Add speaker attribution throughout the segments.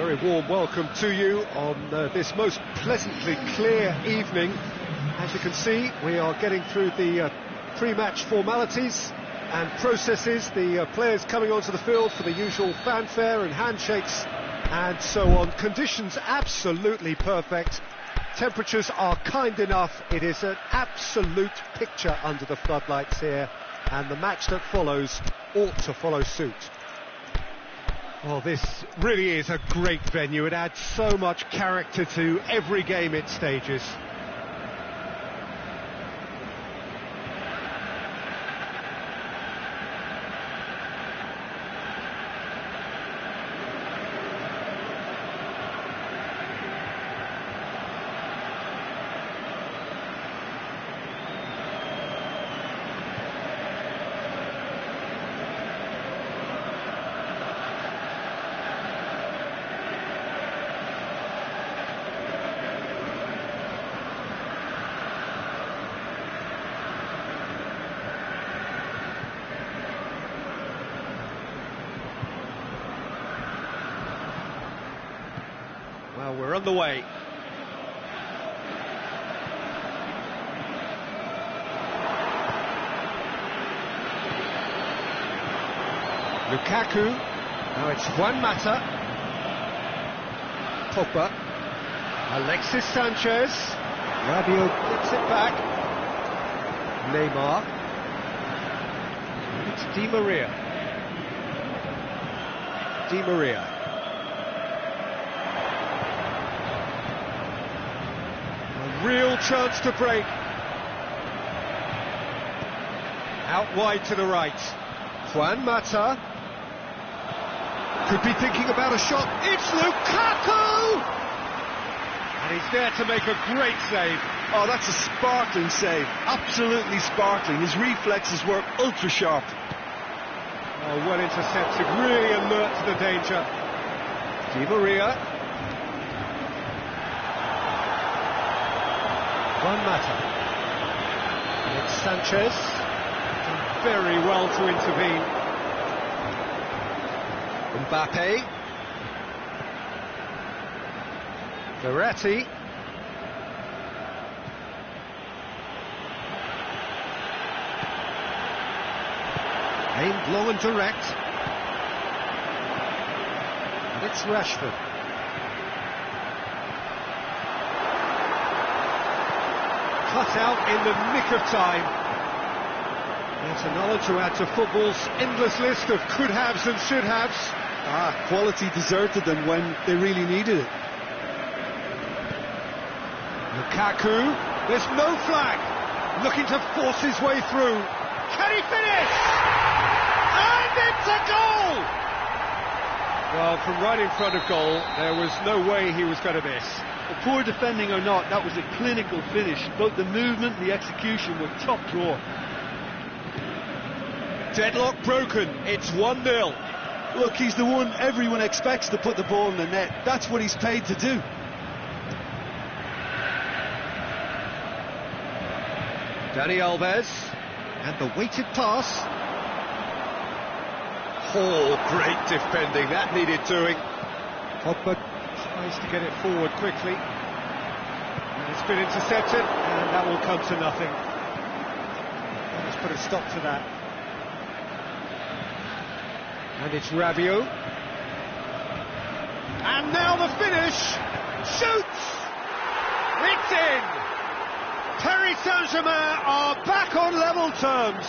Speaker 1: Very warm welcome to you on this most pleasantly clear evening. As you can see, we are getting through the pre-match formalities and processes, the players coming onto the field for the usual fanfare and handshakes and so on. Conditions absolutely perfect. Temperatures are kind enough. It is an absolute picture under the floodlights here, and the match that follows ought to follow suit. Well, this really is a great venue. It adds so much character to every game it stages. Well, we're on the way. Lukaku. Now it's Juan Mata. Pogba. Alexis Sanchez. Rabiot gets it back. Neymar. It's Di Maria. Di Maria. Real chance to break. Out wide to the right. Juan Mata. Could be thinking about a shot. It's Lukaku! And he's there to make a great save.
Speaker 2: Oh, that's a sparkling save. Absolutely sparkling. His reflexes work ultra sharp.
Speaker 1: Oh, well intercepted. Really alert to the danger. Di Maria. Juan Mata. It's Sanchez. Done very well to intervene. Mbappe. Verratti. Aimed low and direct. And it's Rashford. Cut out in the nick of time. That's another to add to football's endless list of could-haves and should-haves.
Speaker 2: Quality deserted them when they really needed it.
Speaker 1: Lukaku, there's no flag, looking to force his way through. Can he finish? And it's a goal! Well, from right in front of goal, there was no way he was going to miss.
Speaker 2: Well, poor defending or not, that was a clinical finish. Both the movement and the execution were top drawer.
Speaker 1: Deadlock broken, it's 1-0.
Speaker 2: Look, he's the one everyone expects to put the ball in the net. That's what he's paid to do.
Speaker 1: Dani Alves, and the weighted pass. Oh, great defending, that needed doing. Pogba tries to get it forward quickly. And it's been intercepted, and that will come to nothing. Let's put a stop to that. And it's Rabiot. And now the finish! Shoots! It's in! Paris Saint-Germain are back on level terms.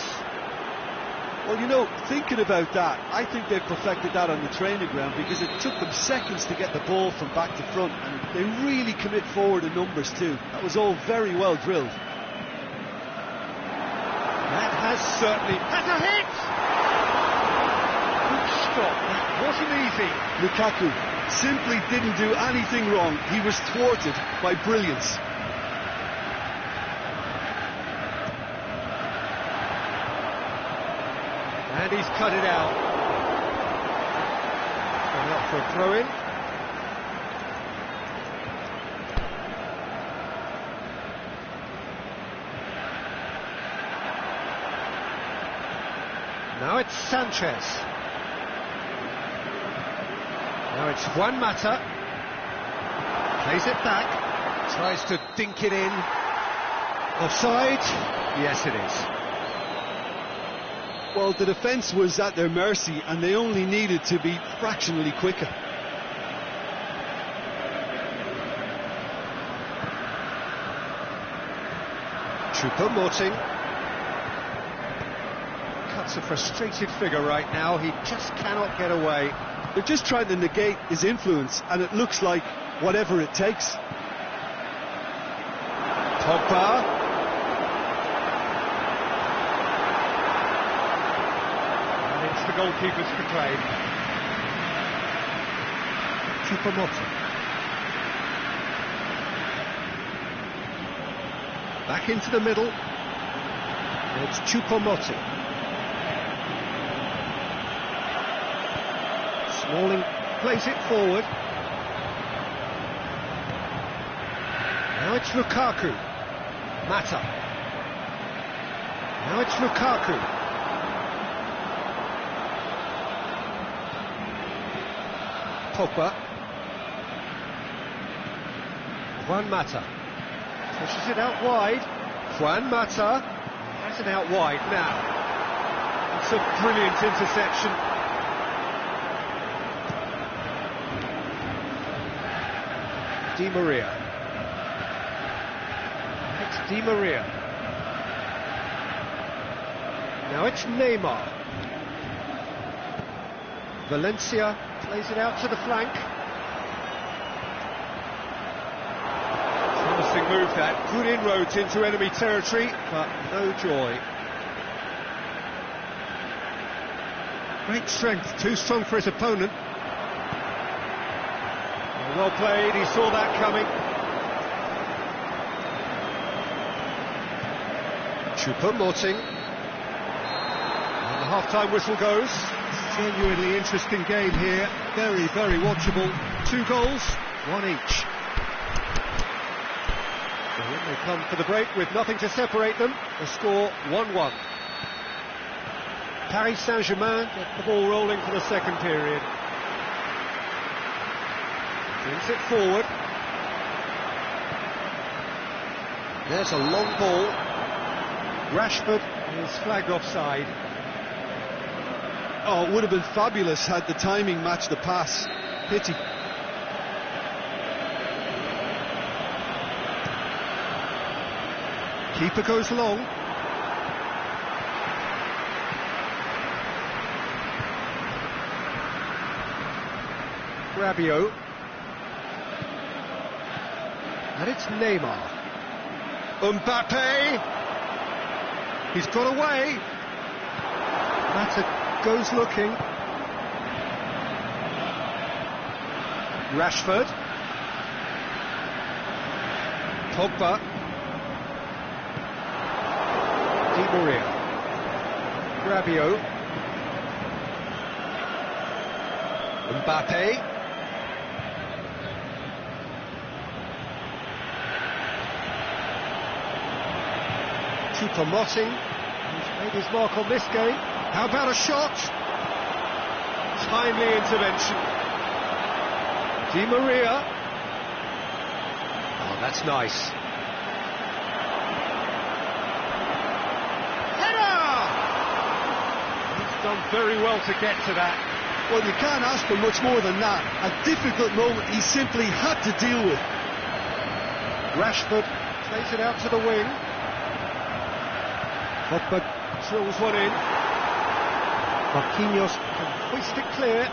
Speaker 2: Well, you know, thinking about that, I think they've perfected that on the training ground because it took them seconds to get the ball from back to front, and they really commit forward in numbers too. That was all very well drilled.
Speaker 1: That has certainly... Has a hit! That wasn't easy.
Speaker 2: Lukaku simply didn't do anything wrong. He was thwarted by brilliance.
Speaker 1: And he's cut it out. Going up for a throw-in. Now it's Sanchez. Now it's Juan Mata. Plays it back. Tries to dink it in. Offside? Yes, it is.
Speaker 2: Well, the defence was at their mercy and they only needed to be fractionally quicker.
Speaker 1: Choupo-Moting cuts a frustrated figure right now. He just cannot get away.
Speaker 2: They're just trying to negate his influence, and it looks like whatever it takes.
Speaker 1: Pogba. And it's the goalkeeper's to claim. Choupo-Moting. Back into the middle. It's Choupo-Moting. Smalling plays it forward. Now it's Lukaku. Mata. Now it's Lukaku. Pogba. Juan Mata. Pushes it out wide. Juan Mata has it out wide now. It's a brilliant interception. Di Maria. It's Di Maria. Now it's Neymar. Valencia plays it out to the flank. Promising move that. Good inroads into enemy territory, but no joy. Great strength, too strong for his opponent. Well played, he saw that coming. Choupo-Moting. And the half-time whistle goes. Genuinely interesting game here. Very, very watchable. 2 goals, 1 each. So in they come for the break with nothing to separate them. The score 1-1. Paris Saint-Germain get the ball rolling for the second period. Brings it forward. There's a long ball. Rashford is flagged offside.
Speaker 2: Oh, it would have been fabulous had the timing matched the pass. Pity.
Speaker 1: Keeper goes long. Rabiot. And it's Neymar. Mbappe. He's got away. Mata goes looking. Rashford. Pogba. Di Maria. Rabiot. Mbappe. Choupo-Moting, he's made his mark on this game. How about a shot? Timely intervention. Di Maria. Oh, that's nice. Header! He's done very well to get to that.
Speaker 2: Well, you can't ask for much more than that. A difficult moment he simply had to deal with.
Speaker 1: Rashford plays it out to the wing. Pogba drills one in. Marquinhos can hoist it clear.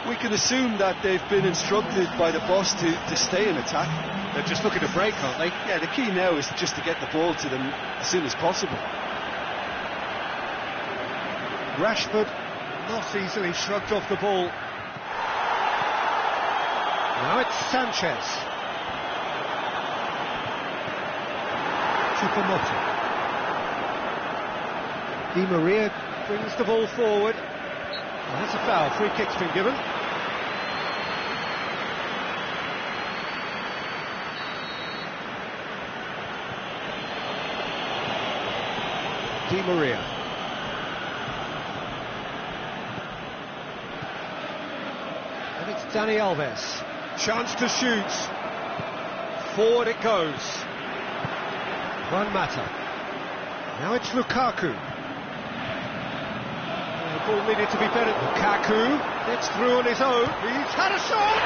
Speaker 2: We can assume that they've been instructed by the boss to stay in attack.
Speaker 1: They're just looking to break, aren't they?
Speaker 2: Yeah, the key now is just to get the ball to them as soon as possible.
Speaker 1: Rashford not easily shrugged off the ball. Now it's Sanchez. Choupo-Moting. Di Maria brings the ball forward. Well, that's a foul. Free kick's been given. Di Maria. Dani Alves. Chance to shoot. Forward it goes. Juan Mata. Now it's Lukaku. The ball needed to be better. Lukaku gets through on his own. He's had a shot!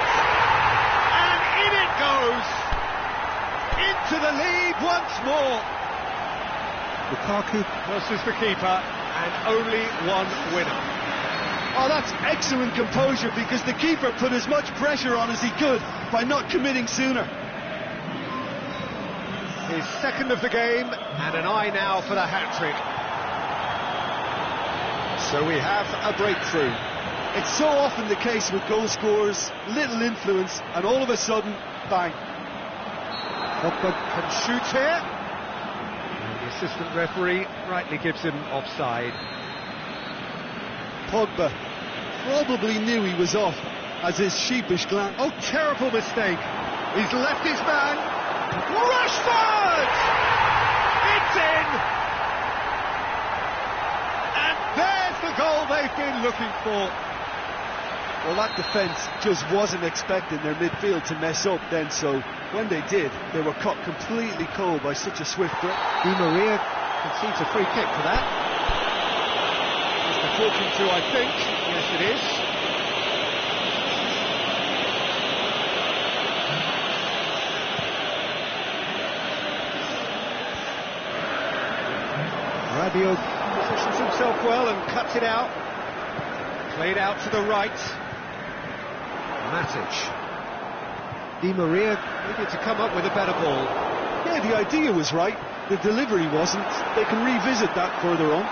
Speaker 1: And in it goes! Into the lead once more. Lukaku versus the keeper, and only one winner.
Speaker 2: Oh, that's excellent composure, because the keeper put as much pressure on as he could by not committing sooner.
Speaker 1: His second of the game, and an eye now for the hat-trick. So we have a breakthrough.
Speaker 2: It's so often the case with goal scorers, little influence, and all of a sudden, bang.
Speaker 1: Pogba can shoot here. And the assistant referee rightly gives him offside.
Speaker 2: Pogba probably knew he was off, as his sheepish glance...
Speaker 1: Oh, terrible mistake. He's left his man. Rashford! It's in! And there's the goal they've been looking for.
Speaker 2: Well, that defence just wasn't expecting their midfield to mess up then, so when they did, they were caught completely cold by such a swift break.
Speaker 1: Di Maria concedes a free kick for that. Mr. Talking to, I think. Yes, it is. Rabiot positions himself well and cuts it out. Played out to the right. Matic. Di Maria needed to come up with a better ball.
Speaker 2: Yeah, the idea was right. The delivery wasn't. They can revisit that further on.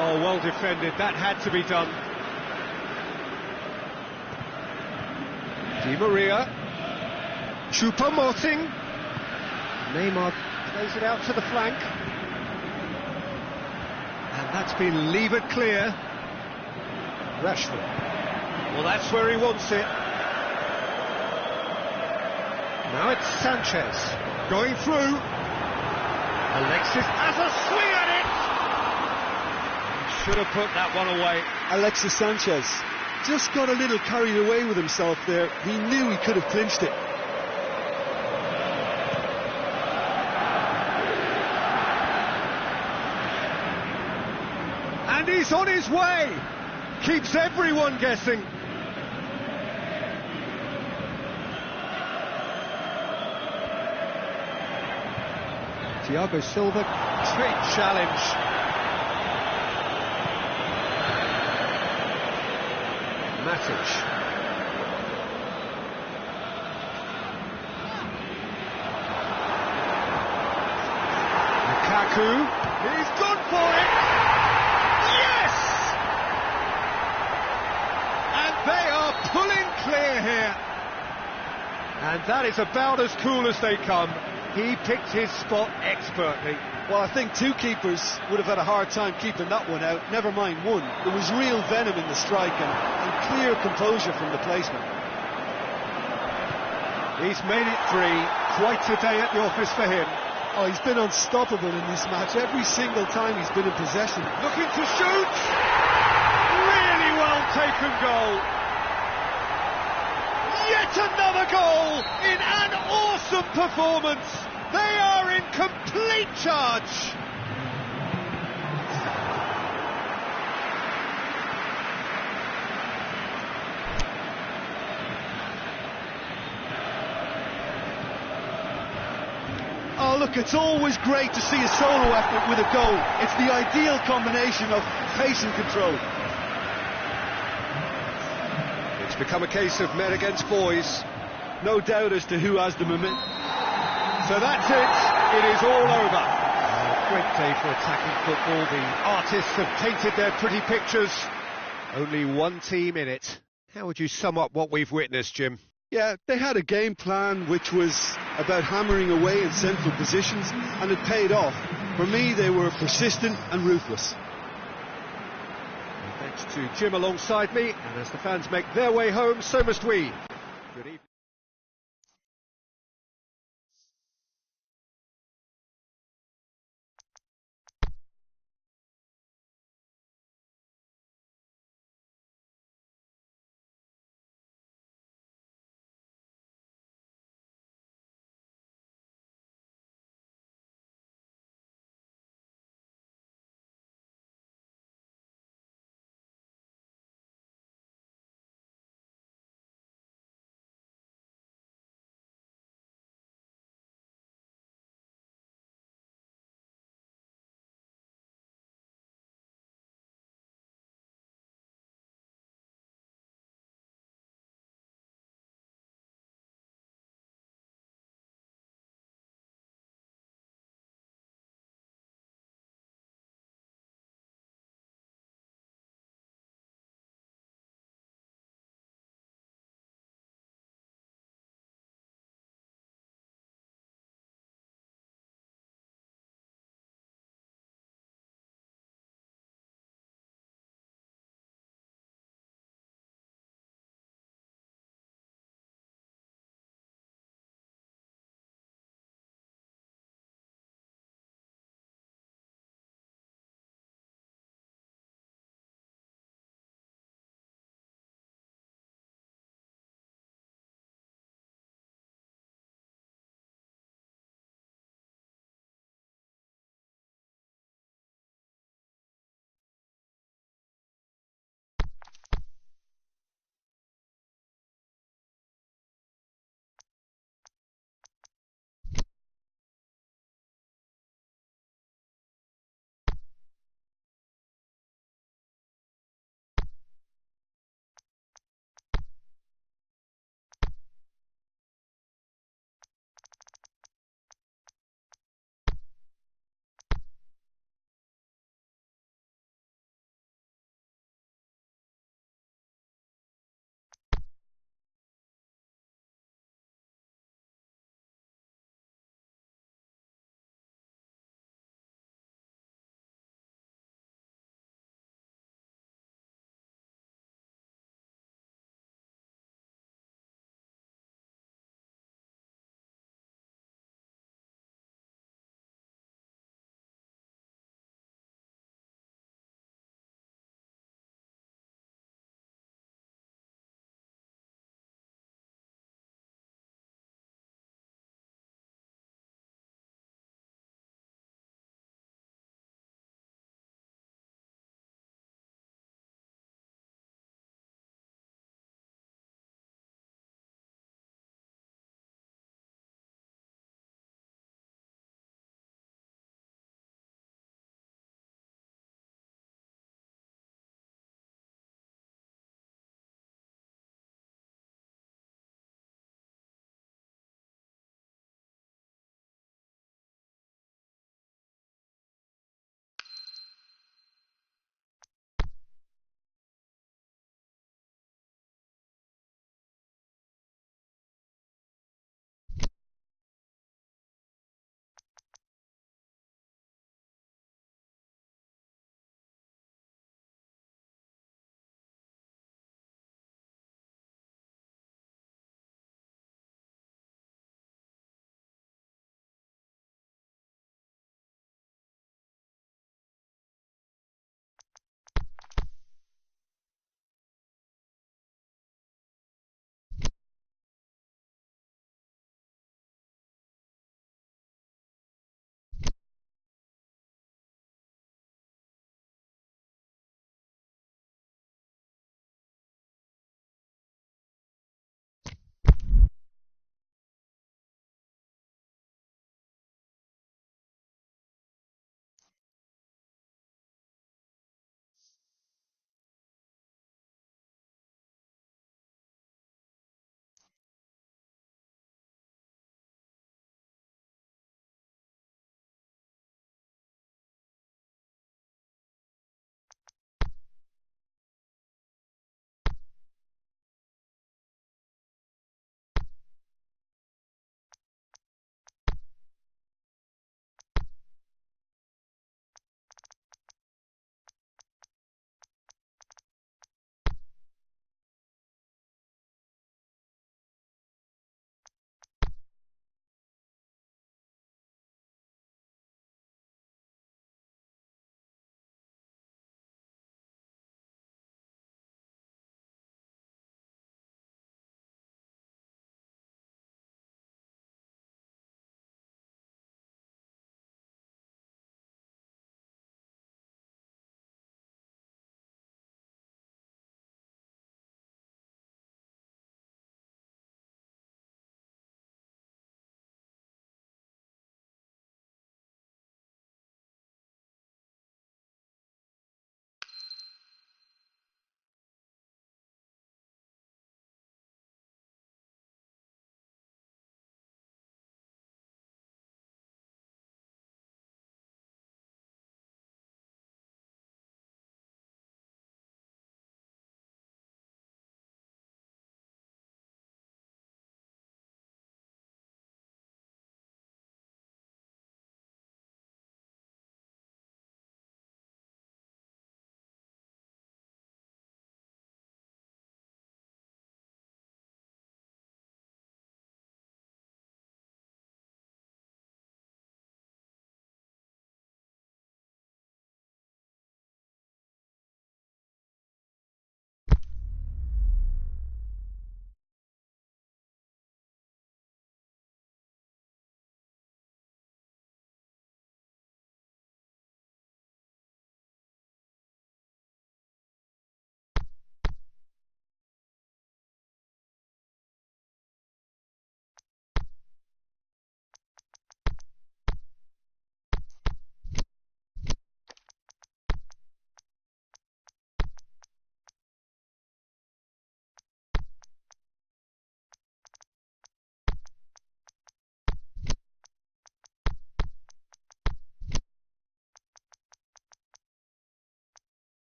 Speaker 1: Oh, well defended. That had to be done. Di Maria. Choupo-Moting. Neymar plays it out to the flank. And that's been levered clear. Rashford. Well, that's where he wants it. Now it's Sanchez going through. Alexis has a swing at it. Should have put that one away.
Speaker 2: Alexis Sanchez just got a little carried away with himself there. He knew he could have clinched it.
Speaker 1: And he's on his way. Keeps everyone guessing. Thiago Silva, great challenge. Matic. Lukaku, he's gone for it. Yes! And they are pulling clear here. And that is about as cool as they come. He picked his spot expertly.
Speaker 2: Well, I think two keepers would have had a hard time keeping that one out, never mind one. There was real venom in the strike and clear composure from the placement.
Speaker 1: He's made it three. Quite a day at the office for him.
Speaker 2: Oh, he's been unstoppable in this match every single time he's been in possession.
Speaker 1: Looking to shoot! Really well taken goal. Yet another goal in an awesome performance. They are in complete charge.
Speaker 2: Oh, look, it's always great to see a solo effort with a goal. It's the ideal combination of pace and control.
Speaker 1: It's become a case of men against boys.
Speaker 2: No doubt as to who has the momentum.
Speaker 1: So that's it. It is all over. A great day for attacking football. The artists have painted their pretty pictures. Only one team in it. How would you sum up what we've witnessed, Jim?
Speaker 2: Yeah, they had a game plan which was about hammering away in central positions, and it paid off. For me, they were persistent and ruthless.
Speaker 1: Thanks to Jim alongside me, and as the fans make their way home, so must we. Good evening.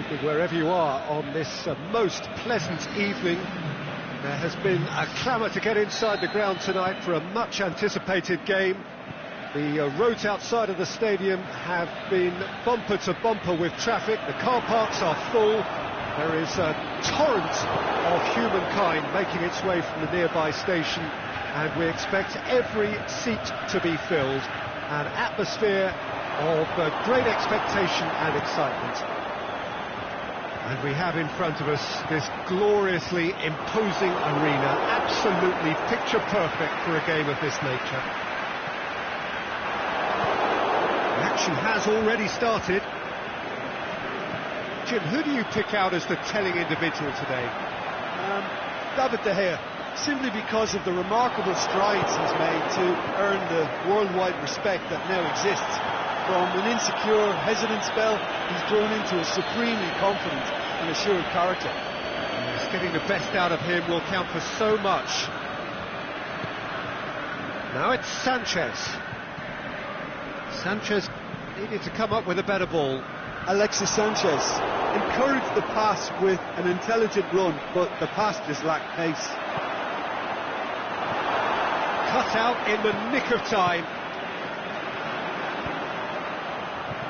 Speaker 1: Keeping wherever you are on this most pleasant evening. There has been a clamour to get inside the ground tonight for a much anticipated game. The roads outside of the stadium have been bumper to bumper with traffic. The car parks are full. There is a torrent of humankind making its way from the nearby station, and we expect every seat to be filled. An atmosphere of great expectation and excitement. And we have in front of us this gloriously imposing arena, absolutely picture perfect for a game of this nature. The action has already started. Jim, who do you pick out as the telling individual today?
Speaker 2: David De Gea, simply because of the remarkable strides he's made to earn the worldwide respect that now exists. From an insecure, hesitant spell, he's grown into a supremely confident and assured character.
Speaker 1: Yes, getting the best out of him will count for so much. Now it's Sanchez. Sanchez needed to come up with a better ball.
Speaker 2: Alexis Sanchez encouraged the pass with an intelligent run, but the pass just lacked pace.
Speaker 1: Cut out in the nick of time.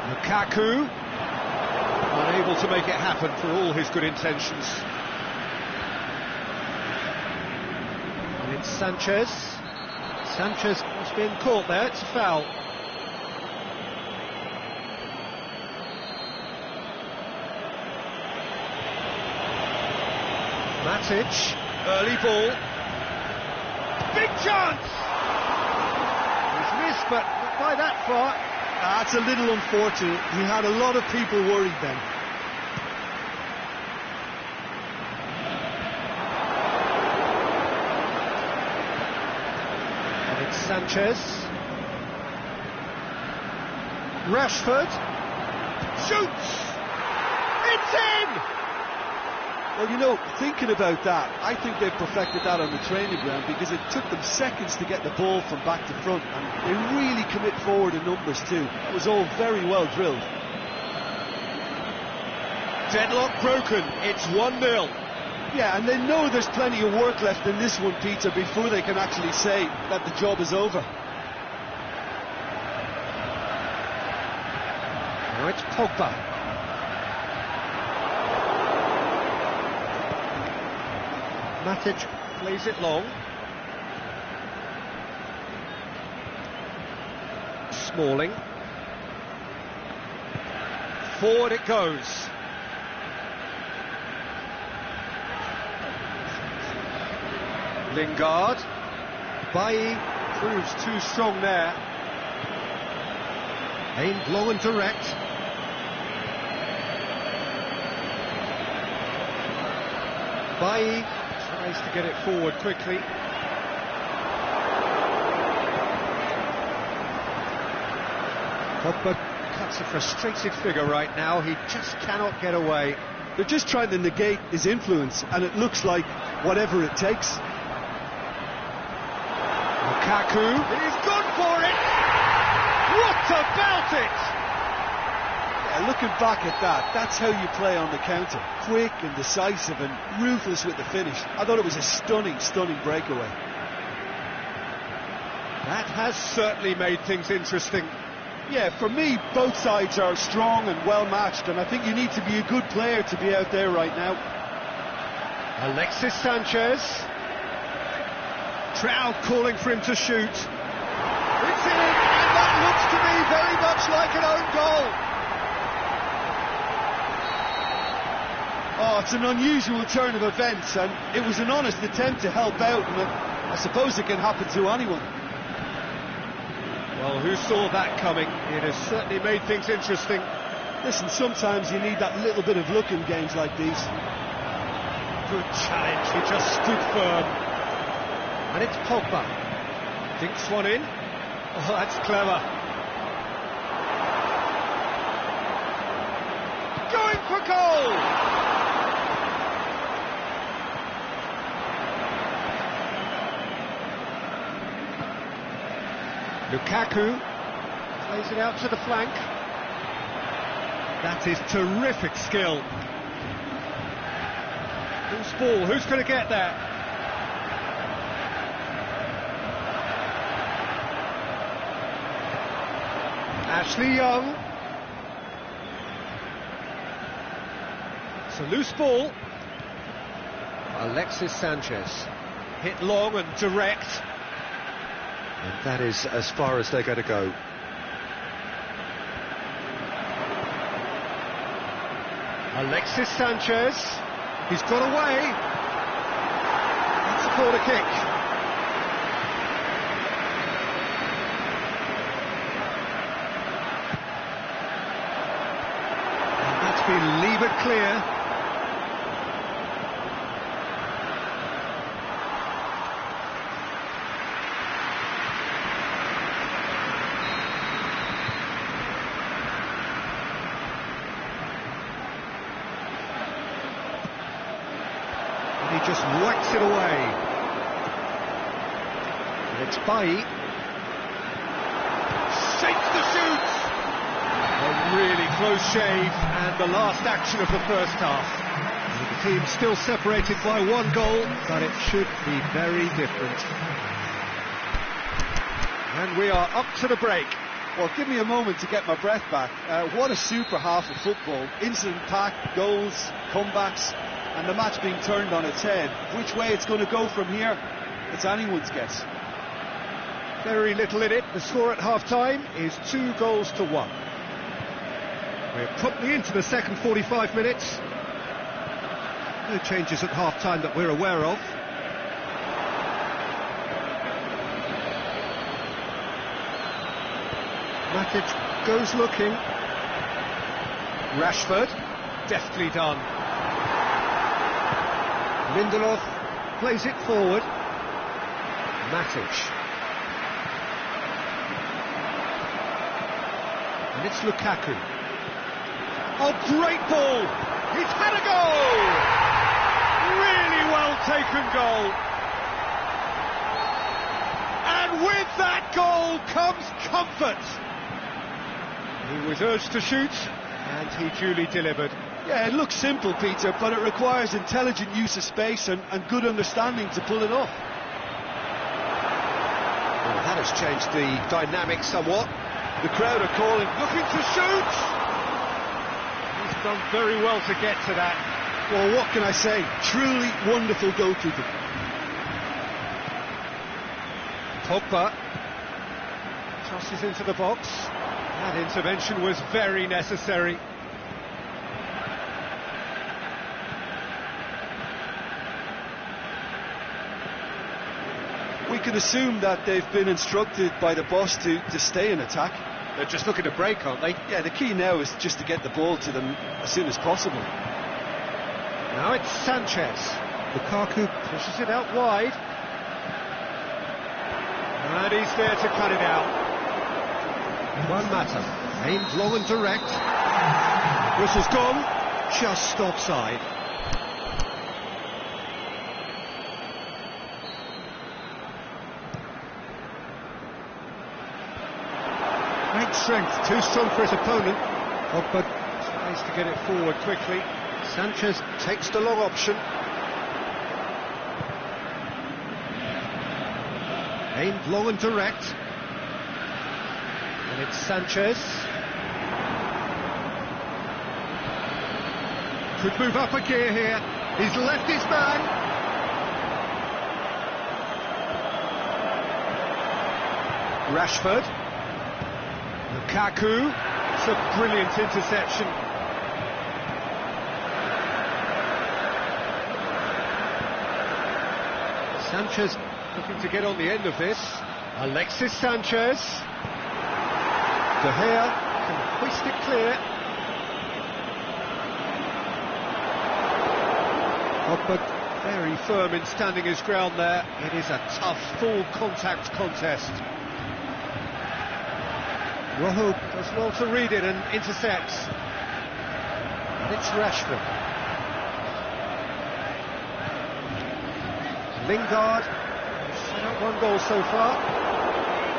Speaker 1: Lukaku, unable to make it happen for all his good intentions. And it's Sanchez. Sanchez has been caught there, it's a foul. Matic, early ball. Big chance! He's missed, but not by that far.
Speaker 2: That's a little unfortunate. He had a lot of people worried then.
Speaker 1: And it's Sanchez. Rashford. Shoots! It's in!
Speaker 2: Well, you know, thinking about that, I think they've perfected that on the training ground because it took them seconds to get the ball from back to front, and they really commit forward in numbers too. It was all very well drilled.
Speaker 1: Deadlock broken, it's 1-0.
Speaker 2: Yeah, and they know there's plenty of work left in this one, Peter, before they can actually say that the job is over.
Speaker 1: Now it's Pogba. Matic plays it long. Smalling. Forward it goes. Lingard. Bailly proves too strong there. Aimed long and direct. Bailly tries to get it forward quickly. Pogba cuts a frustrated figure right now. He just cannot get away.
Speaker 2: They're just trying to negate his influence, and it looks like whatever it takes.
Speaker 1: Lukaku, he's gone for it! What about it?
Speaker 2: Yeah, looking back at that, that's how you play on the counter. Quick and decisive and ruthless with the finish. I thought it was a stunning, stunning breakaway.
Speaker 1: That has certainly made things interesting.
Speaker 2: Yeah, for me, both sides are strong and well matched, and I think you need to be a good player to be out there right now.
Speaker 1: Alexis Sanchez. Trout calling for him to shoot. It's in, and that looks to me very much like an own goal.
Speaker 2: Oh, it's an unusual turn of events, and it was an honest attempt to help out, and I suppose it can happen to anyone.
Speaker 1: Well, who saw that coming? It has certainly made things interesting.
Speaker 2: Listen, sometimes you need that little bit of luck in games like these.
Speaker 1: Good challenge, he just stood firm. And it's Pogba. Dinks one in. Oh, that's clever. Going for goal! Lukaku plays it out to the flank. That is terrific skill. Loose ball, who's going to get there? Ashley Young. It's a loose ball. Alexis Sanchez. Hit long and direct. And that is as far as they're going to go. Alexis Sanchez. He's got away. That's a corner kick. And that's been levered clear. He just whacks it away. And it's Bailly. Shakes the shoot! A really close shave, and the last action of the first half. The team still separated by one goal, but it should be very different. And we are up to the break.
Speaker 2: Well, give me a moment to get my breath back. What a super half of football. Incident-packed, goals, comebacks, and the match being turned on its head. Which way it's going to go from here, it's anyone's guess.
Speaker 1: Very little in it. The score at half-time is 2-1. We're promptly into the second 45 minutes. No changes at half-time that we're aware of. Matic goes looking. Rashford, deftly done. Lindelof plays it forward. Matic. And it's Lukaku. Oh, great ball! He's had a goal! Really well taken goal. And with that goal comes comfort. He was urged to shoot, and he duly delivered.
Speaker 2: Yeah, it looks simple, Peter, but it requires intelligent use of space and good understanding to pull it off.
Speaker 1: Well, that has changed the dynamic somewhat.
Speaker 2: The crowd are calling,
Speaker 1: Looking to shoot! He's done very well to get to that.
Speaker 2: well, what can I say? Truly wonderful goalkeeping.
Speaker 1: Pogba tosses into the box. That intervention was very necessary.
Speaker 2: We can assume that they've been instructed by the boss to stay in attack.
Speaker 1: They're just looking to break, aren't they?
Speaker 2: Yeah, the key now is just to get the ball to them as soon as possible.
Speaker 1: Now it's Sanchez. Lukaku pushes it out wide. And he's there to cut it out. One matter. Aimed long and direct. Whistle's gone. Just offside. Great strength, too strong for his opponent. Pogba tries to get it forward quickly. Sanchez takes the long option. Aimed long and direct. And it's Sanchez. Could move up a gear here. He's left his man. Rashford. Lukaku. It's a brilliant interception. Sanchez looking to get on the end of this. Alexis Sanchez. De Gea can hoist it clear. Pogba very firm in standing his ground there. It is a tough, full contact contest. Rojo does well to read it and intercepts. And it's Rashford. Lingard, set up one goal so far.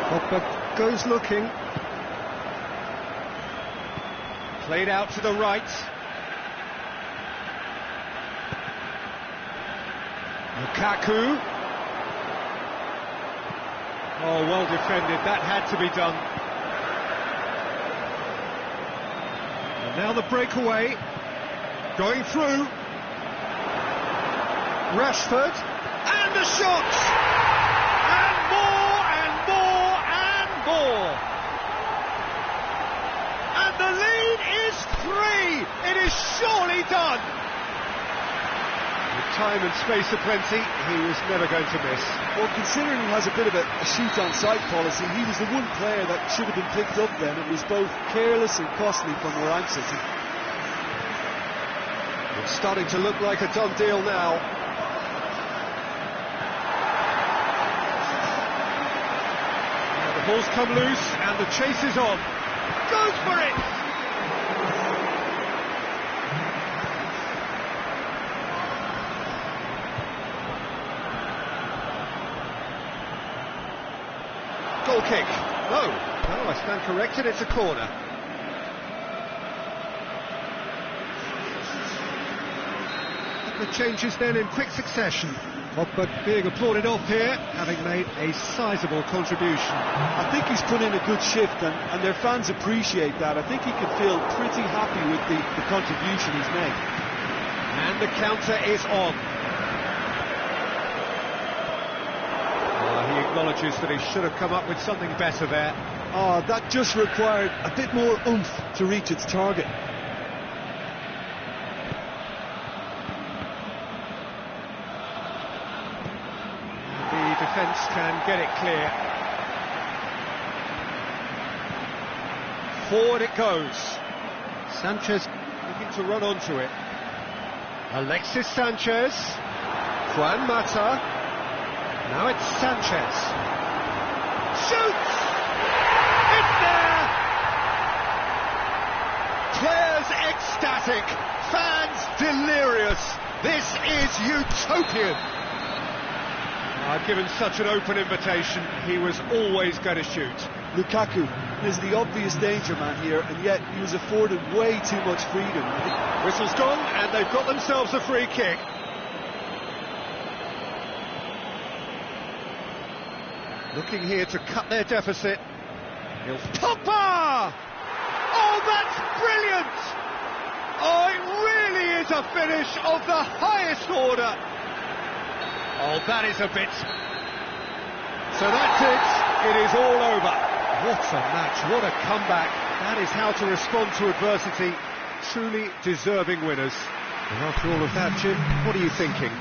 Speaker 1: Pogba goes looking. Played out to the right. Lukaku. Oh, well defended. That had to be done. And now the breakaway. Going through. Rashford. And the shot! And more, and more, and more! And the lead is 3! It is surely done! With time and space aplenty, he was never going to miss.
Speaker 2: Well, considering he has a bit of a shoot-on-sight policy, he was the one player that should have been picked up then. It was both careless and costly from where I'm sitting.
Speaker 1: It's starting to look like a done deal now. The ball's come loose and the chase is on. Goes for it! Goal kick. No, I stand corrected, it's a corner. The changes then in quick succession. But being applauded off here, having made a sizable contribution.
Speaker 2: I think he's put in a good shift, and their fans appreciate that. I think he can feel pretty happy with the contribution he's made.
Speaker 1: And the counter is on. He acknowledges that he should have come up with something better there.
Speaker 2: That just required a bit more oomph to reach its target.
Speaker 1: Defence can get it clear. Forward it goes. Sanchez looking to run onto it. Alexis Sanchez. Juan Mata. Now it's Sanchez. Shoots! It's there! Players ecstatic. Fans delirious. This is utopian. I've given such an open invitation, he was always going to shoot.
Speaker 2: Lukaku is the obvious danger man here, and yet he was afforded way too much freedom.
Speaker 1: Whistle's gone, and they've got themselves a free kick. Looking here to cut their deficit. Popper! Oh, that's brilliant! Oh, it really is a finish of the highest order. Oh, that is a bit. So that's it. It is all over. What a match. What a comeback. That is how to respond to adversity. Truly deserving winners. And after all of that, Jim, what are you thinking?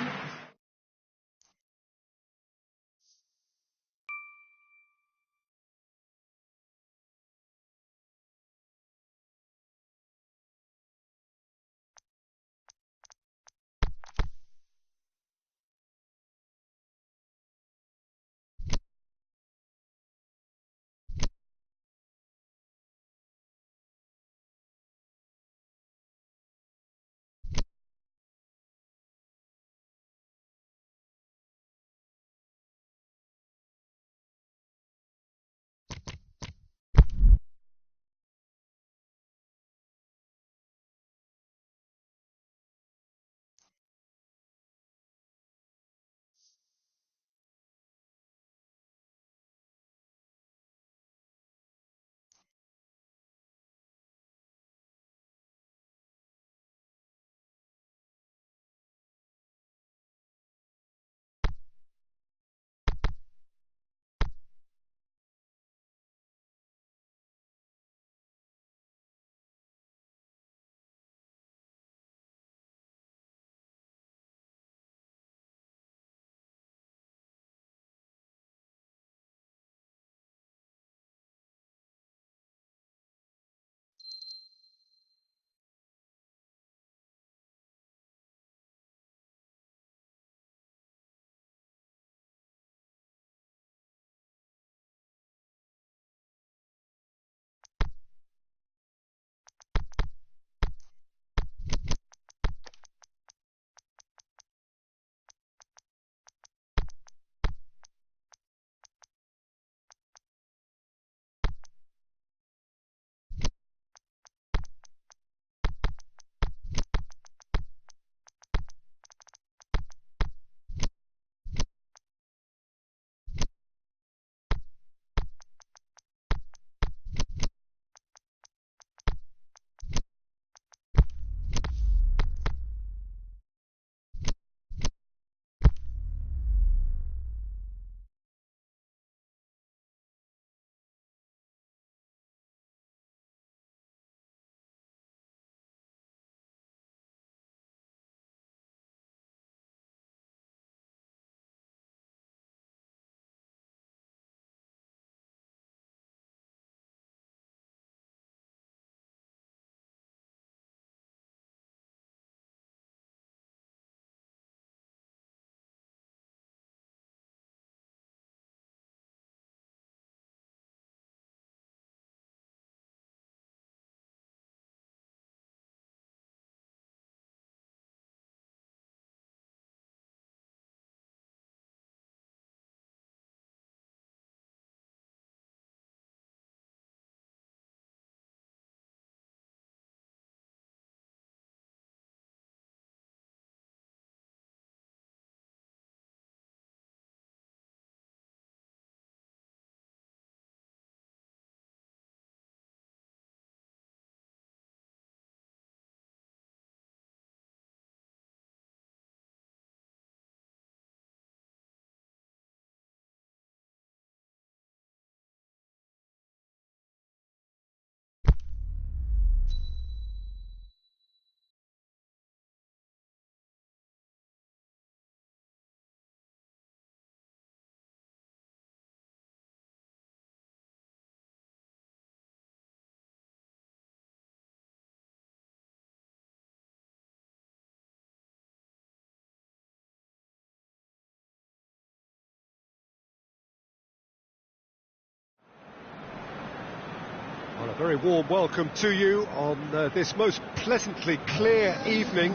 Speaker 1: A very warm welcome to you on this most pleasantly clear evening.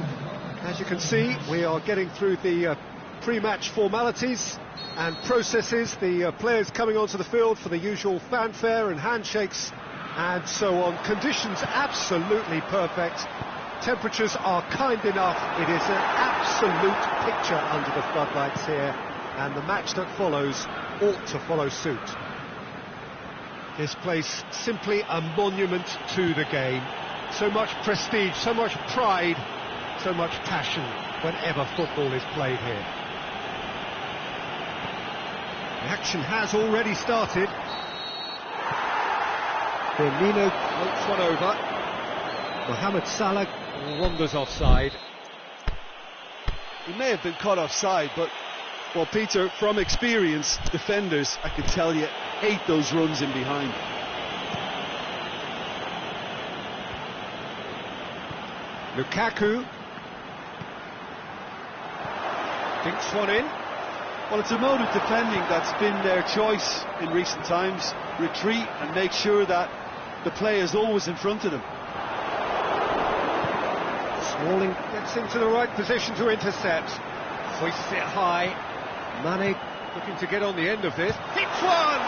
Speaker 1: As you can see, we are getting through the pre-match formalities and processes, the players coming onto the field for the usual fanfare and handshakes and so on. Conditions absolutely perfect. Temperatures are kind enough. It is an absolute picture under the floodlights here, and the match that follows ought to follow suit. This place simply a monument to the game. So much prestige, so much pride, so much passion whenever football is played here. The action has already started. Firmino floats one over. Mohamed Salah wanders offside.
Speaker 2: He may have been caught offside, but, well, Peter, from experience, defenders, I can tell you, hate those runs in behind.
Speaker 1: Lukaku dinks one in.
Speaker 2: Well, it's a mode of defending that's been their choice in recent times. Retreat and make sure that the play is always in front of them.
Speaker 1: Smalling gets into the right position to intercept. Hoists it high. Mane looking to get on the end of this. Hits one!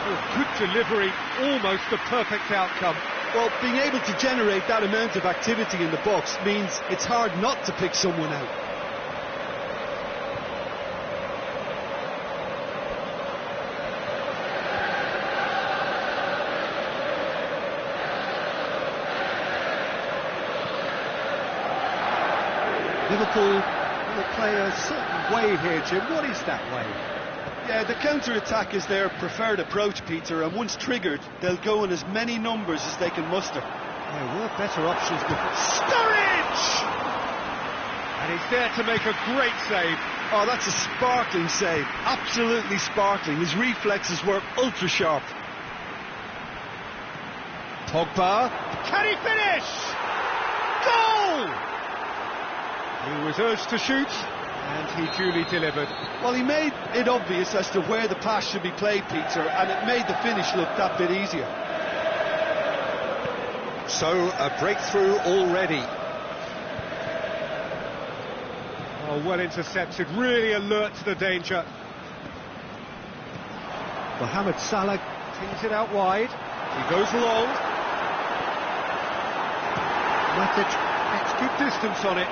Speaker 1: Oh, good delivery, almost the perfect outcome.
Speaker 2: Well, being able to generate that amount of activity in the box means it's hard not to pick someone out.
Speaker 1: Liverpool will play a certain way here, Jim. What is that way?
Speaker 2: Yeah, the counter-attack is their preferred approach, Peter, and once triggered, they'll go in as many numbers as they can muster.
Speaker 1: There were better options before. Sturridge! And he's there to make a great save.
Speaker 2: Oh, that's a sparkling save. Absolutely sparkling. His reflexes were ultra-sharp.
Speaker 1: Pogba. Can he finish? Goal! He was urged to shoot, and he duly delivered.
Speaker 2: Well, he made it obvious as to where the pass should be played, Peter, and it made the finish look that bit easier.
Speaker 1: So, a breakthrough already. Oh, well intercepted, really alert to the danger. Mohamed Salah tings it out wide. He goes long. Matic gets good distance on it.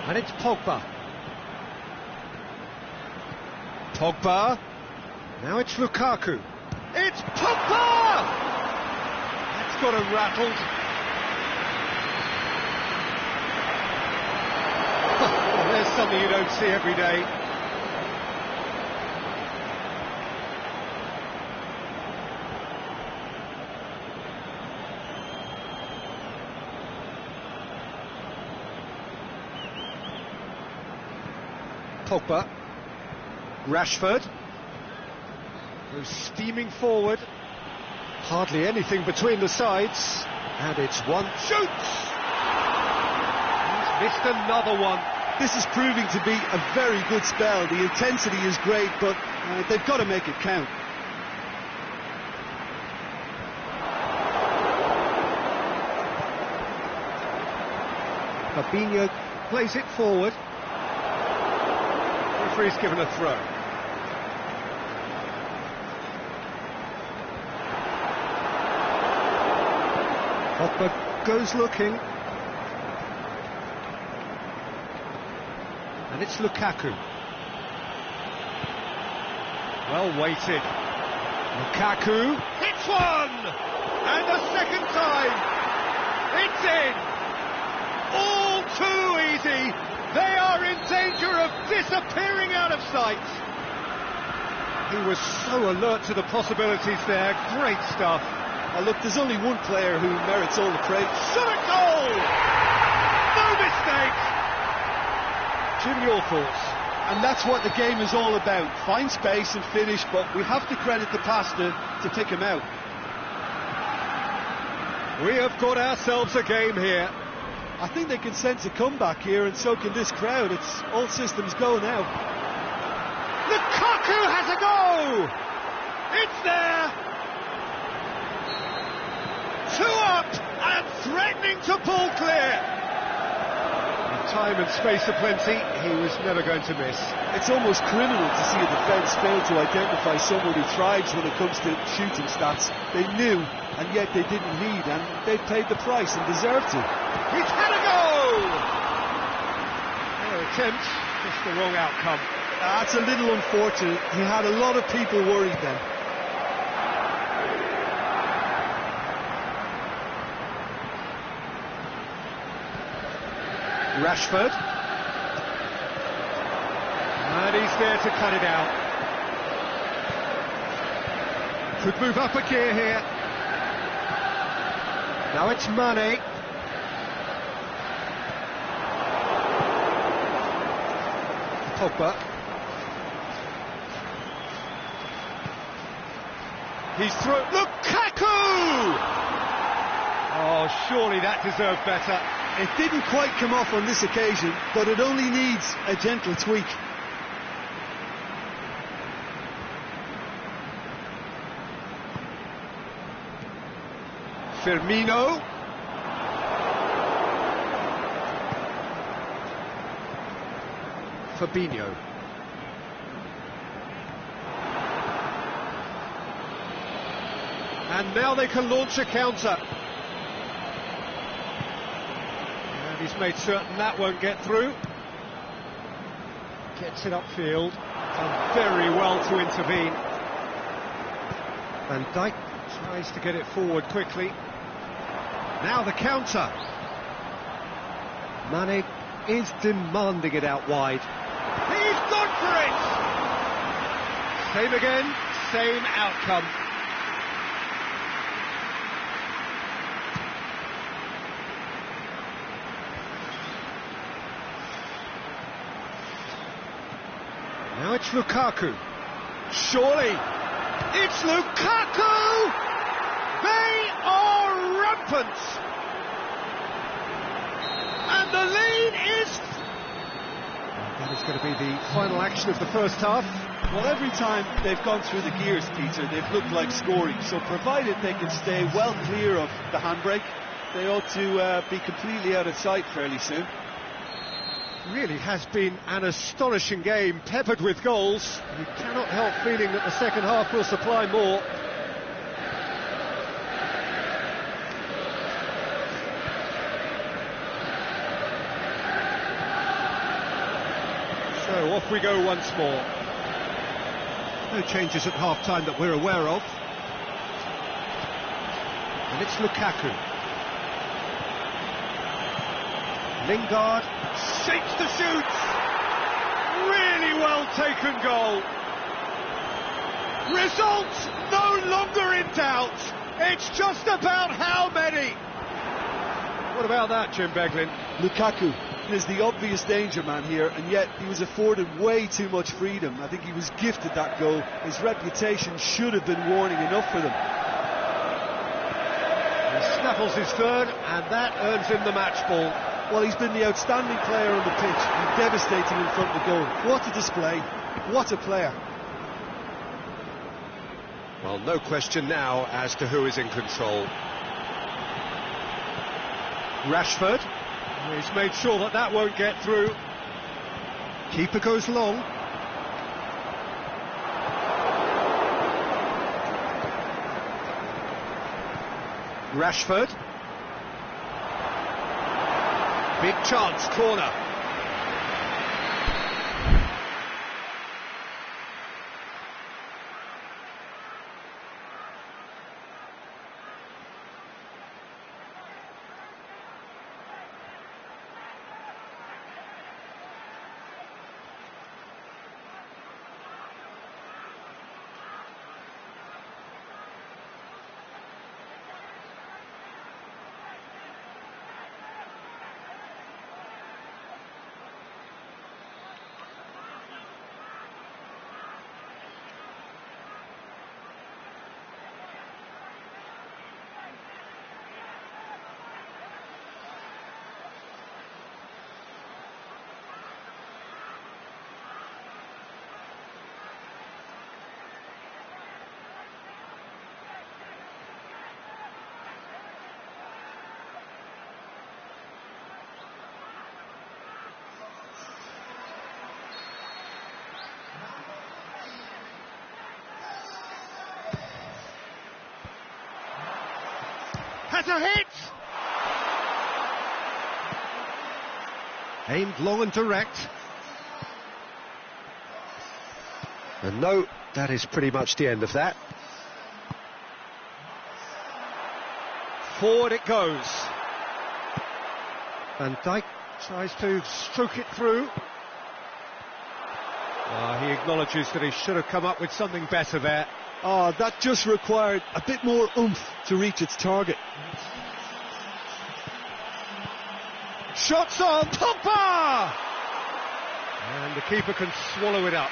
Speaker 1: And it's Pogba. Pogba. Now it's Lukaku. It's Pogba! That's got him rattled. Well, there's something you don't see every day. Pogba, Rashford goes steaming forward, hardly anything between the sides, and it's one. Shoots! He's missed another one.
Speaker 2: This is proving to be a very good spell. The intensity is great, but they've got to make it count.
Speaker 1: Fabinho plays it forward. Referee's given a throw. Pogba goes looking. And it's Lukaku. Well weighted. Lukaku hits one! And a second time! It's in! All too easy! They are in danger of disappearing out of sight. He was so alert to the possibilities there. Great stuff.
Speaker 2: Look, there's only one player who merits all the praise.
Speaker 1: Shot a goal! No mistake! Jim, your thoughts?
Speaker 2: And that's what the game is all about. Find space and finish, but we have to credit the passer to pick him out.
Speaker 1: We have got ourselves a game here.
Speaker 2: I think they can sense a comeback here, and so can this crowd. It's all systems go now.
Speaker 1: Look! Lukaku has a go! It's there! 2 up and threatening to pull clear. With time and space aplenty, he was never going to miss.
Speaker 2: It's almost criminal to see a defence fail to identify someone who thrives when it comes to shooting stats. They knew, and yet they didn't heed, and they paid the price and deserved to.
Speaker 1: He's had a go! Their attempt, just the wrong outcome.
Speaker 2: That's a little unfortunate. He had a lot of people worried then.
Speaker 1: Rashford. And he's there to cut it out. Could move up a gear here. Now it's Mane. Pogba. He's through. Lukaku! Oh, surely that deserved better.
Speaker 2: It didn't quite come off on this occasion, but it only needs a gentle tweak.
Speaker 1: Firmino. Fabinho. And now they can launch a counter. And he's made certain that won't get through. Gets it upfield. Done very well to intervene. Van Dijk tries to get it forward quickly. Now the counter. Mane is demanding it out wide. He's gone for it! Same again, same outcome. Now it's Lukaku. Surely, it's Lukaku! They are rampant! And the lead is... That is going to be the final action of the first half.
Speaker 2: Well, every time they've gone through the gears, Peter, they've looked like scoring. So provided they can stay well clear of the handbrake, they ought to be completely out of sight fairly soon.
Speaker 1: Really has been an astonishing game, peppered with goals. You cannot help feeling that the second half will supply more. So off we go once more. No changes at half-time that we're aware of. And it's Lukaku. Lingard shapes the shoot. Really well taken goal. Results no longer in doubt. It's just about how many. What about that, Jim Beglin?
Speaker 2: Lukaku is the obvious danger man here, and yet he was afforded way too much freedom. I think he was gifted that goal. His reputation should have been warning enough for them.
Speaker 1: He snaffles his third, and that earns him the match ball.
Speaker 2: Well, he's been the outstanding player on the pitch and devastating in front of the goal. What a display, what a player.
Speaker 1: Well, no question now as to who is in control. Rashford. He's made sure that that won't get through. Keeper goes long. Rashford. Big chance, corner. has a hit! Aimed long and direct. And no, that is pretty much the end of that. Forward it goes. Van Dijk tries to stroke it through. He acknowledges that he should have come up with something better there.
Speaker 2: That just required a bit more oomph to reach its target.
Speaker 1: Shots on, Pogba! And the keeper can swallow it up.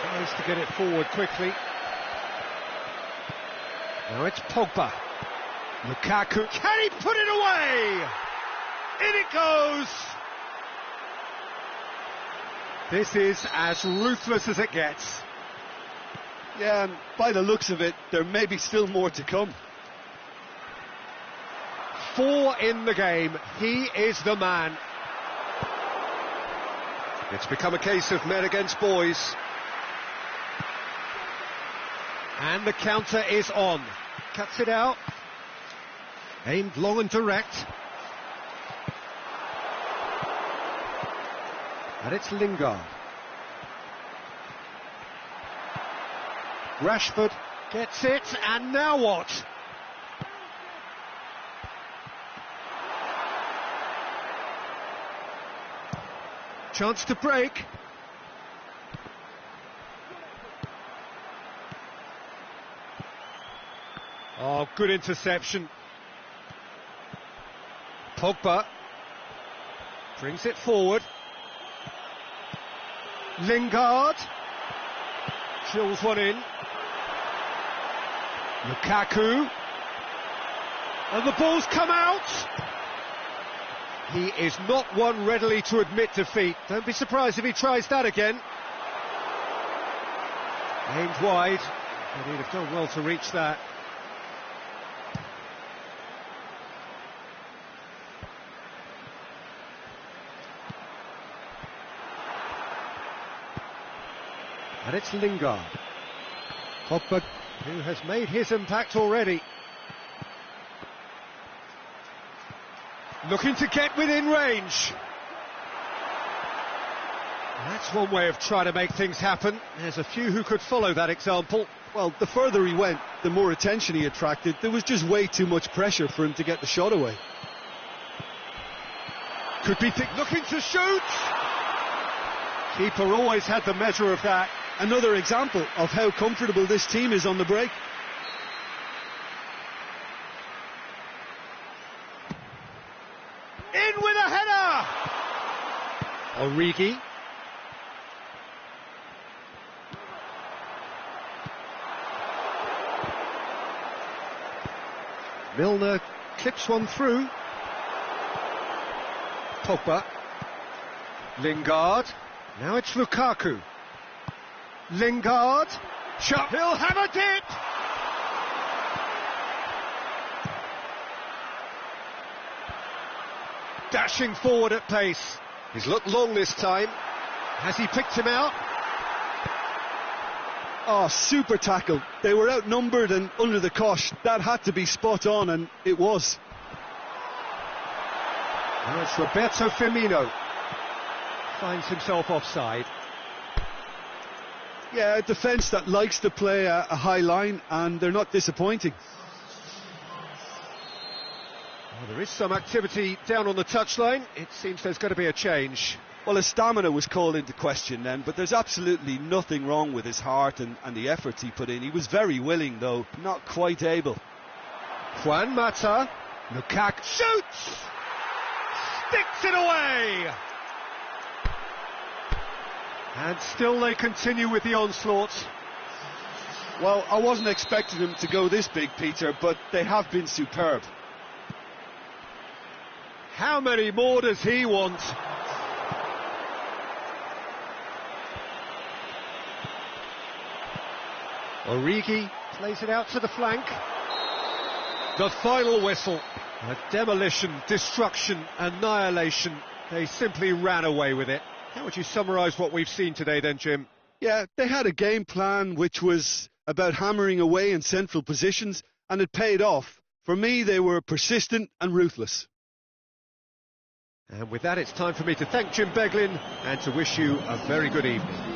Speaker 1: Tries to get it forward quickly. Now it's Pogba. Lukaku, can he put it away? In it goes! This is as ruthless as it gets.
Speaker 2: Yeah, and by the looks of it, there may be still more to come.
Speaker 1: 4 in the game, he is the man. It's become a case of men against boys. And the counter is on. Cuts it out. Aimed long and direct. And it's Lingard. Rashford gets it, and now what? Chance to break. Oh, good interception. Pogba brings it forward. Lingard drills one in. Lukaku, and the ball's come out. He is not one readily to admit defeat. Don't be surprised if he tries that again. Aimed wide, but he'd have done well to reach that. And it's Lingard. Pogba, who has made his impact already. Looking to get within range. That's one way of trying to make things happen. There's a few who could follow that example.
Speaker 2: Well, the further he went, the more attention he attracted. There was just way too much pressure for him to get the shot away.
Speaker 1: Could be looking to shoot. Keeper always had the measure of that.
Speaker 2: Another example of how comfortable this team is on the break.
Speaker 1: In with a header! Origi. Milner clips one through. Pogba. Lingard. Now it's Lukaku. Lingard. Shot. He'll hammer it! Dashing forward at pace. He's looked long this time. Has he picked him out?
Speaker 2: Oh, super tackle. They were outnumbered and under the cosh. That had to be spot on, and it was.
Speaker 1: Now it's Roberto Firmino. Finds himself offside.
Speaker 2: Yeah, a defence that likes to play a high line, and they're not disappointing.
Speaker 1: Well, there is some activity down on the touchline. It seems there's going to be a change.
Speaker 2: Well, his stamina was called into question then, but there's absolutely nothing wrong with his heart and the efforts he put in. He was very willing, though, not quite able.
Speaker 1: Juan Mata. Lukaku shoots! Sticks it away! And still they continue with the onslaught.
Speaker 2: Well, I wasn't expecting them to go this big, Peter, but they have been superb.
Speaker 1: How many more does he want? Origi plays it out to the flank. The final whistle. A demolition, destruction, annihilation. They simply ran away with it. How would you summarise what we've seen today then, Jim?
Speaker 2: Yeah, they had a game plan which was about hammering away in central positions, and it paid off. For me, they were persistent and ruthless.
Speaker 1: And with that, it's time for me to thank Jim Beglin and to wish you a very good evening.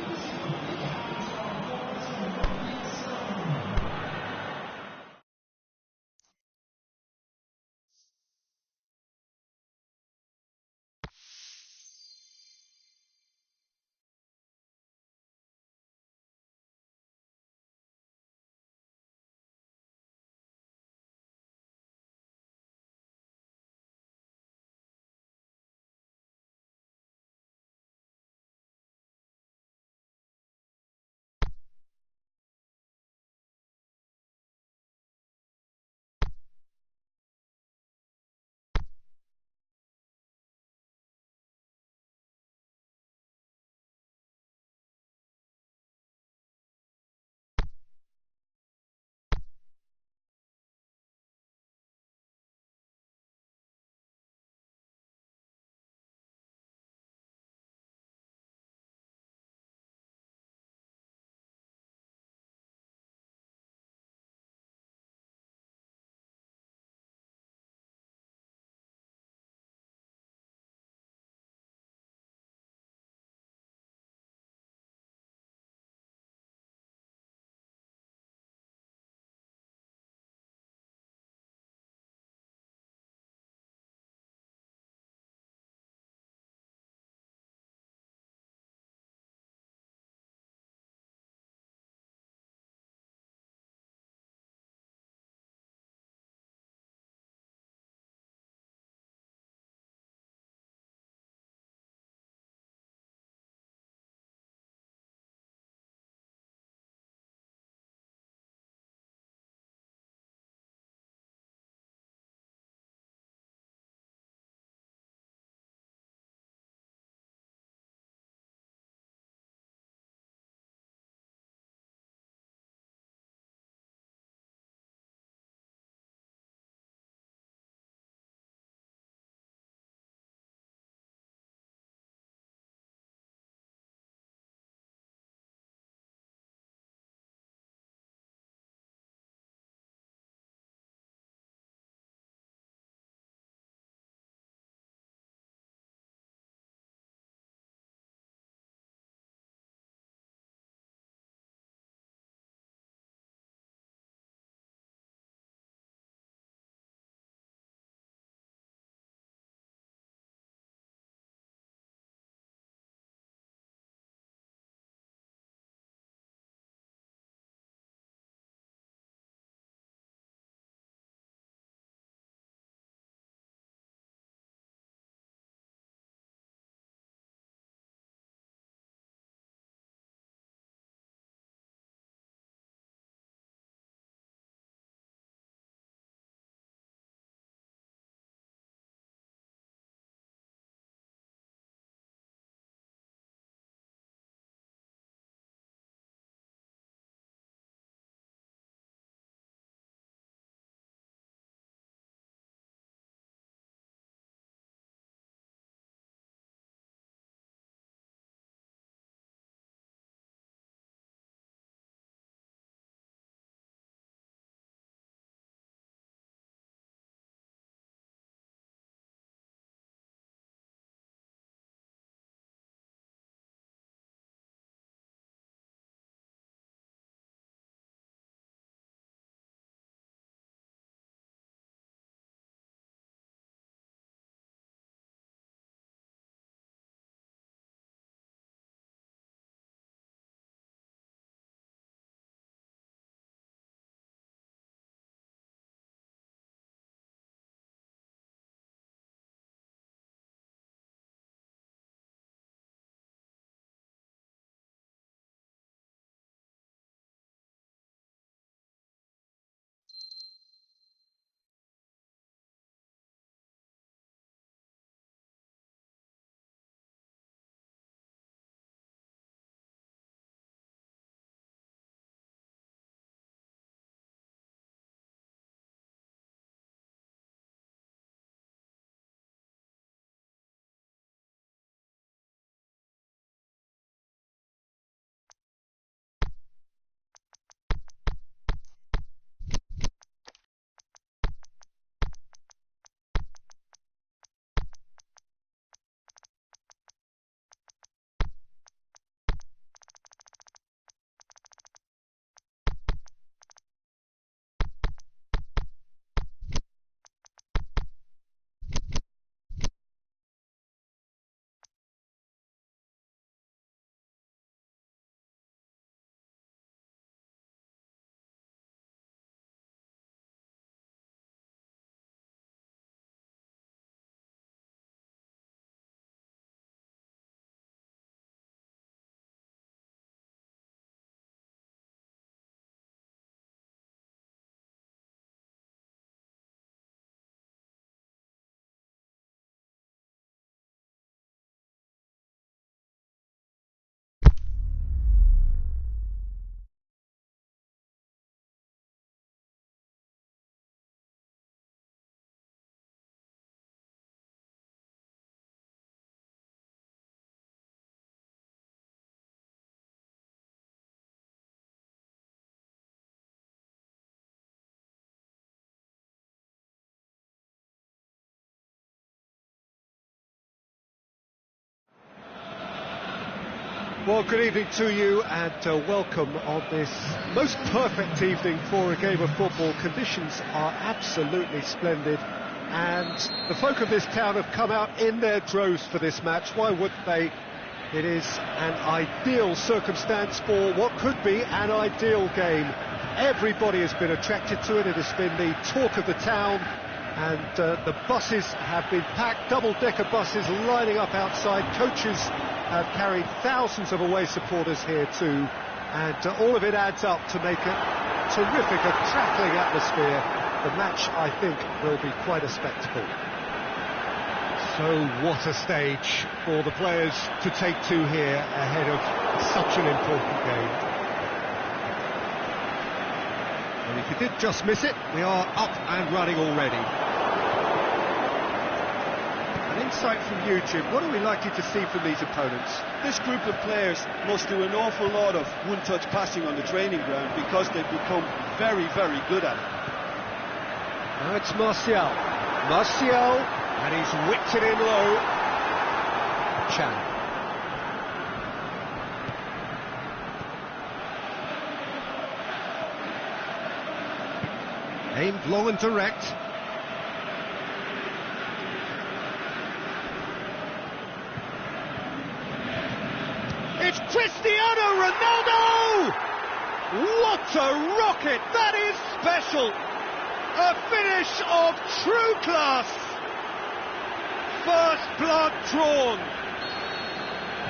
Speaker 1: Well, good evening to you and welcome on this most perfect evening for a game of football. Conditions are absolutely splendid and the folk of this town have come out in their droves for this match. Why wouldn't they? It is an ideal circumstance for what could be an ideal game. Everybody has been attracted to it. It has been the talk of the town, and the buses have been packed, double-decker buses lining up outside. Coaches have carried thousands of away supporters here too, and all of it adds up to make a terrific, a crackling atmosphere. The match, I think, will be quite a spectacle. So what a stage for the players to take to here ahead of such an important game. And if you did just miss it, we are up and running already. An insight from you, Jim. What are we likely to see from these opponents?
Speaker 2: This group of players must do an awful lot of one-touch passing on the training ground because they've become very, very good at it.
Speaker 1: Now it's Martial. Martial, and he's whipped it in low. Chan. Aimed long and direct. It's Cristiano Ronaldo! What a rocket! That is special! A finish of true class! First blood drawn!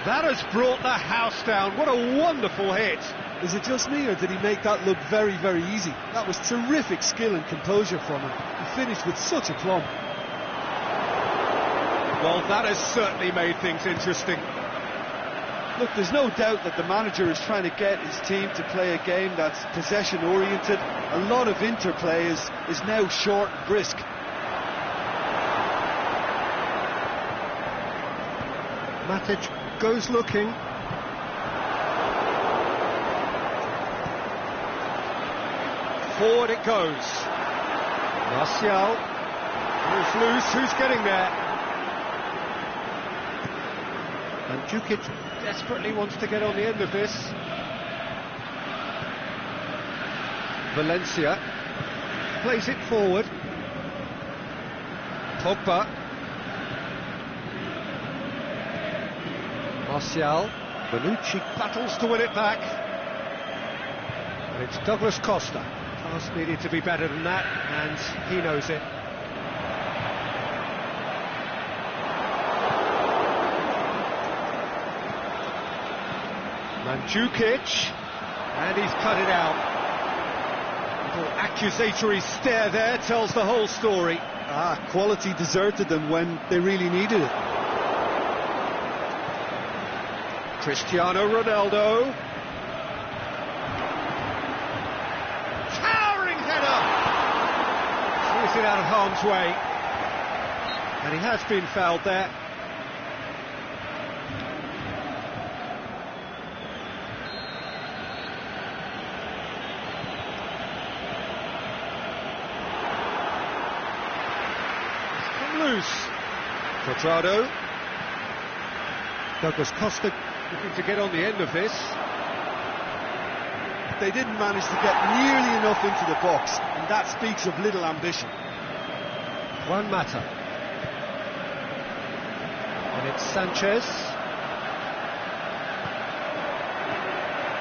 Speaker 1: That has brought the house down. What a wonderful hit!
Speaker 2: Is it just me, or did he make that look very, very easy? That was terrific skill and composure from him. He finished with such aplomb.
Speaker 1: Well, that has certainly made things interesting.
Speaker 2: Look, there's no doubt that the manager is trying to get his team to play a game that's possession-oriented. A lot of interplay is now short and brisk.
Speaker 1: Matic goes looking. Forward it goes. Martial. Who's loose? Who's getting there? And Djukic desperately wants to get on the end of this. Valencia plays it forward. Pogba. Martial. Bonucci battles to win it back. And it's Douglas Costa. Pass needed to be better than that, and he knows it. Mandzukic, and he's cut it out. Little accusatory stare there tells the whole story.
Speaker 2: Quality deserted them when they really needed it.
Speaker 1: Cristiano Ronaldo. Towering header! Clears it out of harm's way. And he has been fouled there. Loose. Quadrado. Douglas Costa looking to get on the end of this.
Speaker 2: They didn't manage to get nearly enough into the box, and that speaks of little ambition.
Speaker 1: Juan Mata. And it's Sanchez.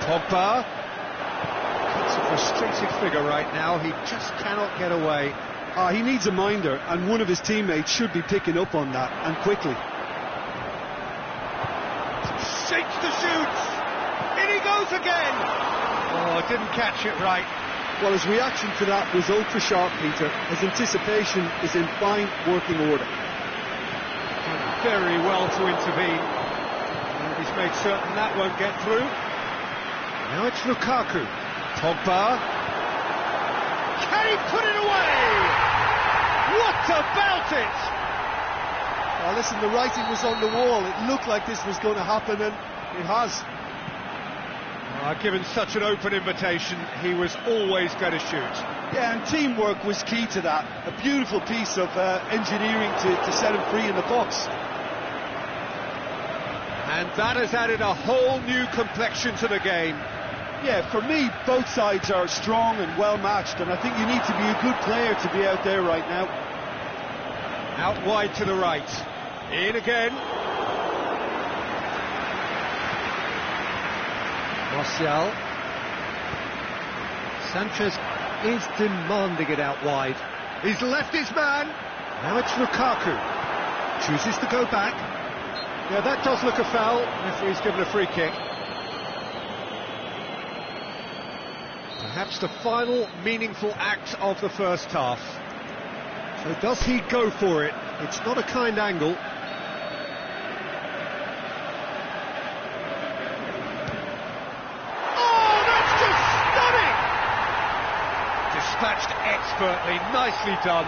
Speaker 1: Pogba. It's a frustrated figure right now. He just cannot get away.
Speaker 2: He needs a minder, and one of his teammates should be picking up on that, and quickly.
Speaker 1: Shakes the shoots! In he goes again! Oh, didn't catch it right.
Speaker 2: Well, his reaction to that was ultra-sharp, Peter. His anticipation is in fine working order.
Speaker 1: Done very well to intervene. And he's made certain that won't get through. Now it's Lukaku. Pogba. Can he put it away? What about it?
Speaker 2: Well, listen, the writing was on the wall. It looked like this was going to happen, and it has.
Speaker 1: Given such an open invitation, he was always going to shoot.
Speaker 2: Yeah, and teamwork was key to that. A beautiful piece of engineering to set him free in the box.
Speaker 1: And that has added a whole new complexion to the game.
Speaker 2: Yeah, for me, both sides are strong and well matched, and I think you need to be a good player to be out there right now.
Speaker 1: Out wide to the right. In again. Martial. Sanchez is demanding it out wide. He's left his man. Now it's Lukaku. Chooses to go back. Yeah, that does look a foul. Referee's given a free kick. Perhaps the final meaningful act of the first half. So does he go for it? It's not a kind angle. Oh, that's just stunning! Dispatched expertly, nicely done.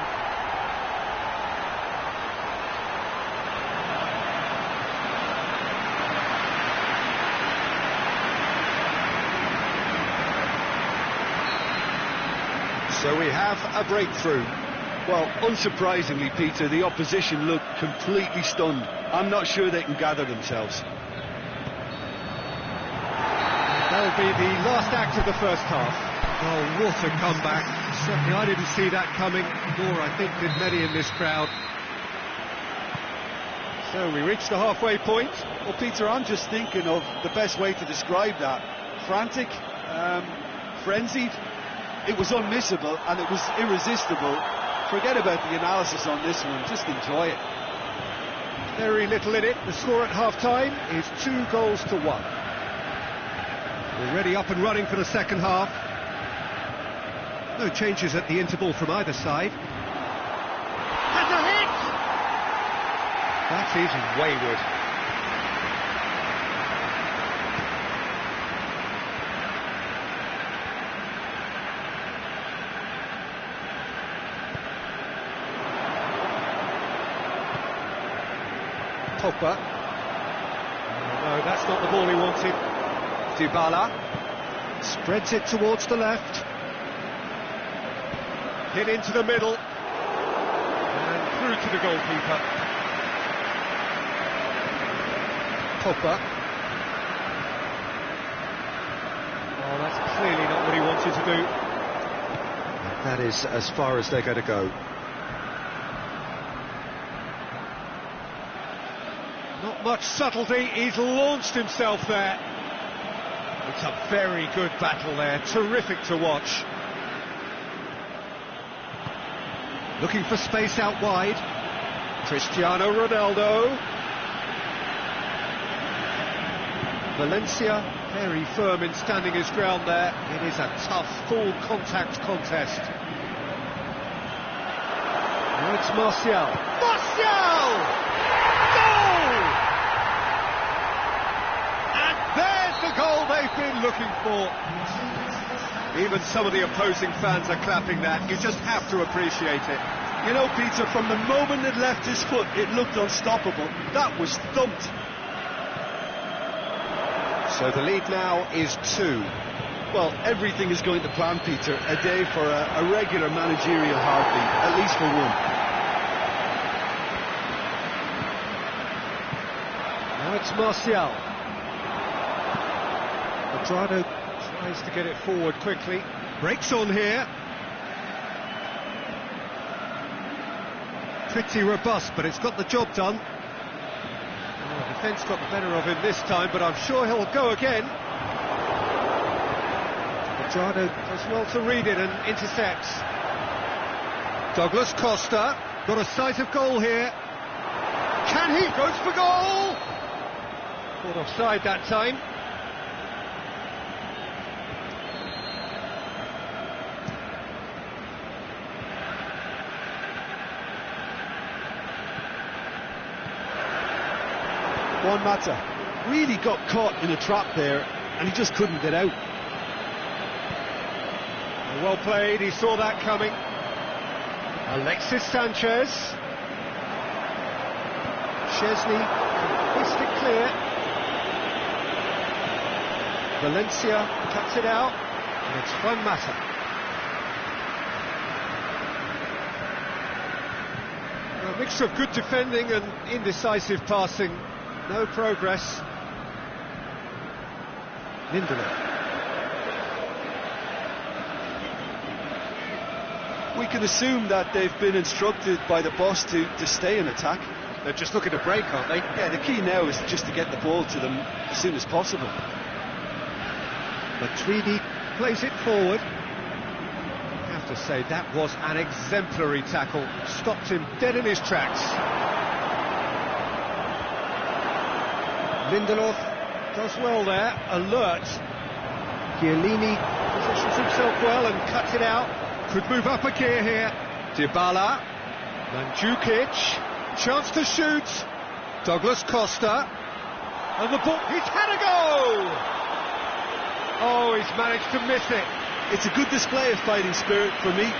Speaker 1: So we have a breakthrough.
Speaker 2: Well, unsurprisingly, Peter, the opposition look completely stunned. I'm not sure they can gather themselves.
Speaker 1: That'll be the last act of the first half. Oh, what a comeback. Certainly I didn't see that coming, nor I think did many in this crowd. So we reach the halfway point.
Speaker 2: Well, Peter, I'm just thinking of the best way to describe that. Frantic, frenzied. It was unmissable and it was irresistible. Forget about the analysis on this one, just enjoy it.
Speaker 1: Very little in it. The score at half-time is 2-1. Already up and running for the second half. No changes at the interval from either side. Has a hit! That is wayward. Pogba. No, that's not the ball he wanted. Dybala spreads it towards the left. Hit into the middle. And through to the goalkeeper. Pogba. Oh, that's clearly not what he wanted to do. That is as far as they're going to go. Not much subtlety, he's launched himself there. It's a very good battle there, terrific to watch. Looking for space out wide. Cristiano Ronaldo. Valencia, very firm in standing his ground there. It is a tough, full contact contest. Now it's Martial. Martial! The goal they've been looking for. Even some of the opposing fans are clapping that. You just have to appreciate it.
Speaker 2: You know, Peter, from the moment it left his foot, it looked unstoppable. That was thumped.
Speaker 1: So the lead now is 2.
Speaker 2: Well, everything is going to plan, Peter. A day for a regular managerial heartbeat, at least for one.
Speaker 1: Now it's Martial. Quadrado tries to get it forward quickly. Breaks on here. Pretty robust, but it's got the job done. Oh, defence got the better of him this time, but I'm sure he'll go again. Quadrado does well to read it and intercepts. Douglas Costa got a sight of goal here. Can he? Goes for goal! Caught offside that time.
Speaker 2: Juan Mata really got caught in a trap there and he just couldn't get out.
Speaker 1: Well played, he saw that coming. Alexis Sanchez. Chesney whisked it clear. Valencia cuts it out, and it's Juan Mata. A mixture of good defending and indecisive passing. no progress. Lindelof.
Speaker 2: We can assume that they've been instructed by the boss to stay in attack.
Speaker 1: They're just looking to break, aren't they?
Speaker 2: Yeah, the key now is just to get the ball to them as soon as possible.
Speaker 1: Matuidi plays it forward. I have to say, that was an exemplary tackle. Stopped him dead in his tracks. Lindelof does well there, alert. Chiellini positions himself well and cuts it out. Could move up a gear here. Dybala, Mandzukic, chance to shoot. Douglas Costa, and the ball, he's had a go! Oh, he's managed to miss it.
Speaker 2: It's a good display of fighting spirit for me.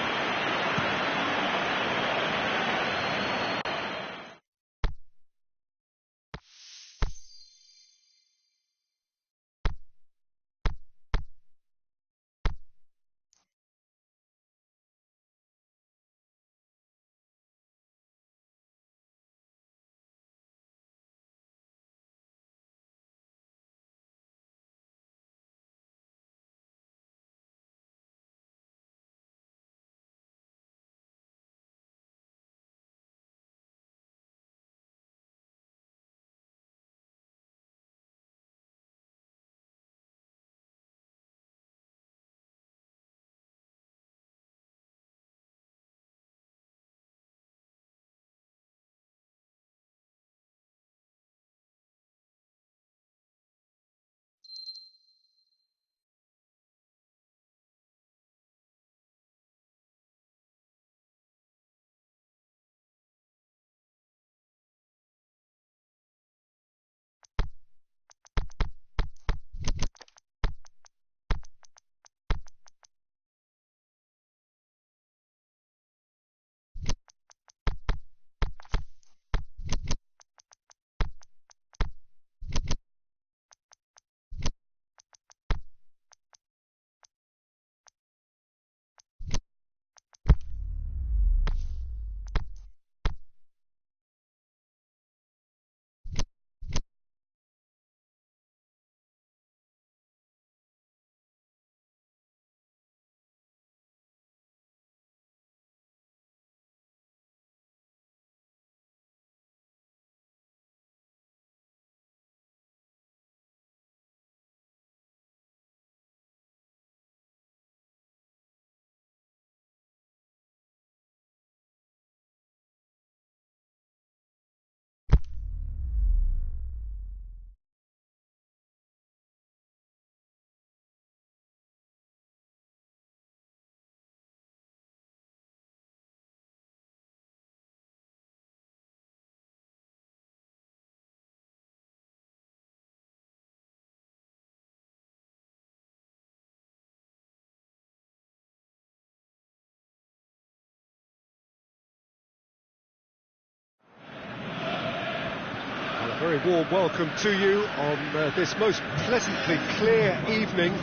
Speaker 1: A very warm welcome to you on this most pleasantly clear evening.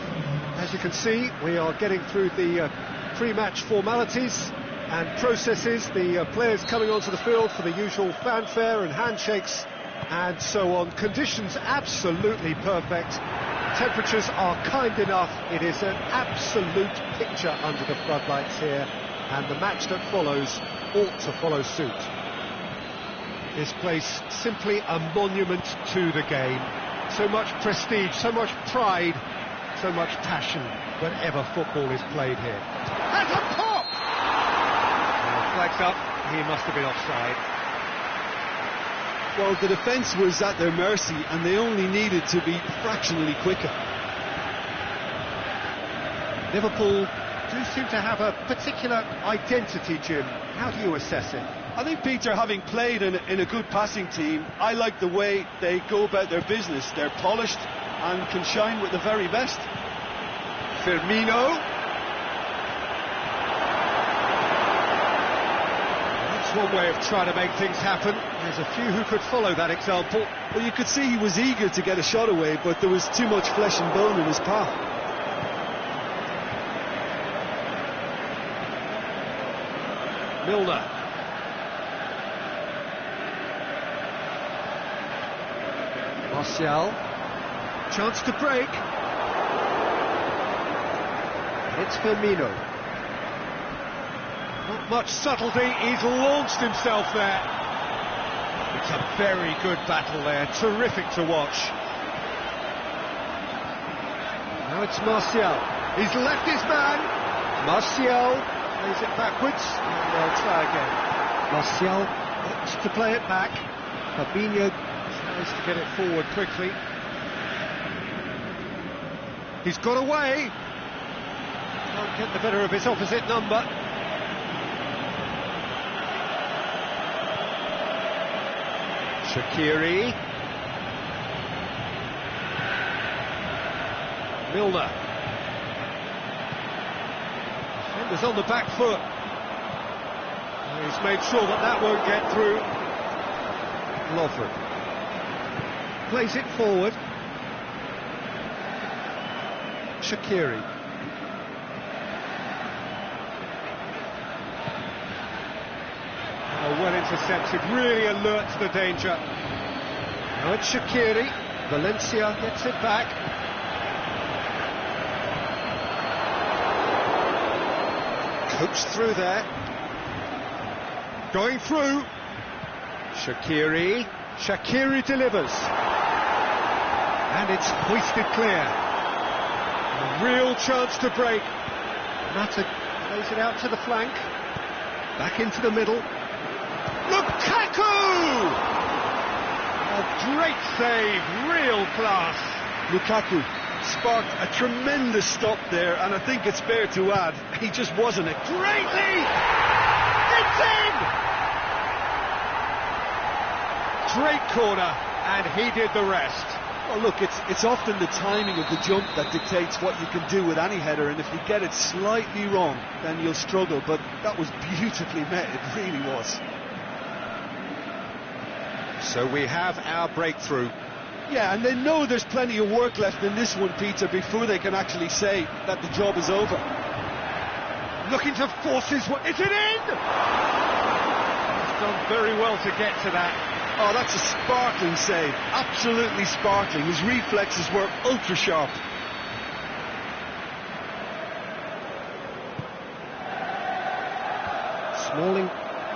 Speaker 1: As you can see, we are getting through the pre-match formalities and processes, the players coming onto the field for the usual fanfare and handshakes and so on. Conditions absolutely perfect. Temperatures are kind enough. It is an absolute picture under the floodlights here, and the match that follows ought to follow suit. This place simply a monument to the game. So much prestige, so much pride, so much passion whenever football is played here. Has a pop! Flags up, he must have been offside.
Speaker 2: Well, the defence was at their mercy and they only needed to be fractionally quicker.
Speaker 1: Liverpool do seem to have a particular identity, Jim. How do you assess it?
Speaker 2: I think, Peter, having played in a good passing team, I like the way they go about their business. They're polished and can shine with the very best.
Speaker 1: Firmino. That's one way of trying to make things happen. There's a few who could follow that example.
Speaker 2: Well, you could see he was eager to get a shot away, but there was too much flesh and bone in his path.
Speaker 1: Milner. Martial. Chance to break. It's Firmino. Not much subtlety, he's launched himself there. It's a very good battle there, terrific to watch. Now it's Martial. He's left his man. Martial plays it backwards, and they'll try again. Martial wants to play it back. Fabinho tries to get it forward quickly. He's got away. Can't get the better of his opposite number. Shaqiri. Milner. Defender's on the back foot. He's made sure that that won't get through. Lovren plays it forward. Shaqiri. Oh, well intercepted, really alert to the danger. Now it's Shaqiri. Valencia gets it back. Coached through there. Going through. Shaqiri. Shaqiri delivers. And it's hoisted clear. A real chance to break. Mata plays it out to the flank. Back into the middle. Lukaku! A great save, real class.
Speaker 2: Lukaku sparked a tremendous stop there, and I think it's fair to add, he just wasn't it.
Speaker 1: Great lead! It's in! Great corner, and he did the rest.
Speaker 2: Well, look, it's often the timing of the jump that dictates what you can do with any header, and if you get it slightly wrong, then you'll struggle, but that was beautifully met, it really was.
Speaker 1: So we have our breakthrough.
Speaker 2: Yeah, and they know there's plenty of work left in this one, Peter, before they can actually say that the job is over.
Speaker 1: Looking to force his way. Is it in? He's done very well to get to that.
Speaker 2: Oh, that's a sparkling save. Absolutely sparkling. His reflexes were ultra sharp.
Speaker 1: Smalling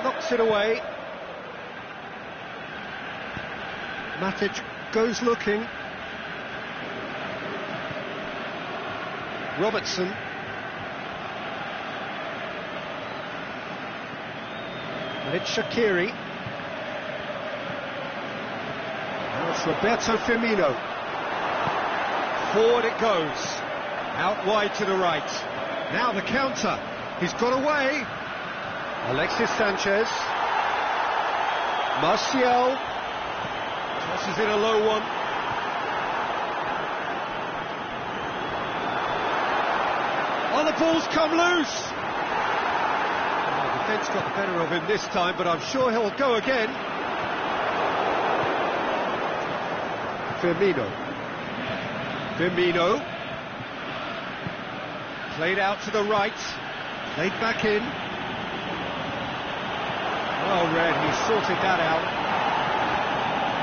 Speaker 1: knocks it away. Matic goes looking. Robertson. And it's Shaqiri. Now it's Roberto Firmino. Forward it goes. Out wide to the right. Now the counter. He's got away. Alexis Sanchez. Martial. Tosses in a low one. Oh, the ball's come loose. Oh, the defence got the better of him this time, but I'm sure he'll go again. Firmino. Played out to the right. Played back in. Well read, he sorted that out.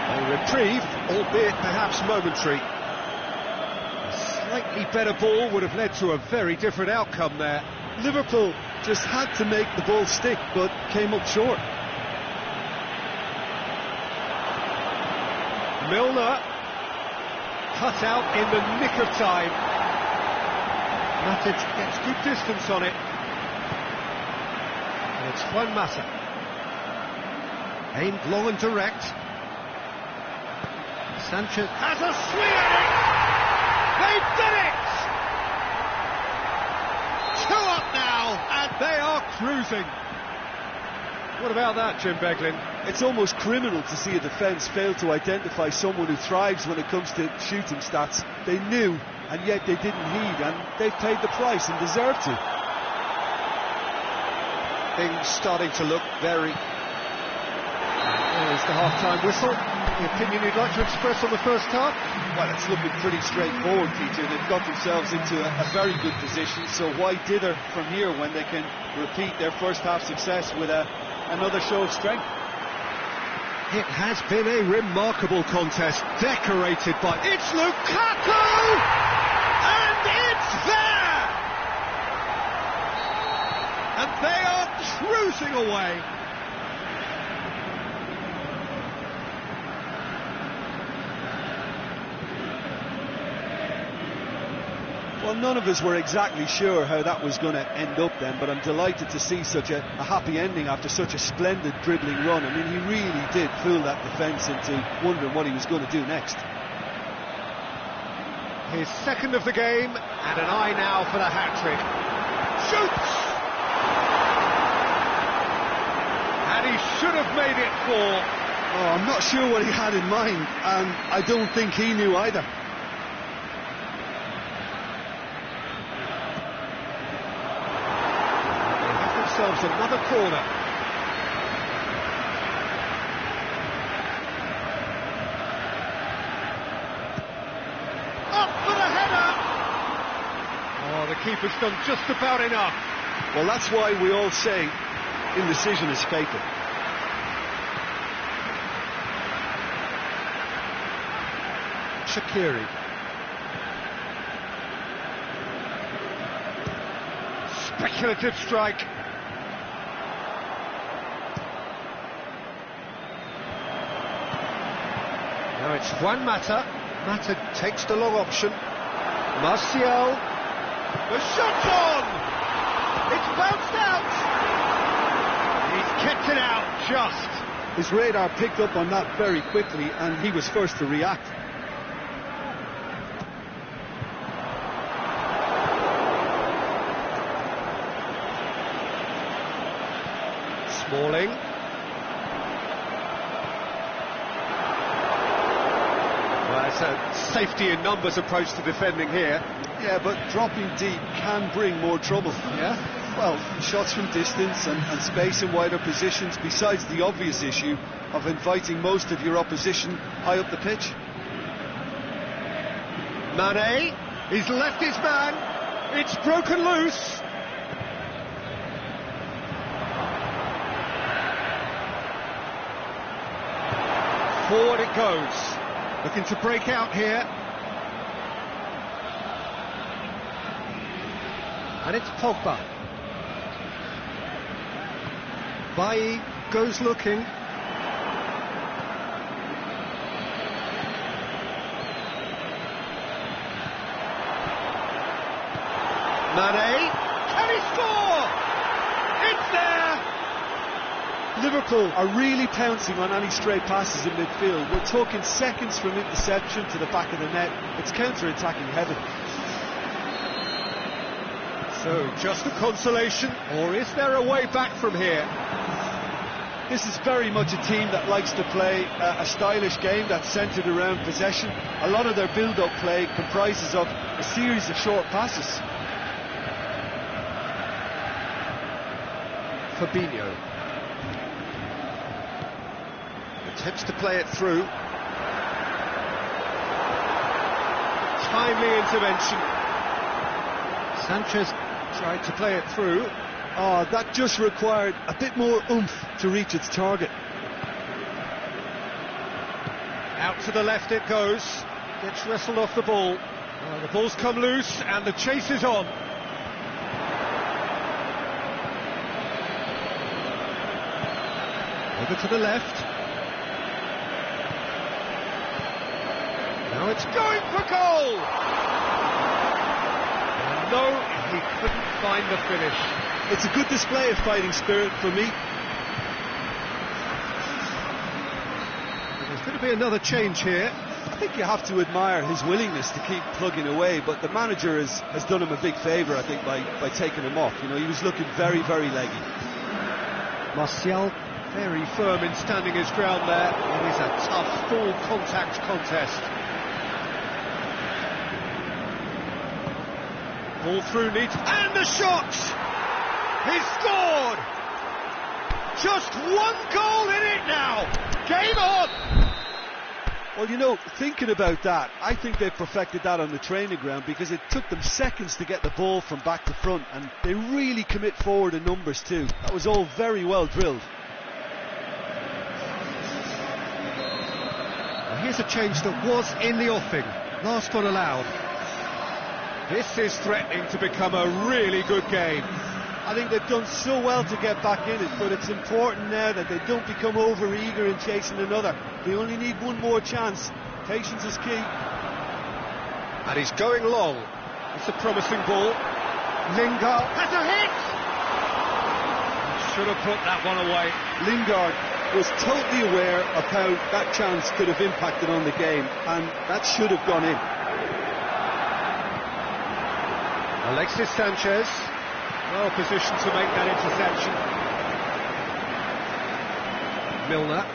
Speaker 1: A reprieve, albeit perhaps momentary. A slightly better ball would have led to a very different outcome there.
Speaker 2: Liverpool just had to make the ball stick, but came up short.
Speaker 1: Milner cut out in the nick of time. Matic gets good distance on it. And it's Juan Mata. Aimed long and direct. Sanchez has a swing at it! They've done it! 2 up now, and they are cruising. What about that, Jim Beglin?
Speaker 2: It's almost criminal to see a defence fail to identify someone who thrives when it comes to shooting stats. They knew, and yet they didn't heed, and they've paid the price and deserved to.
Speaker 1: Things starting to look very... There's the half-time whistle. The opinion you'd like to express on the first half?
Speaker 2: Well, it's looking pretty straightforward, Peter. They've got themselves into a very good position, so why dither from here when they can repeat their first half success with another show of strength?
Speaker 1: It has been a remarkable contest, decorated by... It's Lukaku! And it's there! And they are cruising away.
Speaker 2: Well, none of us were exactly sure how that was going to end up then, but I'm delighted to see such a happy ending after such a splendid dribbling run. I mean, he really did fool that defence into wondering what he was going to do next.
Speaker 1: His second of the game, and an eye now for the hat-trick. Shoots! And he should have made it 4.
Speaker 2: Oh, I'm not sure what he had in mind, and I don't think he knew either.
Speaker 1: Themselves another corner. Up for the header! Oh, the keeper's done just about enough.
Speaker 2: Well, that's why we all say indecision is fatal.
Speaker 1: Shaqiri. Speculative strike. Now it's Juan Mata. Mata takes the long option. Martial. The shot's on! It's bounced out! He's kept it out just.
Speaker 2: His radar picked up on that very quickly, and he was first to react.
Speaker 1: Smalling. Well, it's a safety in numbers approach to defending here.
Speaker 2: Yeah, but dropping deep can bring more trouble.
Speaker 1: Yeah?
Speaker 2: Well, shots from distance and space in wider positions, besides the obvious issue of inviting most of your opposition high up the pitch.
Speaker 1: Mane, he's left his man. It's broken loose. Forward it goes. Looking to break out here. And it's Pogba. Bailly goes looking. Mane, can he score? It's there!
Speaker 2: Liverpool are really pouncing on any stray passes in midfield. We're talking seconds from interception to the back of the net. It's counter-attacking heaven.
Speaker 1: So, just a consolation, or is there a way back from here?
Speaker 2: This is very much a team that likes to play a stylish game that's centred around possession. A lot of their build-up play comprises of a series of short passes.
Speaker 1: Fabinho attempts to play it through. Timely intervention. Sanchez tried to play it through.
Speaker 2: Oh, that just required a bit more oomph to reach its target.
Speaker 1: Out to the left it goes. Gets wrestled off the ball. The ball's come loose and the chase is on. Over to the left. Now it's going for goal! And no, he couldn't find the finish.
Speaker 2: It's a good display of fighting spirit for me.
Speaker 1: There's going to be another change here.
Speaker 2: I think you have to admire his willingness to keep plugging away, but the manager has done him a big favour, I think, by taking him off. You know, he was looking very, very leggy.
Speaker 1: Martial very firm in standing his ground there. It is a tough, full contact contest. Ball through neat, and the shot! He's scored! Just one goal in it now! Game on!
Speaker 2: Well, you know, thinking about that, I think they perfected that on the training ground because it took them seconds to get the ball from back to front, and they really commit forward in numbers too. That was all very well drilled.
Speaker 1: Here's a change that was in the offing. Last one allowed. This is threatening to become a really good game.
Speaker 2: I think they've done so well to get back in it, but it's important now that they don't become over-eager in chasing another. They only need one more chance. Patience is key.
Speaker 1: And he's going long. It's a promising ball. Lingard has a hit! Should have put that one away.
Speaker 2: Lingard was totally aware of how that chance could have impacted on the game, and that should have gone in.
Speaker 1: Alexis Sanchez, well positioned to make that interception. Milner.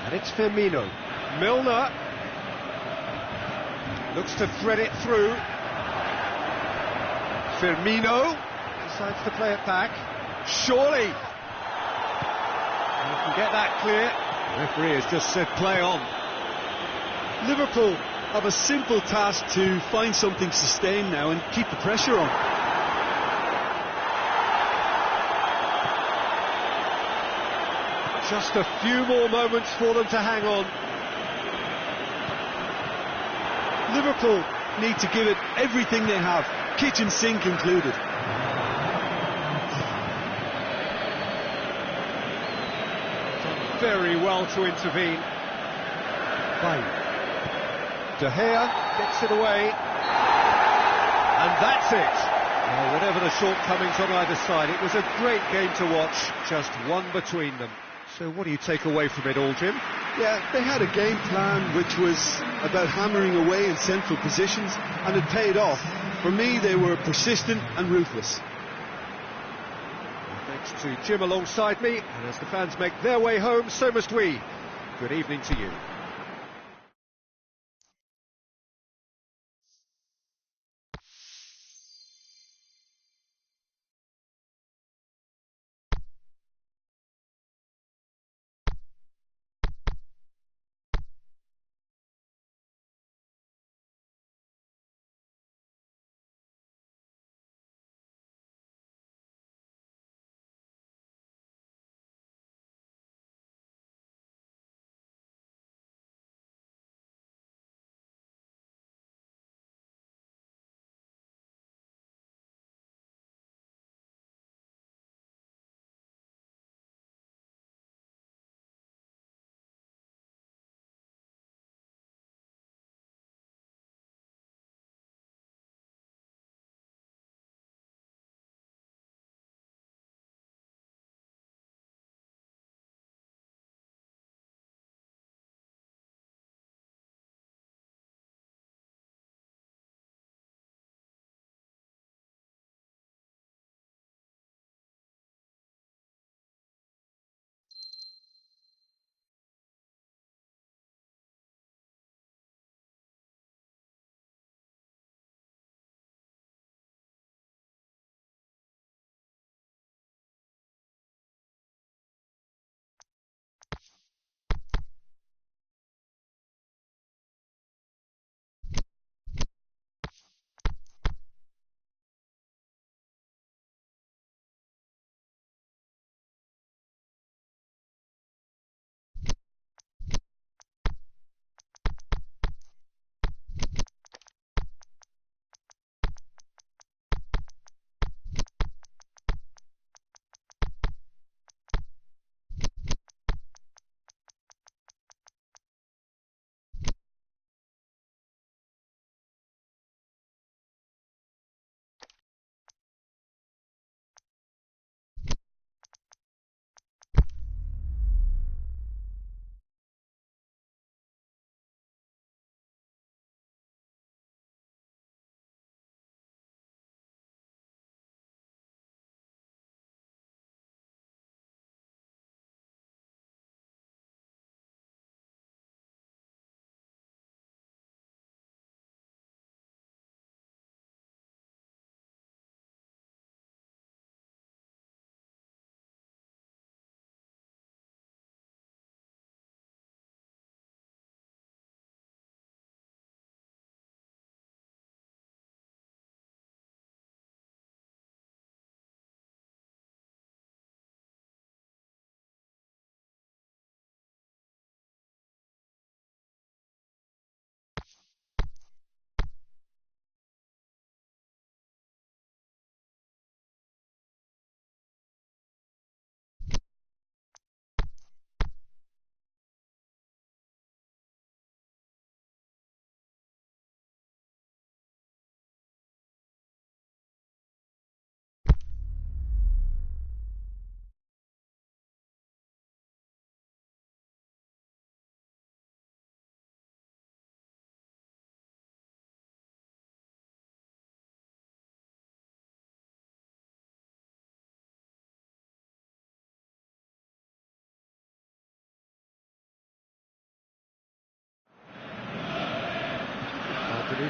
Speaker 1: And it's Firmino. Milner looks to thread it through. Firmino decides to play it back. Surely you can get that clear.
Speaker 2: The referee has just said play on. Liverpool have a simple task to find something sustained now and keep the pressure on.
Speaker 1: Just a few more moments for them to hang on.
Speaker 2: Liverpool need to give it everything they have, kitchen sink included.
Speaker 1: Done very well to intervene. Fine. De Gea gets it away, and that's it. Well, whatever the shortcomings on either side, it was a great game to watch, just one between them. So what do you take away from it all, Jim?
Speaker 2: Yeah, they had a game plan which was about hammering away in central positions, and it paid off. For me, they were persistent and ruthless.
Speaker 1: Thanks to Jim alongside me, and as the fans make their way home, so must we. Good evening to you.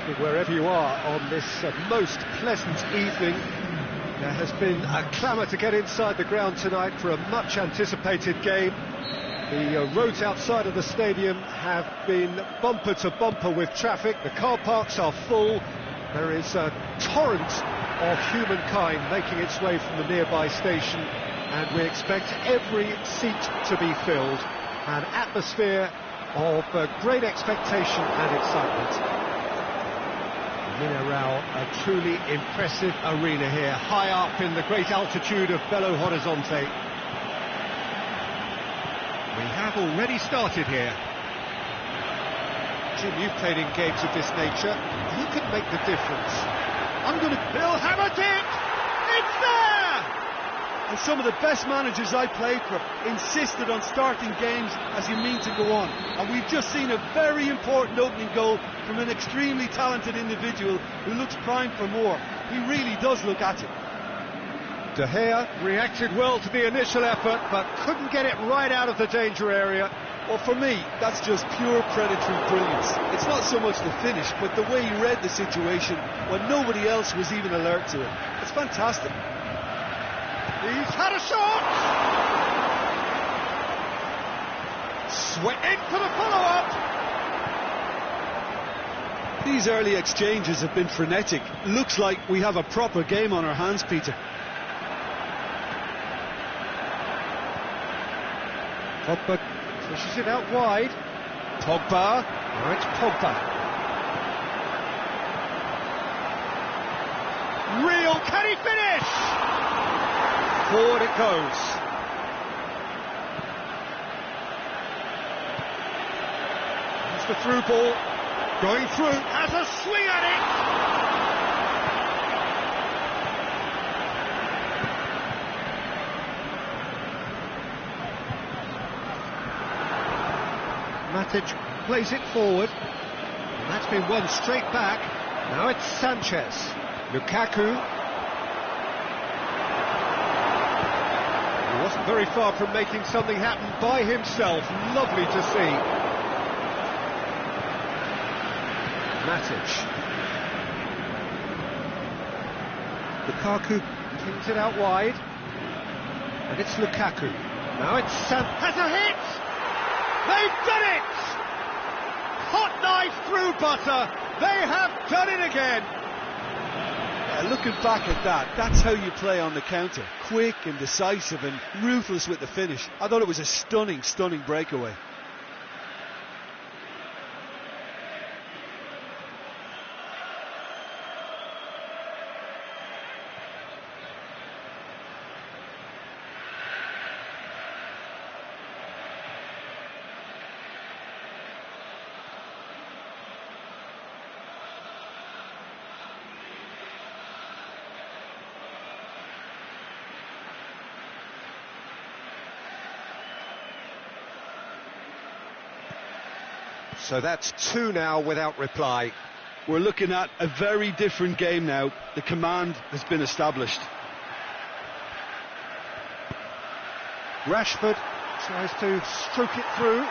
Speaker 1: evening wherever you are on this most pleasant evening. There has been a clamour to get inside the ground tonight for a much anticipated game. The roads outside of the stadium have been bumper to bumper with traffic. The car parks are full. There is a torrent of humankind making its way from the nearby station, and we expect every seat to be filled. An atmosphere of great expectation and excitement. Mineral, a truly impressive arena here, high up in the great altitude of Belo Horizonte. We have already started here. Jim, you've played in games of this nature. Who can make the difference?
Speaker 2: Bill hammered it! It's there! And some of the best managers I played for insisted on starting games as you mean to go on. And we've just seen a very important opening goal from an extremely talented individual who looks primed for more. He really does look at it.
Speaker 1: De Gea reacted well to the initial effort, but couldn't get it right out of the danger area.
Speaker 2: Well, for me, that's just pure predatory brilliance. It's not so much the finish, but the way he read the situation when nobody else was even alert to it. It's fantastic.
Speaker 1: He's had a shot! Sweat in for the follow-up!
Speaker 2: These early exchanges have been frenetic. Looks like we have a proper game on our hands, Peter.
Speaker 1: Pogba pushes it out wide. Pogba. Now it's Pogba. Real, can he finish? Forward it goes. It's the through ball. Going through. Has a swing at it. Matic plays it forward, and that's been won straight back. Now it's Sanchez. Lukaku. He wasn't very far from making something happen by himself. Lovely to see. Matic. Lukaku kicks it out wide, and it's Lukaku. Now it's has a hit! They've done it! Hot knife through butter. They have done it again.
Speaker 2: Looking back at that, that's how you play on the counter. Quick and decisive and ruthless with the finish. I thought it was a stunning, stunning breakaway.
Speaker 1: So that's 2 now without reply.
Speaker 2: We're looking at a very different game now. The command has been established.
Speaker 1: Rashford tries to stroke it through,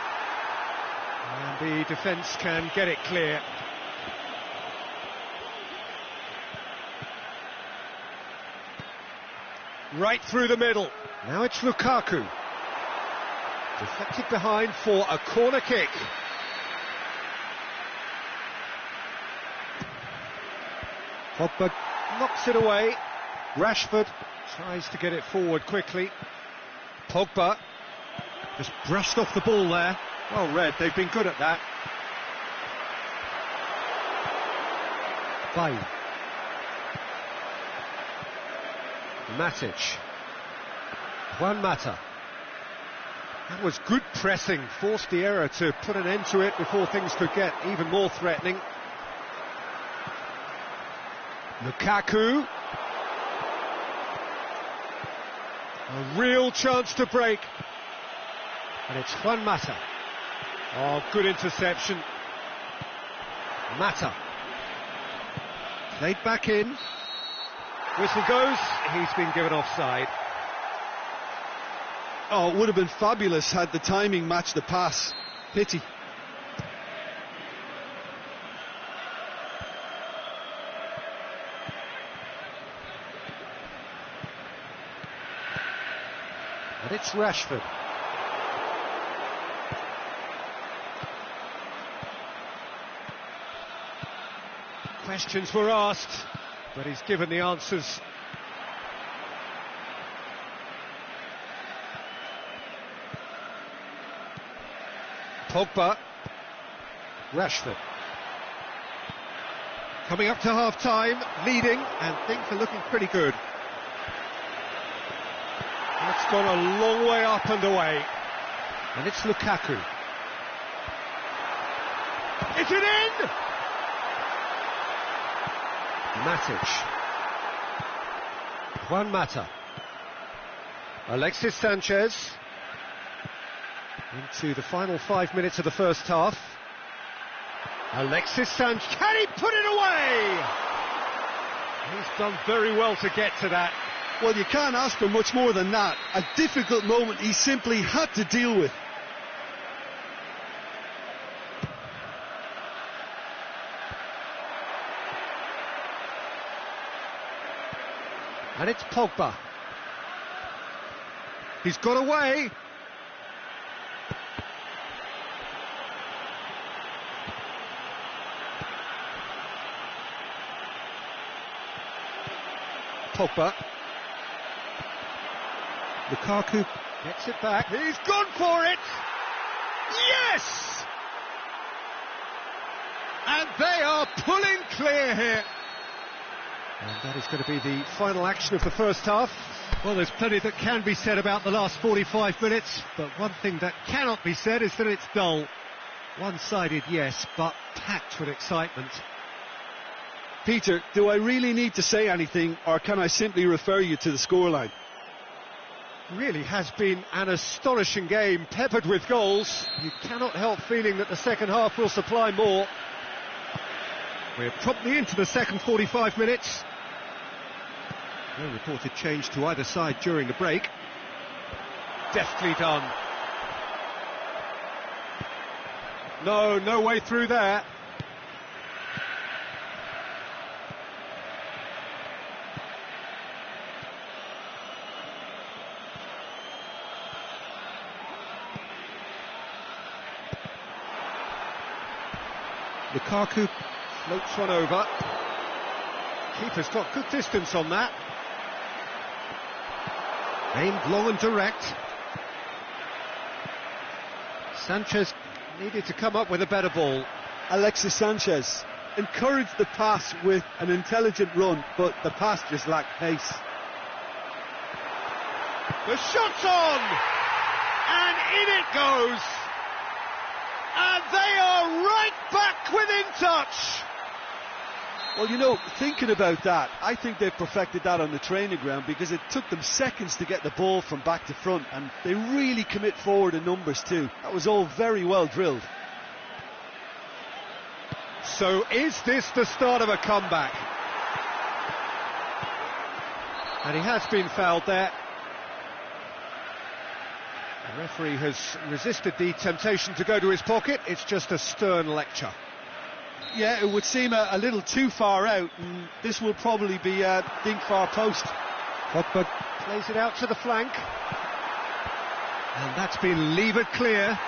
Speaker 1: and the defence can get it clear. Right through the middle. Now it's Lukaku. Deflected behind for a corner kick. Pogba knocks it away. Rashford tries to get it forward quickly. Pogba just brushed off the ball there. Well read, they've been good at that. Bailly. Matic. Juan Mata. That was good pressing, forced the error to put an end to it before things could get even more threatening. Lukaku. A real chance to break. And it's Juan Mata. Oh, good interception. Mata. Played back in. Whistle goes. He's been given offside.
Speaker 2: Oh, it would have been fabulous had the timing matched the pass. Pity.
Speaker 1: And it's Rashford. Questions were asked, but he's given the answers. Pogba. Rashford. Coming up to half-time, leading, and things are looking pretty good. That's gone a long way up and away. And it's Lukaku. Is it in? Matic. Juan Mata. Alexis Sanchez. Into the final 5 minutes of the first half. Alexis Sanchez, can he put it away? He's done very well to get to that.
Speaker 2: Well, you can't ask for much more than that. A difficult moment he simply had to deal with.
Speaker 1: And it's Pogba. He's got away. Pogba. Lukaku gets it back. He's gone for it. Yes! And they are pulling clear here. And that is going to be the final action of the first half. Well, there's plenty that can be said about the last 45 minutes, but one thing that cannot be said is that it's dull. One-sided, yes, but packed with excitement.
Speaker 2: Peter, do I really need to say anything, or can I simply refer you to the scoreline?
Speaker 1: Really has been an astonishing game, peppered with goals. You cannot help feeling that the second half will supply more. We're promptly into the second 45 minutes. No reported change to either side during the break. Deftly done. No way through there. Lukaku floats one over. Keeper's got good distance on that. Aimed long and direct. Sanchez needed to come up with a better ball.
Speaker 2: Alexis Sanchez encouraged the pass with an intelligent run, but the pass just lacked pace.
Speaker 1: The shot's on! And in it goes! And they are right back within touch!
Speaker 2: Well, you know, thinking about that, I think they've perfected that on the training ground, because it took them seconds to get the ball from back to front, and they really commit forward in numbers too. That was all very well drilled.
Speaker 1: So is this the start of a comeback? And he has been fouled there. The referee has resisted the temptation to go to his pocket. It's just a stern lecture.
Speaker 2: Yeah, it would seem a little too far out, and this will probably be a dink far post.
Speaker 1: Pogba plays it out to the flank. And that's been levered clear.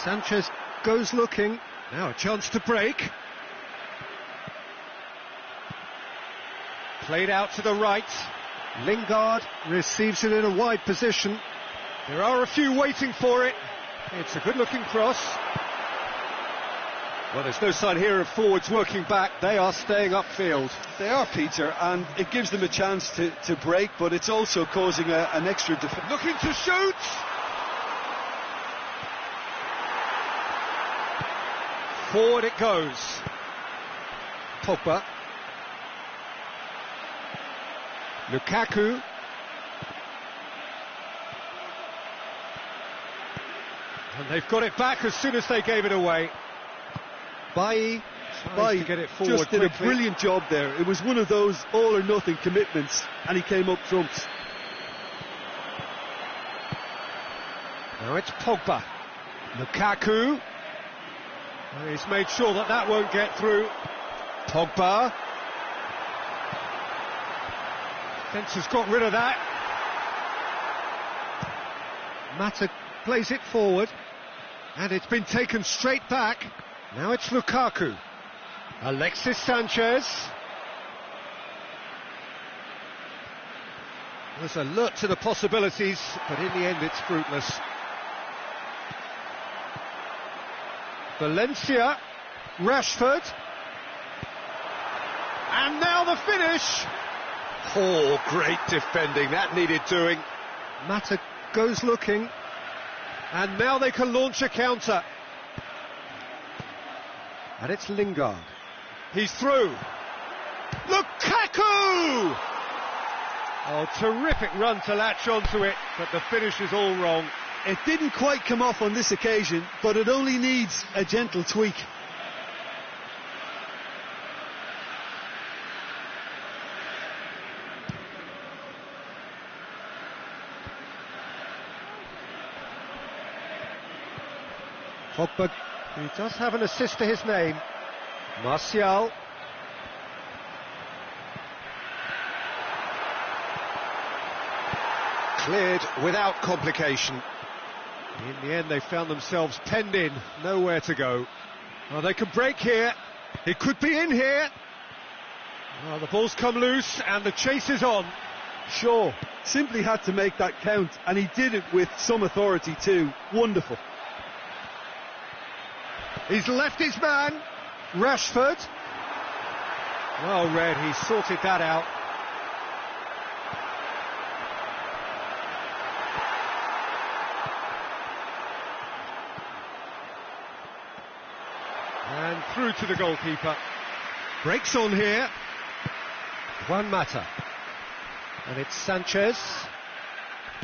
Speaker 1: Sanchez goes looking. Now a chance to break. Played out to the right. Lingard receives it in a wide position. There are a few waiting for it. It's a good-looking cross. Well, there's no sign here of forwards working back. They are staying upfield.
Speaker 2: They are, Peter, and it gives them a chance to break, but it's also causing an extra defense.
Speaker 1: Looking to shoot! Forward it goes. Pogba. Lukaku. And they've got it back as soon as they gave it away. Bailly tries to get it forward
Speaker 2: just did
Speaker 1: quickly.
Speaker 2: a brilliant job there. It was one of those all or nothing commitments, and he came up trumps.
Speaker 1: Now it's Pogba. Lukaku. And he's made sure that that won't get through. Pogba. Defence has got rid of that. Mata plays it forward, and it's been taken straight back. Now it's Lukaku. Alexis Sanchez. Was alert to the possibilities, but in the end it's fruitless. Valencia, Rashford, and now the finish.
Speaker 3: Oh, great defending, that needed doing.
Speaker 1: Mata goes looking, and now they can launch a counter. And it's Lingard. He's through. Lukaku! Oh, terrific run to latch onto it, but the finish is all wrong.
Speaker 2: It didn't quite come off on this occasion, but it only needs a gentle tweak.
Speaker 1: Pogba, who does have an assist to his name. Martial.
Speaker 3: Cleared without complication.
Speaker 1: In the end, they found themselves penned in, nowhere to go. Oh, they could break here. He could be in here. Oh, the ball's come loose, and the chase is on.
Speaker 2: Shaw simply had to make that count, and he did it with some authority too. Wonderful.
Speaker 1: He's left his man, Rashford. Well read, he sorted that out. And through to the goalkeeper. Breaks on here. Juan Mata. And it's Sanchez.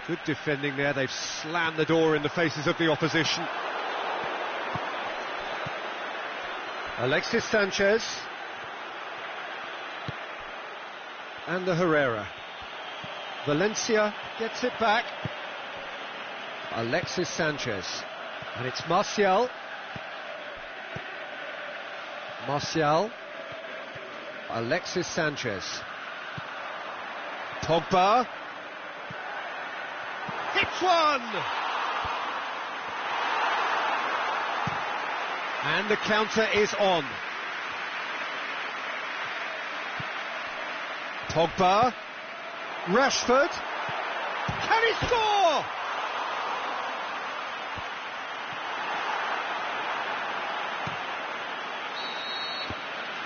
Speaker 1: Good defending there, they've slammed the door in the faces of the opposition. Alexis Sanchez. And the Herrera. Valencia gets it back. Alexis Sanchez. And it's Martial. Martial. Alexis Sanchez. Pogba. Hits one! And the counter is on. Pogba. Rashford. Can he score?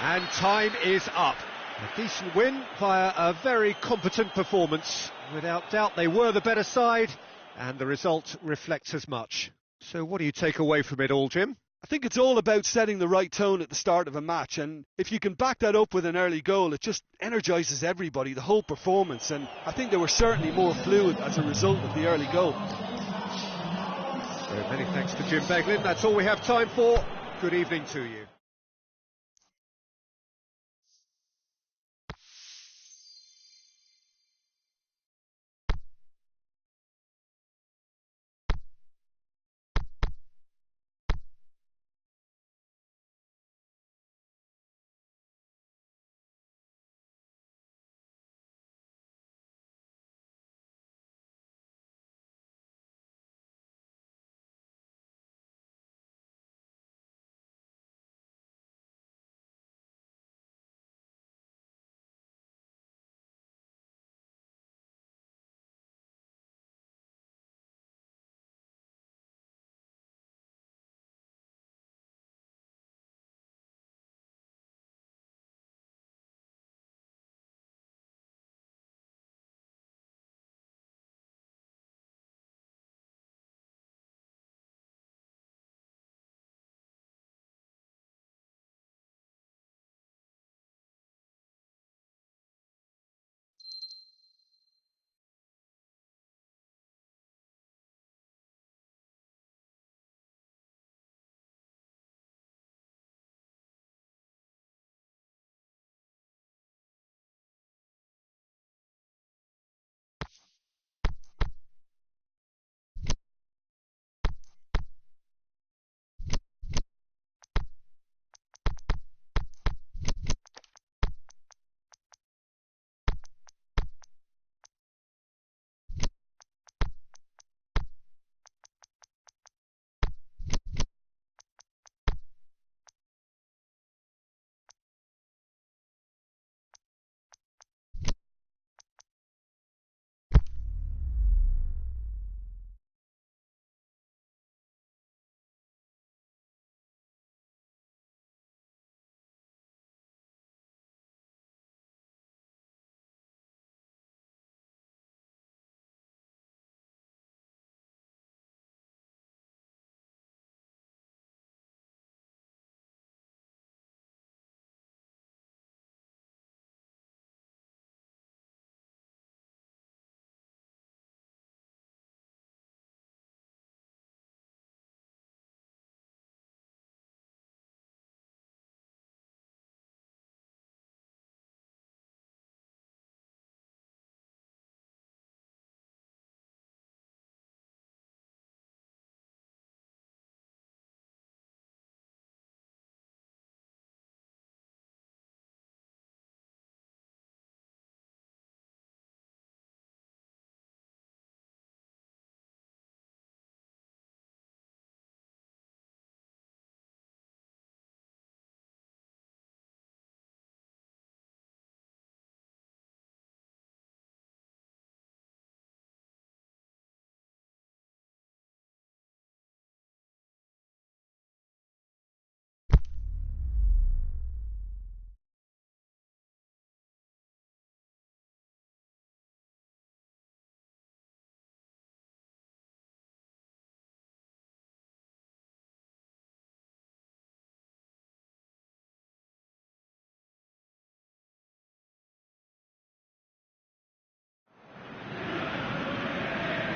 Speaker 1: And time is up. A decent win via a very competent performance. Without doubt they were the better side, and the result reflects as much. So what do you take away from it all, Jim?
Speaker 2: I think it's all about setting the right tone at the start of a match, and if you can back that up with an early goal, it just energises everybody, the whole performance, and I think they were certainly more fluid as a result of the early goal.
Speaker 1: So many thanks to Jim Beglin. That's all we have time for. Good evening to you.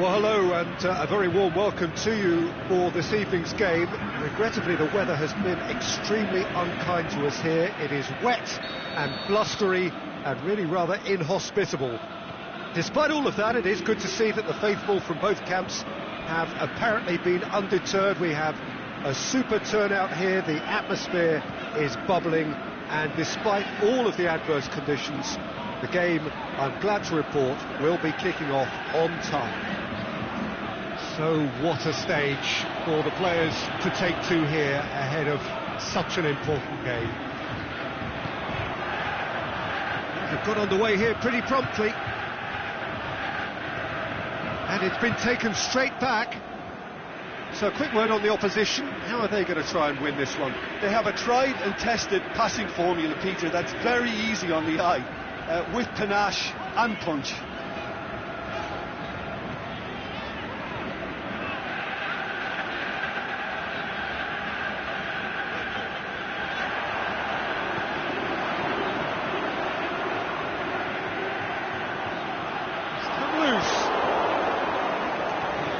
Speaker 1: Well, hello and a very warm welcome to you for this evening's game. Regrettably, the weather has been extremely unkind to us here. It is wet and blustery and really rather inhospitable. Despite all of that, it is good to see that the faithful from both camps have apparently been undeterred. We have a super turnout here, the atmosphere is bubbling, and despite all of the adverse conditions, the game, I'm glad to report, will be kicking off on time. So what a stage for the players to take to here ahead of such an important game. They've got underway here pretty promptly. And it's been taken straight back. So a quick word on the opposition. How are they going to try and win this one?
Speaker 2: They have a tried and tested passing formula, Peter, that's very easy on the eye, with panache and punch.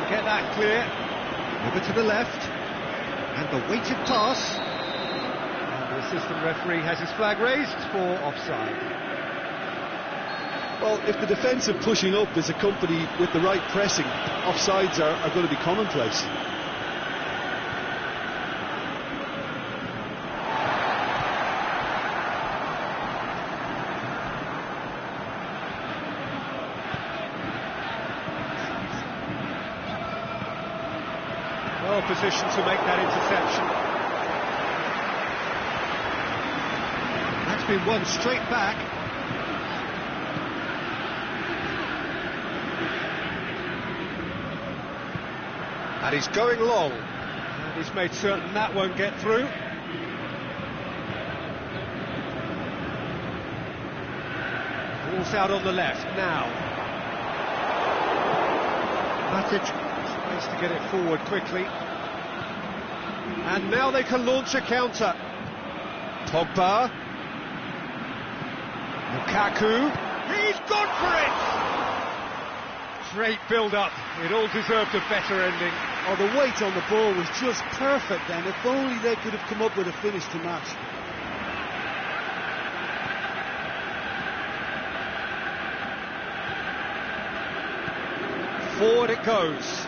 Speaker 1: Get that clear, over to the left, and the weighted pass, and the assistant referee has his flag raised for offside.
Speaker 2: Well, if the defensive pushing up is accompanied with the right pressing, offsides are going to be commonplace.
Speaker 1: Well positioned to make that interception. That's been won straight back. And he's going long. And he's made certain that won't get through. Ball's out on the left now. Matic tries to get it forward quickly. And now they can launch a counter. Pogba. Lukaku. He's gone for it! Great build-up. It all deserved a better ending.
Speaker 2: Oh, the weight on the ball was just perfect then. If only they could have come up with a finish to match.
Speaker 1: Forward it goes.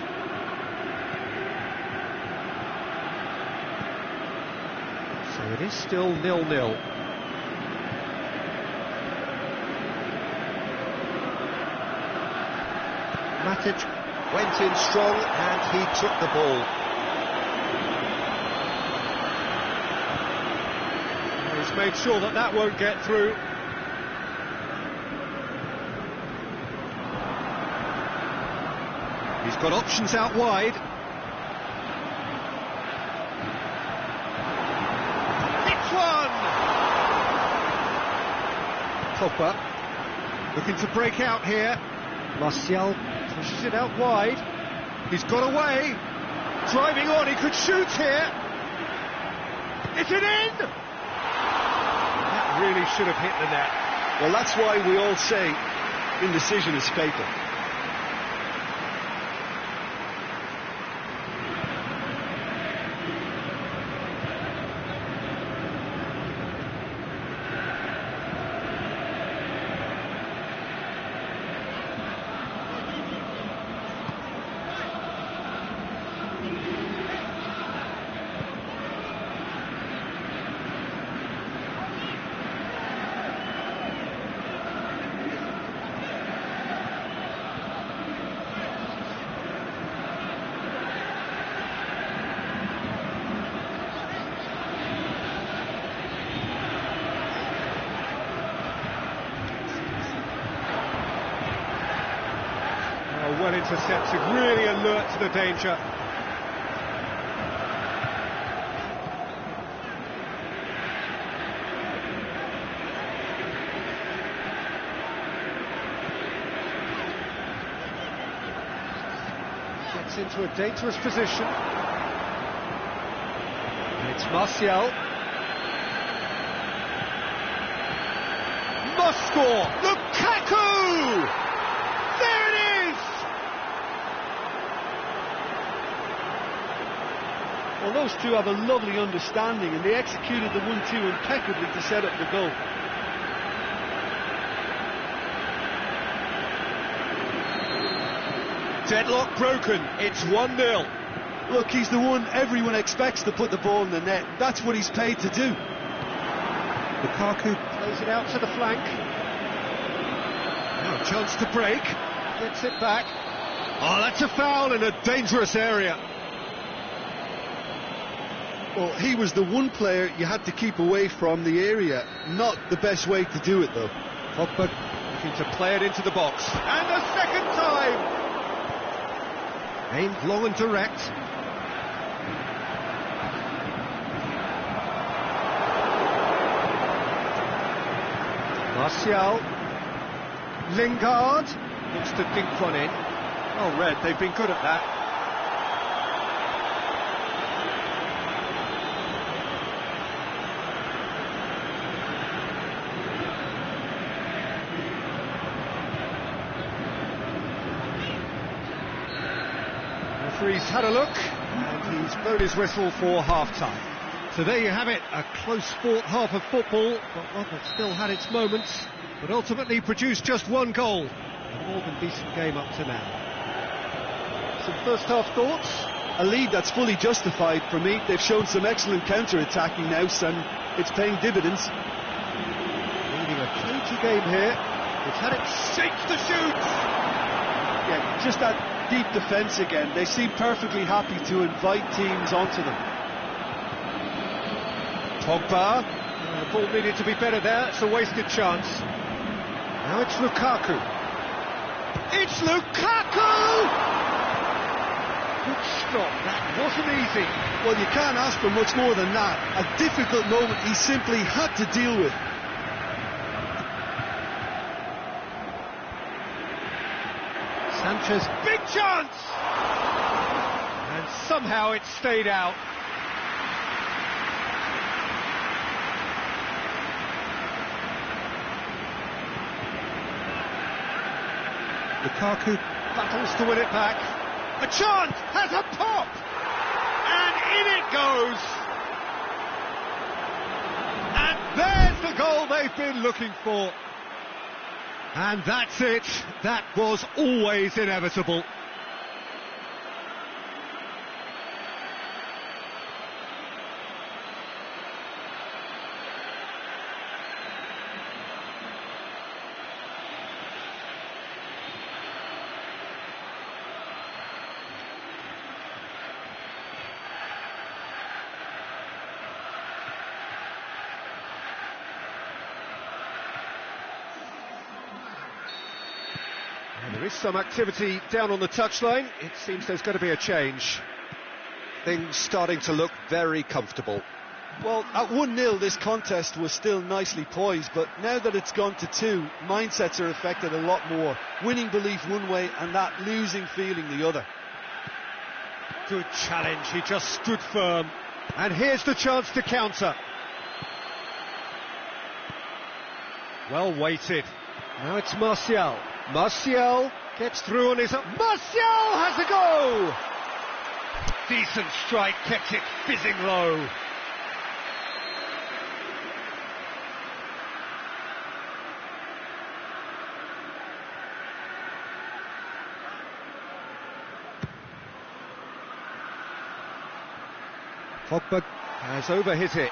Speaker 1: So it is still 0-0. Matic went in strong and he took the ball. He's made sure that that won't get through. He's got options out wide. It's one! Pogba looking to break out here. Martial pushes it out wide. He's got away. Driving on, he could shoot here. Is it in? That really should have hit the net.
Speaker 2: Well, that's why we all say indecision is fatal.
Speaker 1: Well intercepted, really alert to the danger. Gets into a dangerous position. And it's Martial. Must score! Lukaku! There it is!
Speaker 2: those two have a lovely understanding, and they executed the 1-2 impeccably to set up the goal.
Speaker 3: Deadlock broken, it's 1-0.
Speaker 2: Look, he's the one everyone expects to put the ball in the net. That's what he's paid to do.
Speaker 1: Lukaku plays it out to the flank. Now a chance to break. Gets it back. Oh, that's a foul in a dangerous area.
Speaker 2: Well, he was the one player you had to keep away from the area. Not the best way to do it, though.
Speaker 1: Pogba looking to play it into the box. And a second time! Aimed long and direct. Martial. Lingard. Looks to dink one in. Oh, Red, they've been good at that. Referee's had a look, and he's blown his whistle for half-time. So there you have it, a close-fought half of football, but one that still had its moments, but ultimately produced just one goal. A more than decent game up to now. Some first-half thoughts?
Speaker 2: A lead that's fully justified for me. They've shown some excellent counter-attacking now, and it's paying dividends.
Speaker 1: Leading a cagey game here. It's had it shaped to shoot!
Speaker 2: Yeah, just that deep defence again. They seem perfectly happy to invite teams onto them.
Speaker 1: Pogba. The ball needed to be better there. It's a wasted chance. Now it's Lukaku. It's Lukaku! Good stop. That wasn't easy.
Speaker 2: Well, you can't ask for much more than that. A difficult moment he simply had to deal with.
Speaker 1: Sanchez, big chance! And somehow it stayed out. Lukaku battles to win it back. A chance! Has a pop! And in it goes! And there's the goal they've been looking for. And that's it. That was always inevitable. And there is some activity down on the touchline. It seems there's going to be a change. Things starting to look very comfortable.
Speaker 2: Well, at 1-0 this contest was still nicely poised, but now that it's gone to 2, mindsets are affected a lot more. Winning belief one way and that losing feeling the other.
Speaker 1: Good challenge, he just stood firm. And here's the chance to counter. Well weighted. Now it's Martial. Martial gets through on his own. Martial has a go! Decent strike, kept it fizzing low. Pogba has overhit it.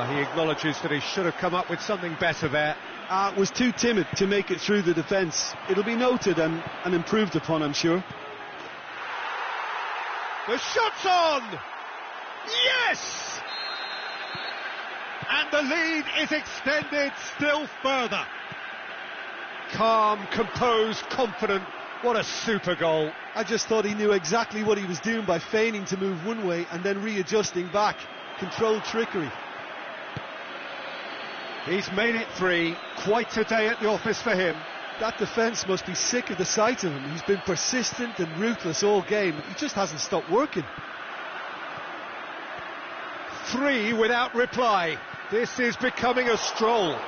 Speaker 1: He acknowledges that he should have come up with something better there.
Speaker 2: Was too timid to make it through the defence. It'll be noted and improved upon, I'm sure.
Speaker 1: The shot's on! Yes! And the lead is extended still further. Calm, composed, confident. What a super goal.
Speaker 2: I just thought he knew exactly what he was doing by feigning to move one way and then readjusting back. Controlled trickery.
Speaker 1: He's made it 3. Quite a day at the office for him.
Speaker 2: That defence must be sick of the sight of him. He's been persistent and ruthless all game. He just hasn't stopped working.
Speaker 1: 3 without reply. This is becoming a stroll.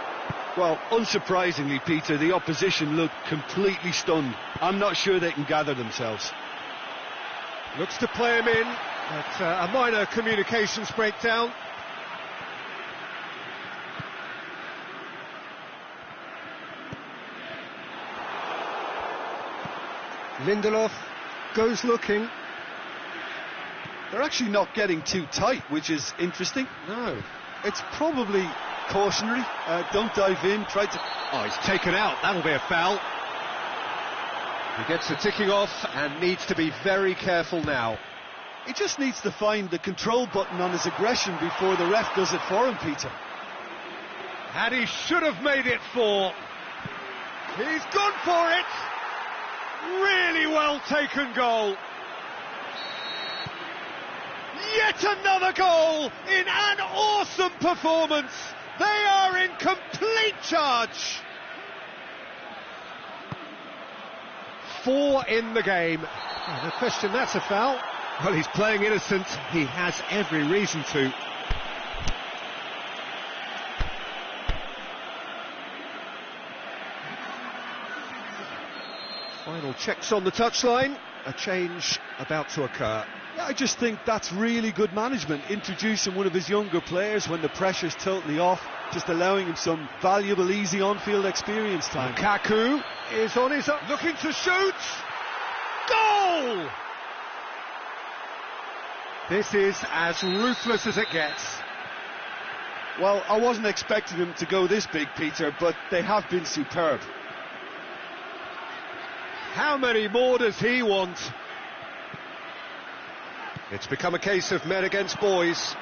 Speaker 2: Well, unsurprisingly, Peter, the opposition look completely stunned. I'm not sure they can gather themselves.
Speaker 1: Looks to play him in, but a minor communications breakdown. Lindelof goes looking.
Speaker 2: They're actually not getting too tight, which is interesting.
Speaker 1: No.
Speaker 2: It's probably cautionary. Don't dive in, try to...
Speaker 1: Oh, he's taken out. That'll be a foul. He gets the ticking off and needs to be very careful now.
Speaker 2: He just needs to find the control button on his aggression before the ref does it for him, Peter.
Speaker 1: And he should have made it 4. He's gone for it. Really well taken goal. Yet another goal in an awesome performance. They are in complete charge. 4 in the game. Oh, no question that's a foul. Well, he's playing innocent. He has every reason to. Final checks on the touchline. A change about to occur.
Speaker 2: Yeah, I just think that's really good management, introducing one of his younger players when the pressure's totally off, just allowing him some valuable, easy on-field experience time.
Speaker 1: Lukaku is on his up, looking to shoot. Goal! This is as ruthless as it gets.
Speaker 2: Well, I wasn't expecting him to go this big, Peter, but they have been superb.
Speaker 1: How many more does he want? It's become a case of men against boys.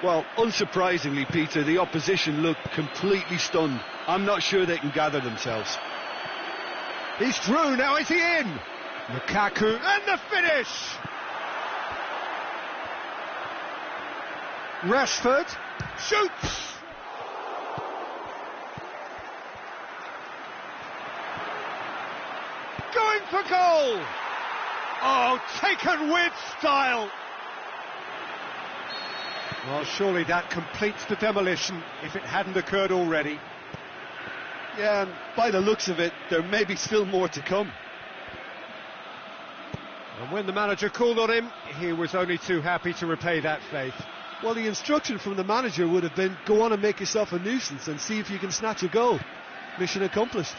Speaker 2: Well, unsurprisingly, Peter, the opposition look completely stunned. I'm not sure they can gather themselves.
Speaker 1: He's through, now is he in? Lukaku, and the finish! Rashford shoots! Going for goal! Oh, taken with style! Well, surely that completes the demolition if it hadn't occurred already.
Speaker 2: Yeah, and by the looks of it, there may be still more to come.
Speaker 1: And when the manager called on him, he was only too happy to repay that faith.
Speaker 2: Well, the instruction from the manager would have been, go on and make yourself a nuisance and see if you can snatch a goal. Mission accomplished.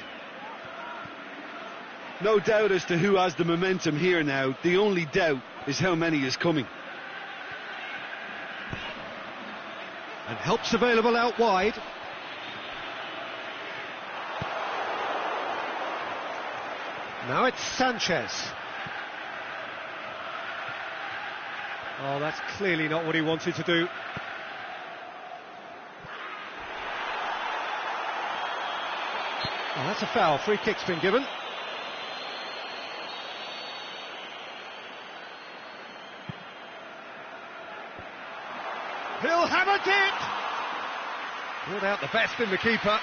Speaker 2: No doubt as to who has the momentum here now. The only doubt is how many is coming.
Speaker 1: And help's available out wide. Now it's Sanchez. Oh, that's clearly not what he wanted to do. Oh, that's a foul. Free kick's been given. He'll have it! Pulled out the best in the keeper.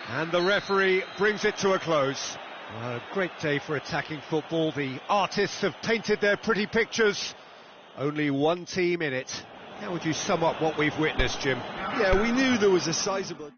Speaker 1: And the referee brings it to a close. Well, a great day for attacking football. The artists have painted their pretty pictures. Only one team in it. How would you sum up what we've witnessed, Jim?
Speaker 2: Yeah, we knew there was a sizable...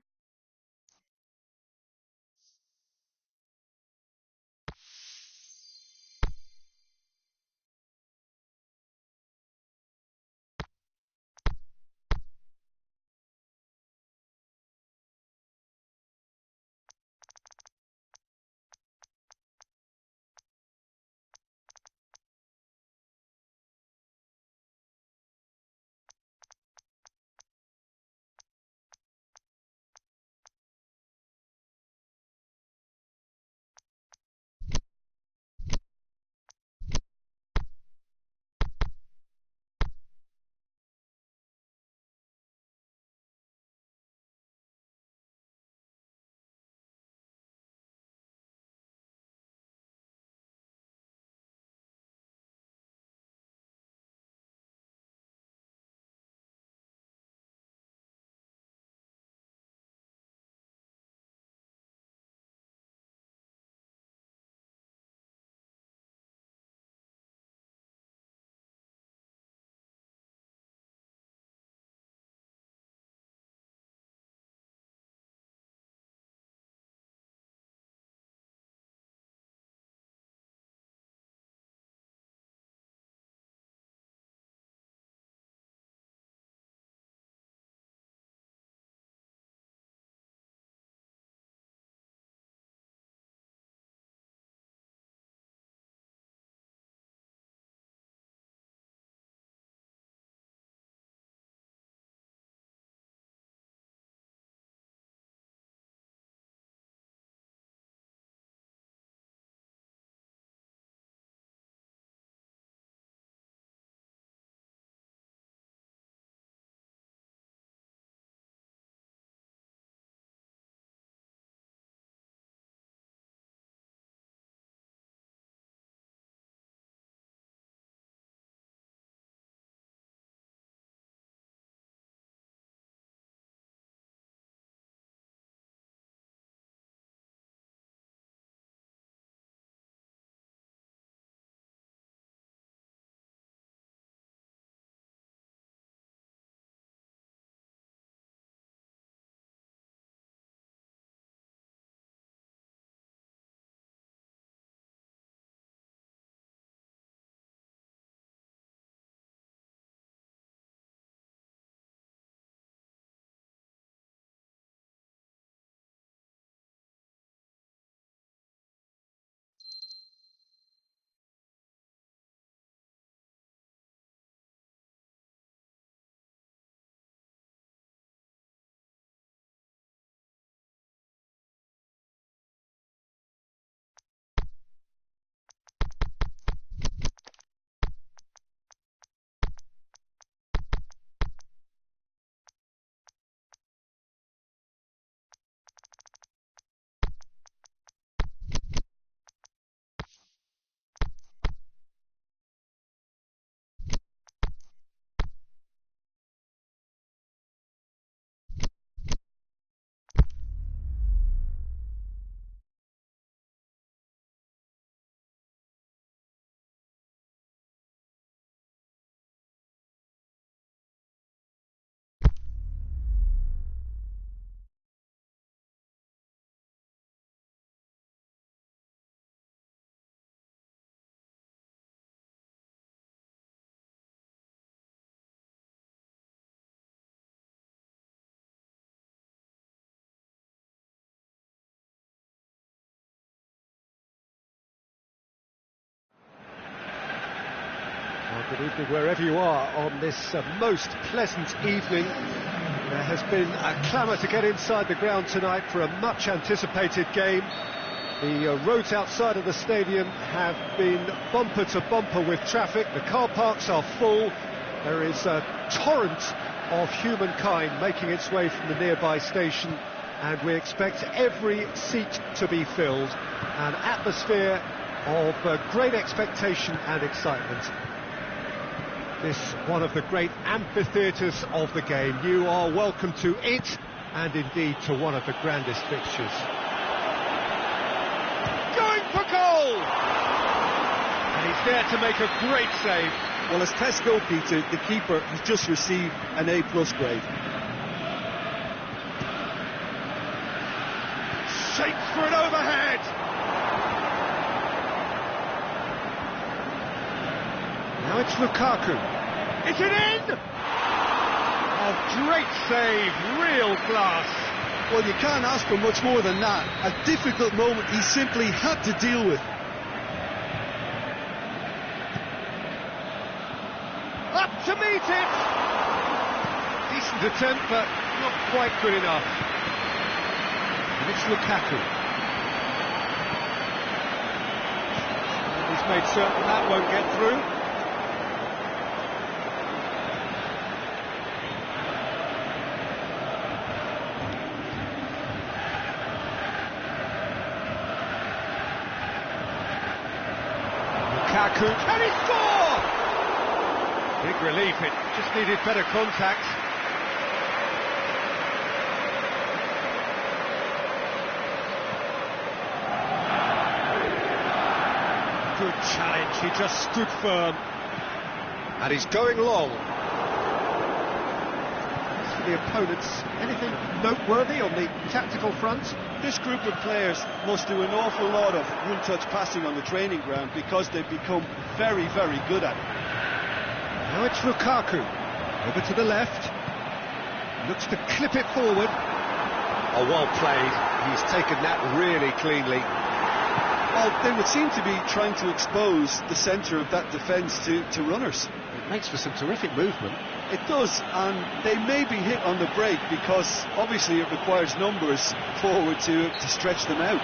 Speaker 1: evening wherever you are on this most pleasant evening. There has been a clamour to get inside the ground tonight for a much anticipated game. The roads outside of the stadium have been bumper to bumper with traffic. The car parks are full. There is a torrent of humankind making its way from the nearby station, and we expect every seat to be filled. An atmosphere of great expectation and excitement. This one of the great amphitheatres of the game. You are welcome to it, and indeed to one of the grandest fixtures.
Speaker 3: Going for goal! And he's there to make a great save.
Speaker 2: Well, as Tesco, Peter, the keeper has just received an A+ grade.
Speaker 3: Shapes for an overhead!
Speaker 1: Now it's Lukaku.
Speaker 3: Is it in? Oh, great save, real class.
Speaker 2: Well, you can't ask for much more than that. A difficult moment he simply had to deal with.
Speaker 3: Up to meet it!
Speaker 1: Decent attempt, but not quite good enough. And it's Lukaku. And he's made certain that won't get through. Lukaku, can he score? Big relief, it just needed better contact. Good challenge, he just stood firm. And he's going long. As for the opponents, anything noteworthy on the tactical front?
Speaker 2: This group of players must do an awful lot of one-touch passing on the training ground because they've become very, very good at it.
Speaker 1: Now it's Lukaku, over to the left, looks to clip it forward.
Speaker 3: Oh, well played. He's taken that really cleanly.
Speaker 2: Well, they would seem to be trying to expose the centre of that defence to runners.
Speaker 1: It makes for some terrific movement.
Speaker 2: It does, and they may be hit on the break because obviously it requires numbers forward to stretch them out.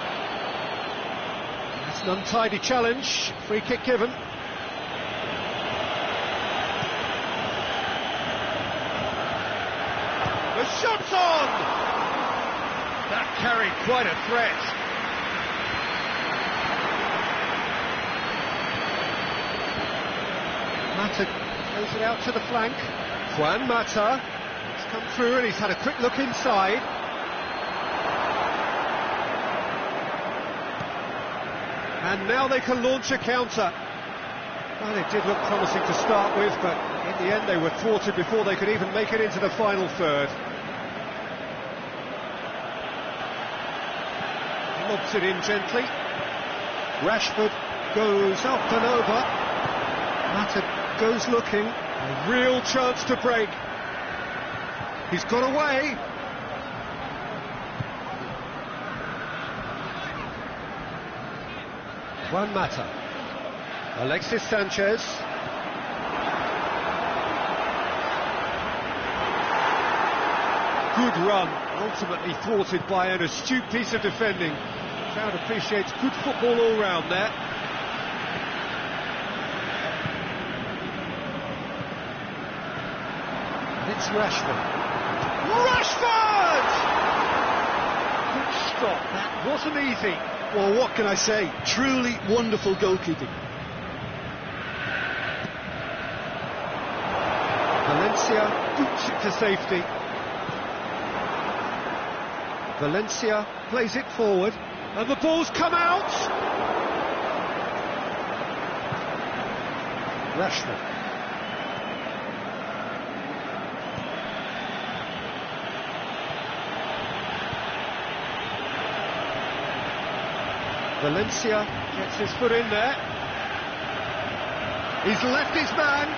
Speaker 1: That's an untidy challenge, free kick given.
Speaker 3: The shot's on! That carried quite a threat.
Speaker 1: Mata plays it out to the flank. Juan Mata, he's come through and he's had a quick look inside. And now they can launch a counter. Well, it did look promising to start with, but in the end they were thwarted before they could even make it into the final third. Lobs it in gently. Rashford goes up and over. Mata goes looking. A real chance to break. He's got away. Juan Mata. Alexis Sanchez. Good run, ultimately thwarted by an astute piece of defending. The crowd appreciates good football all round there. And it's Rashford. Rashford! Good stop, that wasn't easy.
Speaker 2: Well, what can I say? Truly wonderful goalkeeping.
Speaker 1: Valencia boots it to safety. Valencia plays it forward, and the ball's come out! Rashford. Valencia gets his foot in there. He's left his man.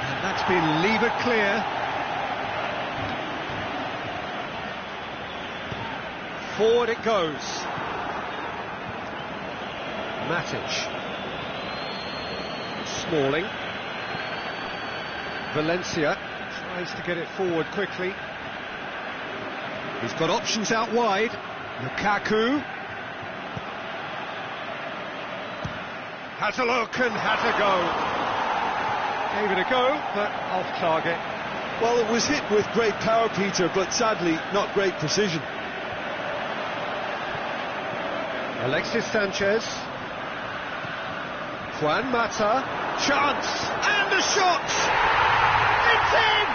Speaker 1: And that's been levered clear. Forward it goes. Matic. Smalling. Valencia tries to get it forward quickly. He's got options out wide. Lukaku. Has a look and has a go. Gave it a go, but off target.
Speaker 2: Well, it was hit with great power, Peter, but sadly not great precision.
Speaker 1: Alexis Sanchez. Juan Mata. Chance! And a shot! It's in!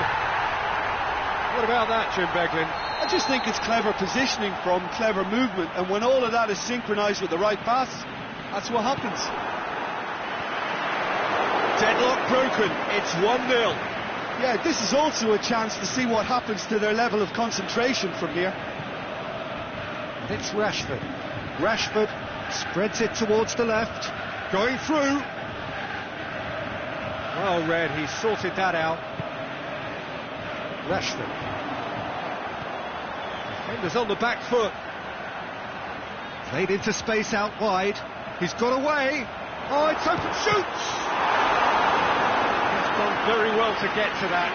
Speaker 1: What about that, Jim Beglin?
Speaker 2: I just think it's clever positioning from clever movement, and when all of that is synchronised with the right pass, that's what happens.
Speaker 1: Deadlock broken, it's 1-0.
Speaker 2: Yeah, this is also a chance to see what happens to their level of concentration from here.
Speaker 1: It's Rashford. Rashford spreads it towards the left, going through. Well read, he sorted that out. Rashford. Defenders on the back foot. Played into space out wide. He's got away. Oh, it's open, shoots! He's done very well to get to that.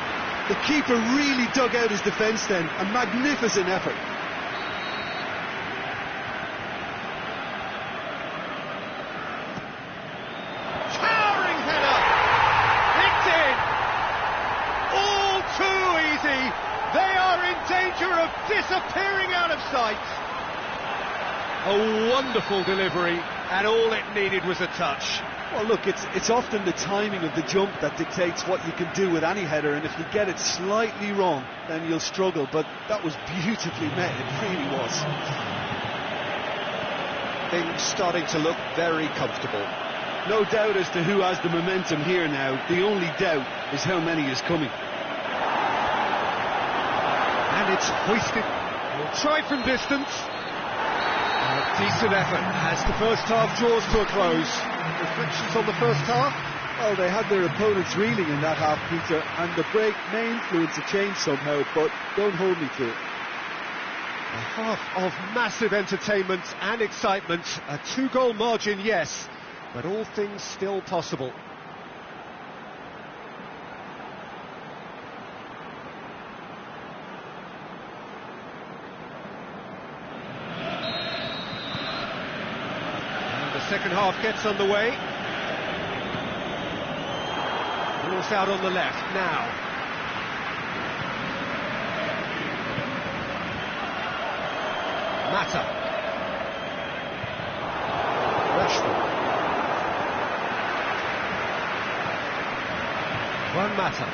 Speaker 2: The keeper really dug out his defence then. A magnificent effort.
Speaker 1: Towering header! It's in! All too easy! They are in danger of disappearing out of sight! A wonderful delivery, and all it needed was a touch.
Speaker 2: Well, look, it's often the timing of the jump that dictates what you can do with any header, and if you get it slightly wrong, then you'll struggle, but that was beautifully met, it really was.
Speaker 1: Things starting to look very comfortable.
Speaker 2: No doubt as to who has the momentum here now. The only doubt is how many is coming.
Speaker 1: And it's hoisted. We'll try from distance. A decent effort as the first half draws to a close. Reflections on the first half?
Speaker 2: Well, they had their opponents reeling in that half, Peter, and the break may influence a change somehow, but don't hold me to it.
Speaker 1: A half of massive entertainment and excitement. A 2-goal margin, yes, but all things still possible. Second half gets underway. Ball's out on the left now. Mata. Rashford. Juan Mata.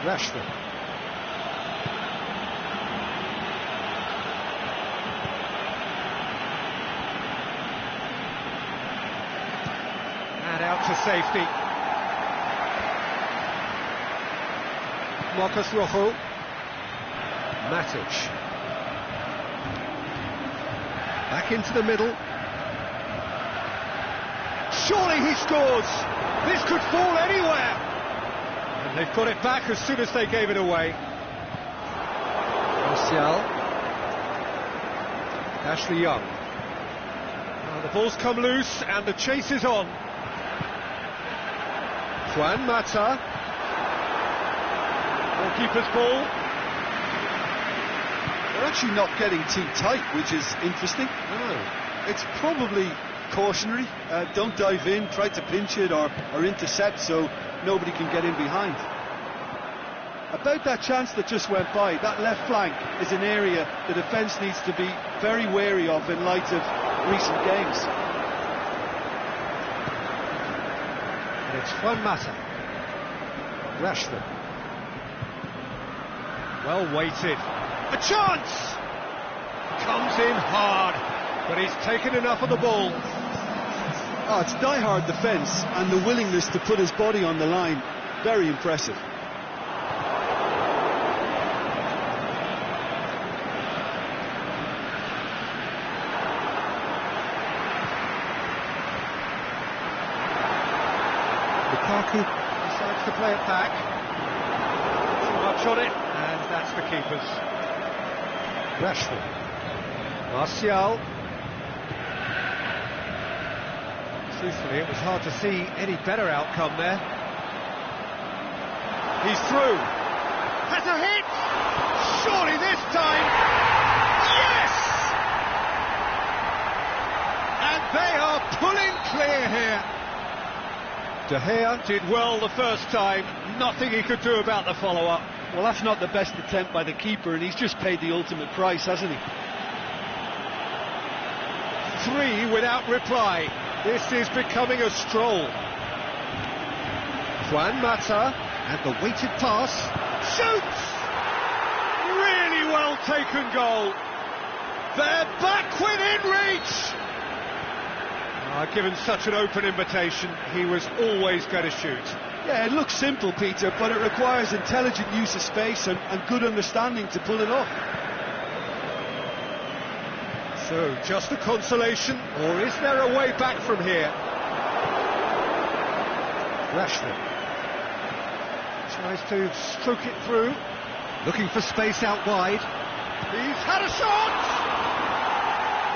Speaker 1: Rashford. Out to safety. Marcos Rojo. Matic. Back into the middle. Surely he scores! This could fall anywhere! And they've got it back as soon as they gave it away. Martial. Ashley Young. Now the ball's come loose and the chase is on. Juan Mata. Goalkeeper's ball.
Speaker 2: They're actually not getting too tight, which is interesting.
Speaker 1: No.
Speaker 2: It's probably cautionary. Don't dive in, try to pinch it or intercept so nobody can get in behind. About that chance that just went by, that left flank is an area the defence needs to be very wary of in light of recent games.
Speaker 1: It's Juan Mata. Rashford. Well weighted. A chance! Comes in hard, but he's taken enough of the ball.
Speaker 2: Oh, it's die-hard defence and the willingness to put his body on the line. Very impressive.
Speaker 1: Lukaku decides to play it back. Too much on it, and that's the keeper's. Rashford. Martial. Truthfully, it was hard to see any better outcome there. He's through.
Speaker 3: Has a hit! Surely this time! Yes! And they are pulling clear here.
Speaker 1: De Gea did well the first time. Nothing he could do about the follow-up.
Speaker 2: Well, that's not the best attempt by the keeper, and he's just paid the ultimate price, hasn't he?
Speaker 1: 3 without reply. This is becoming a stroll. Juan Mata, and the weighted pass.
Speaker 3: Shoots! Really well taken goal. They're back within reach.
Speaker 1: Given such an open invitation, he was always going to shoot.
Speaker 2: Yeah, it looks simple, Peter, but it requires intelligent use of space and good understanding to pull it off.
Speaker 1: So, just a consolation, or is there a way back from here? Rashford tries to stroke it through, looking for space out wide.
Speaker 3: He's had a shot!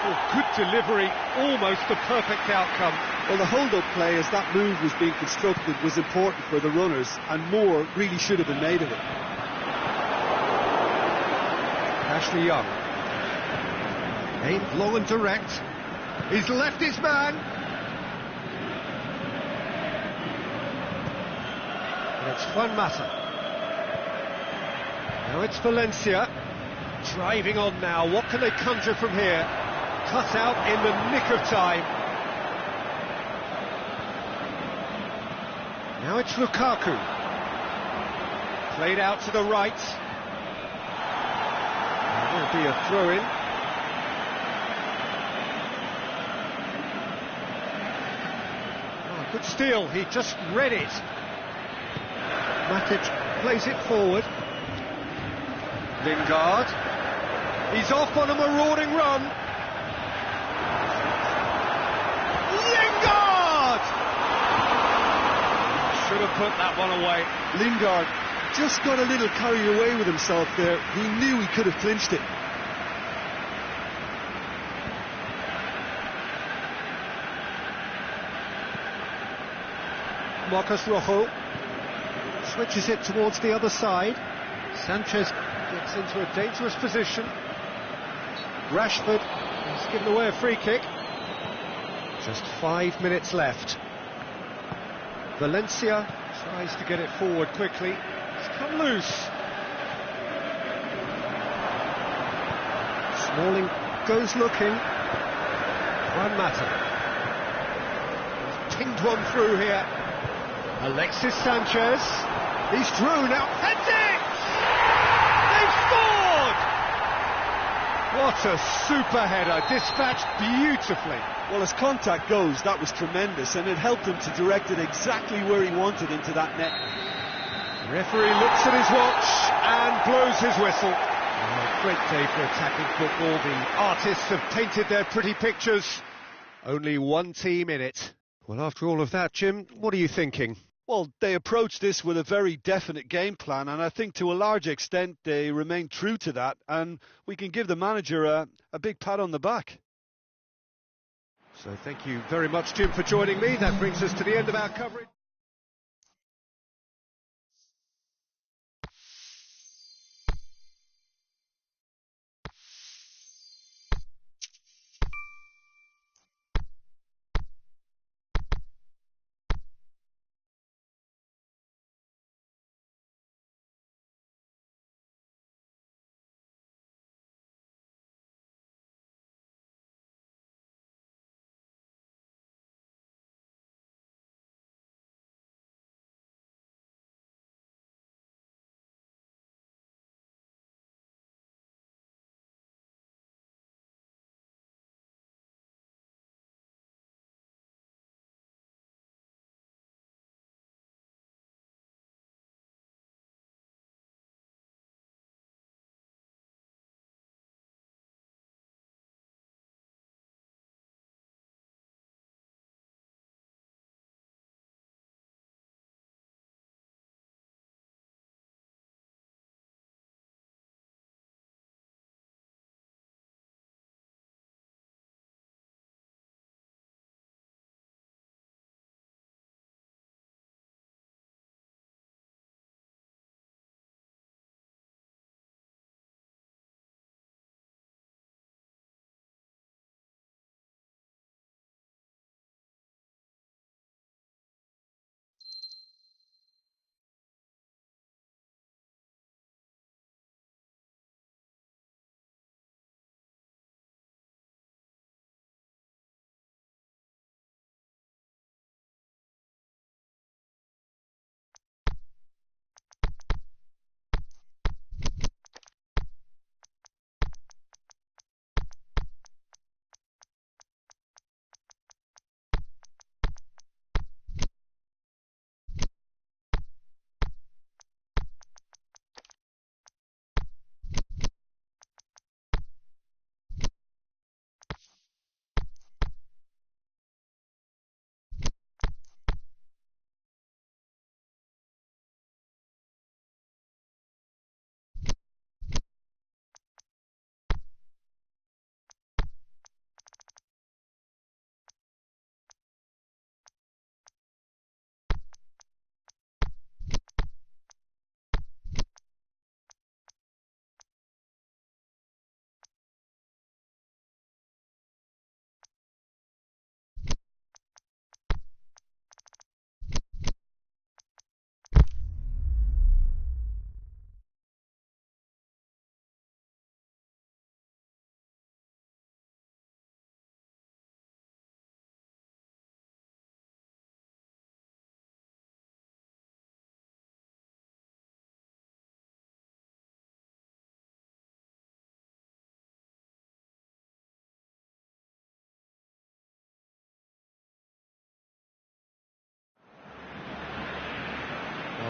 Speaker 1: Oh, good delivery, almost the perfect outcome.
Speaker 2: Well, the hold-up play as that move was being constructed was important for the runners, and more really should have been made of it.
Speaker 1: Ashley Young. Aimed long and direct. He's left his man. And it's Juan Mata. Now it's Valencia. Driving on now. What can they conjure from here? Cut out in the nick of time. Now it's Lukaku. Played out to the right. There will be a throw-in. Oh, good steal, he just read it. Matic plays it forward. Lingard. He's off on a marauding run. Should have put that one away.
Speaker 2: Lingard just got a little carried away with himself there. He knew he could have clinched it.
Speaker 1: Marcos Rojo switches it towards the other side. Sanchez gets into a dangerous position. Rashford has given away a free kick. Just 5 minutes left. Valencia tries to get it forward quickly. It's come loose. Smalling goes looking. Juan Mata. He's pinged one through here. Alexis Sanchez. He's through now.
Speaker 3: Heads it! They've scored!
Speaker 1: What a super header, dispatched beautifully.
Speaker 2: Well, as contact goes, that was tremendous, and it helped him to direct it exactly where he wanted into that net.
Speaker 1: The referee looks at his watch and blows his whistle. Great day for attacking football. The artists have painted their pretty pictures. Only one team in it. Well, after all of that, Jim, what are you thinking?
Speaker 2: Well, they approached this with a very definite game plan, and I think to a large extent they remained true to that, and we can give the manager a big pat on the back.
Speaker 1: So thank you very much, Jim, for joining me. That brings us to the end of our coverage.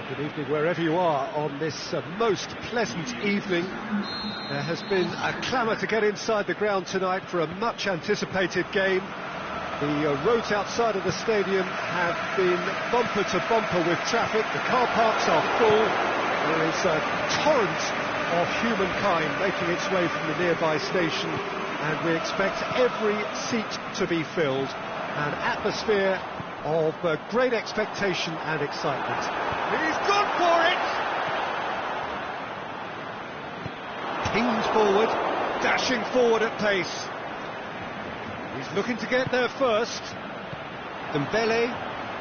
Speaker 1: Good evening wherever you are on this most pleasant evening. There has been a clamour to get inside the ground tonight for a much anticipated game. The roads outside of the stadium have been bumper to bumper with traffic. The car parks are full. There is a torrent of humankind making its way from the nearby station, and we expect every seat to be filled. An atmosphere of great expectation and excitement.
Speaker 3: He's gone for it!
Speaker 1: Pinged forward, dashing forward at pace. He's looking to get there first. Dembele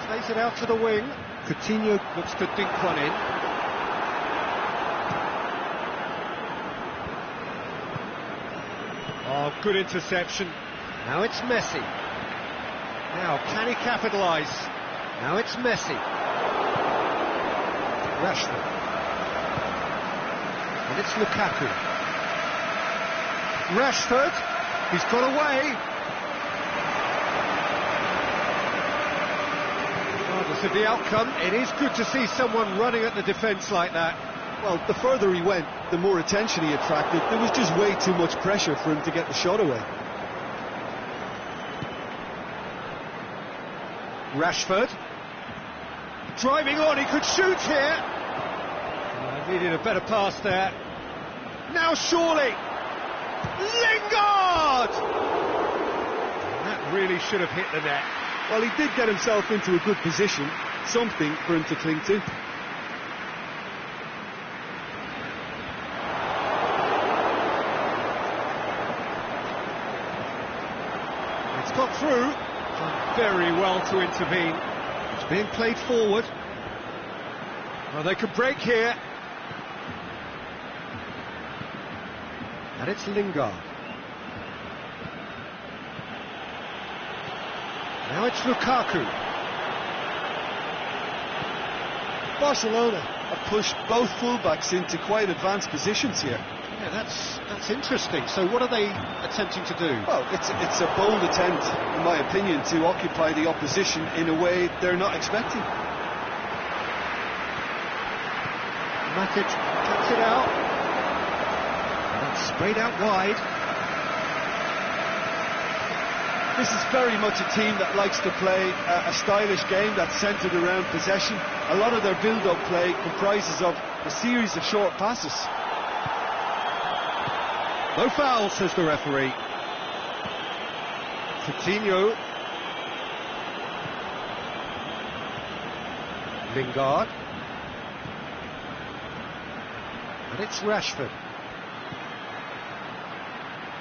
Speaker 1: plays it out to the wing. Coutinho looks to dink one in. Oh, good interception. Now it's Messi. Now, can he capitalise? Now it's Messi. Rashford. And it's Lukaku. Rashford. He's got away. Regardless of the outcome, it is good to see someone running at the defence like that.
Speaker 2: Well, the further he went, the more attention he attracted. There was just way too much pressure for him to get the shot away.
Speaker 1: Rashford. Driving on, he could shoot here. Needed a better pass there. Now surely. Lingard! That really should have hit the net.
Speaker 2: Well, he did get himself into a good position. Something for him to cling to.
Speaker 1: It's got through. Done very well to intervene. It's being played forward. Well, they could break here. And it's Lingard. Now it's Lukaku.
Speaker 2: Barcelona have pushed both fullbacks into quite advanced positions here.
Speaker 1: Yeah, that's interesting. So what are they attempting to do?
Speaker 2: Well, it's a bold attempt, in my opinion, to occupy the opposition in a way they're not expecting.
Speaker 1: Matic cuts it out. And that's sprayed out wide.
Speaker 2: This is very much a team that likes to play a stylish game that's centred around possession. A lot of their build-up play comprises of a series of short passes.
Speaker 1: No foul, says the referee. Coutinho. Lingard. And it's Rashford.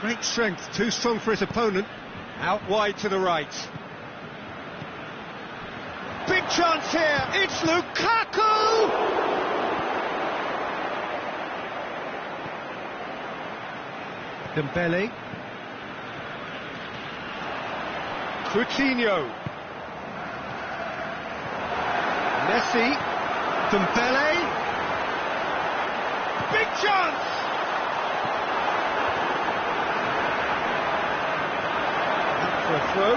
Speaker 1: Great strength, too strong for his opponent. Out wide to the right. Big chance here, it's Lukaku! Dembele. Coutinho. Messi. Dembele. Big chance! For a throw.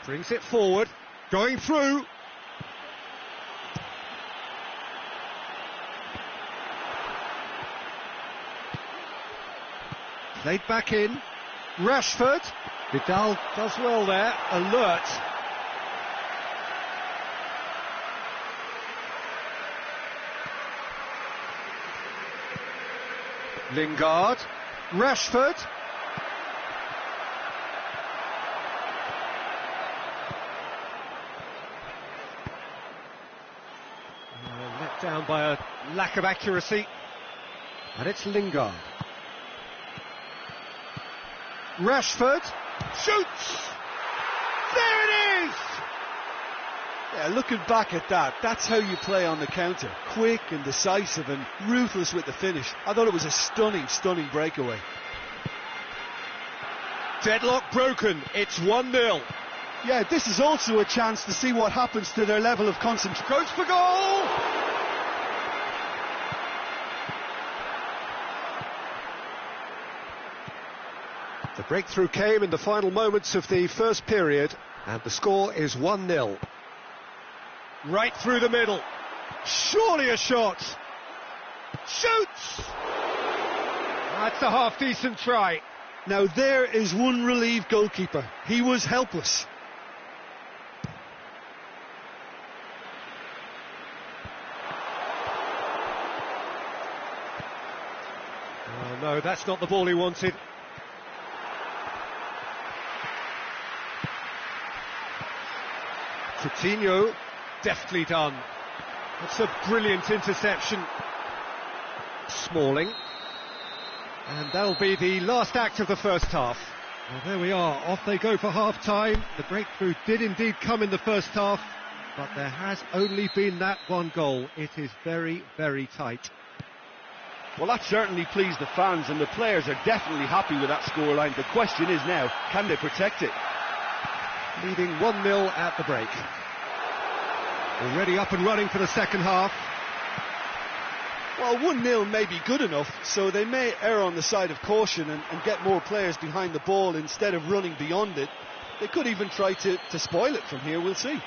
Speaker 1: Brings it forward, going through. Played back in. Rashford. Vidal does well there. Alert. Lingard. Rashford. Let down by a lack of accuracy. And it's Lingard. Rashford shoots! There it is!
Speaker 2: Yeah, looking back at that, that's how you play on the counter. Quick and decisive and ruthless with the finish. I thought it was a stunning, stunning breakaway.
Speaker 1: Deadlock broken, it's 1-0.
Speaker 2: Yeah, this is also a chance to see what happens to their level of concentration.
Speaker 1: Goes for goal! The breakthrough came in the final moments of the first period, and the score is 1-0. Right through the middle. Surely a shot. Shoots! That's a half-decent try.
Speaker 2: Now there is one relieved goalkeeper. He was helpless.
Speaker 1: Oh no, that's not the ball he wanted. Coutinho, deftly done. That's a brilliant interception. Smalling. And that'll be the last act of the first half. Well, there we are, off they go for half-time. The breakthrough did indeed come in the first half, but there has only been that one goal. It is very, very tight.
Speaker 4: Well, that certainly pleased the fans, and the players are definitely happy with that scoreline. The question is now, can they protect it?
Speaker 1: Leading 1-0 at the break. Already up and running for the second half.
Speaker 2: Well, 1-0 may be good enough, so they may err on the side of caution and get more players behind the ball instead of running beyond it. They could even try to spoil it from here, we'll see.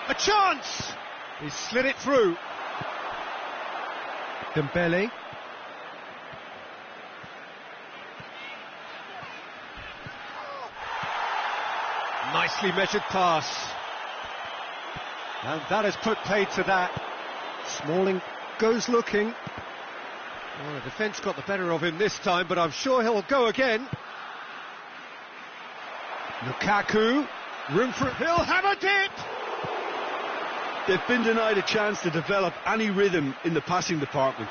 Speaker 1: A chance! He slid it through. Dembele. Nicely measured pass. And that has put paid to that. Smalling goes looking. Well, the defence got the better of him this time, but I'm sure he'll go again. Lukaku, room for... He'll hammer it!
Speaker 2: They've been denied a chance to develop any rhythm in the passing department.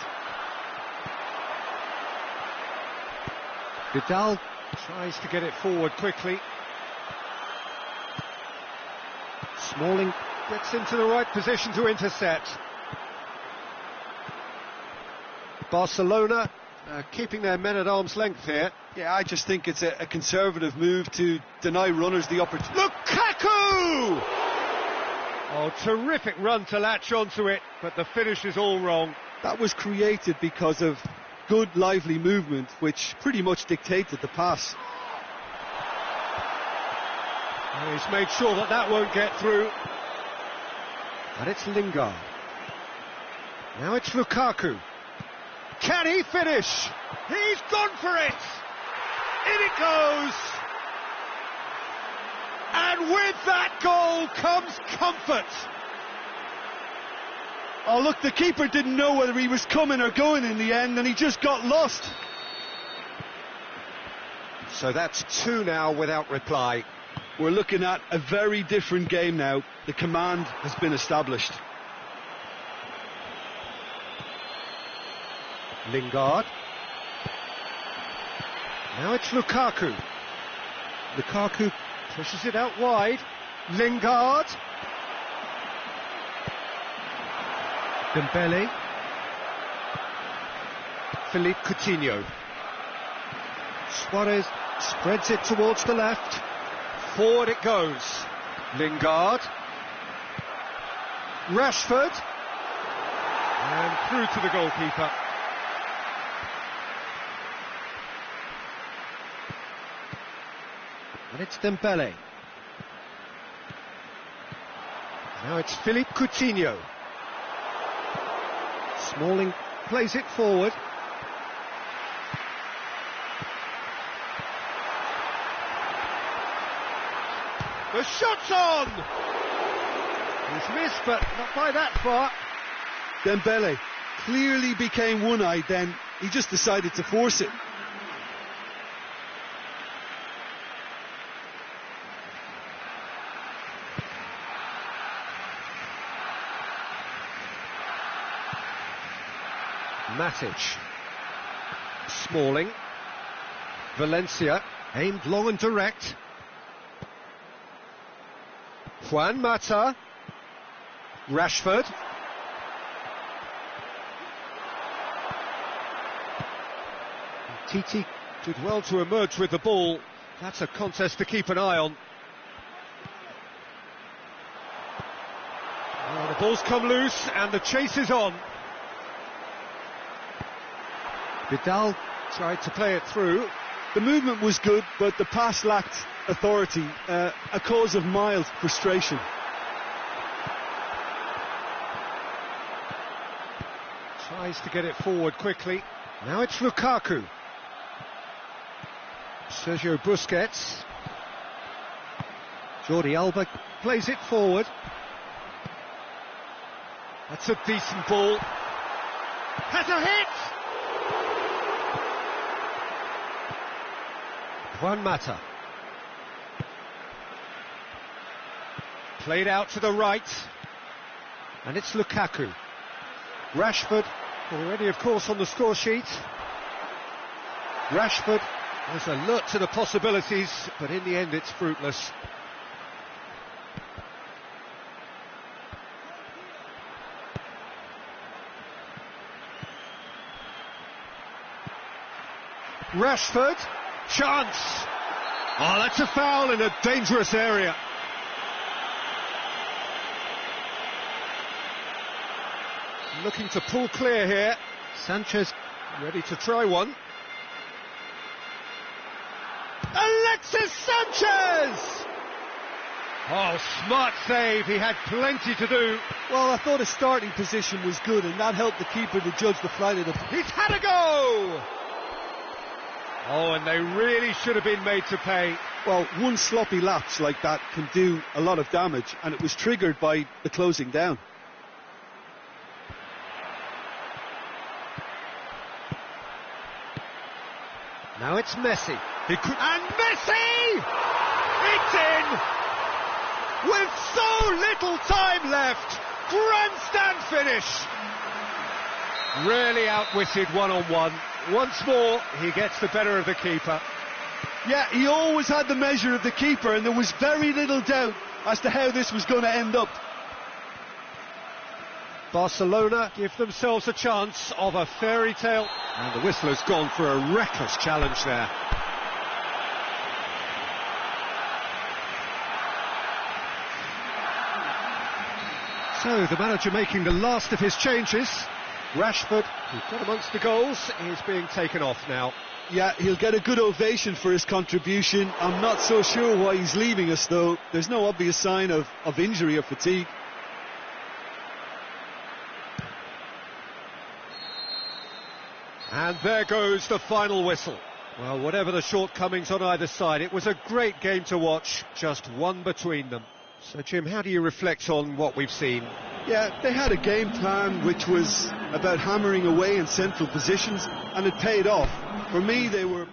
Speaker 1: Vidal tries to get it forward quickly. Smalling gets into the right position to intercept. Barcelona keeping their men at arm's length here.
Speaker 2: Yeah, I just think it's a conservative move to deny runners the opportunity.
Speaker 1: Lukaku! Oh, terrific run to latch onto it, but the finish is all wrong.
Speaker 2: That was created because of good, lively movement, which pretty much dictated the pass.
Speaker 1: Oh, he's made sure that that won't get through. And it's Lingard. Now it's Lukaku. Can he finish? He's gone for it! In it goes! And with that goal comes comfort.
Speaker 2: Oh, look, the keeper didn't know whether he was coming or going in the end, and he just got lost.
Speaker 1: So that's 2 now without reply.
Speaker 2: We're looking at a very different game now. The command has been established.
Speaker 1: Lingard. Now it's Lukaku. Lukaku pushes it out wide. Lingard. Dembele. Philippe Coutinho. Suarez spreads it towards the left. Forward it goes. Lingard. Rashford. And through to the goalkeeper. And it's Dembele. Now it's Philippe Coutinho. Smalling plays it forward. The shot's on! He's missed, but not by that far.
Speaker 2: Dembele clearly became one-eyed then. He just decided to force it.
Speaker 1: Matic. Smalling. Valencia aimed long and direct. Juan Mata. Rashford. Titi did well to emerge with the ball. That's a contest to keep an eye on. Oh, the ball's come loose and the chase is on. Vidal tried to play it through.
Speaker 2: The movement was good, but the pass lacked authority, a cause of mild frustration.
Speaker 1: Tries to get it forward quickly. Now it's Lukaku. Sergio Busquets. Jordi Alba plays it forward. That's a decent ball. Has a hit! Juan Mata. Played out to the right. And it's Lukaku. Rashford, already of course on the score sheet. Rashford was alert to the possibilities, but in the end it's fruitless. Rashford, chance! Oh, that's a foul in a dangerous area. Looking to pull clear here. Sanchez ready to try one. Alexis Sanchez! Oh, smart save. He had plenty to do.
Speaker 2: Well, I thought his starting position was good, and that helped the keeper to judge the flight of the...
Speaker 1: He's had a go! Oh, and they really should have been made to pay.
Speaker 2: Well, one sloppy lapse like that can do a lot of damage, and it was triggered by the closing down.
Speaker 1: Now it's Messi. And Messi! It's in! With so little time left! Grandstand finish! Really outwitted one-on-one. Once more, he gets the better of the keeper.
Speaker 2: Yeah, he always had the measure of the keeper, and there was very little doubt as to how this was going to end up.
Speaker 1: Barcelona give themselves a chance of a fairy tale. And the whistle has gone for a reckless challenge there. So the manager making the last of his changes. Rashford, who got amongst the goals, is being taken off now.
Speaker 2: Yeah, he'll get a good ovation for his contribution. I'm not so sure why he's leaving us, though. There's no obvious sign of injury or fatigue.
Speaker 1: And there goes the final whistle. Well, whatever the shortcomings on either side, it was a great game to watch, just one between them. So, Jim, how do you reflect on what we've seen?
Speaker 2: Yeah, they had a game plan which was about hammering away in central positions, and it paid off. For me, they were...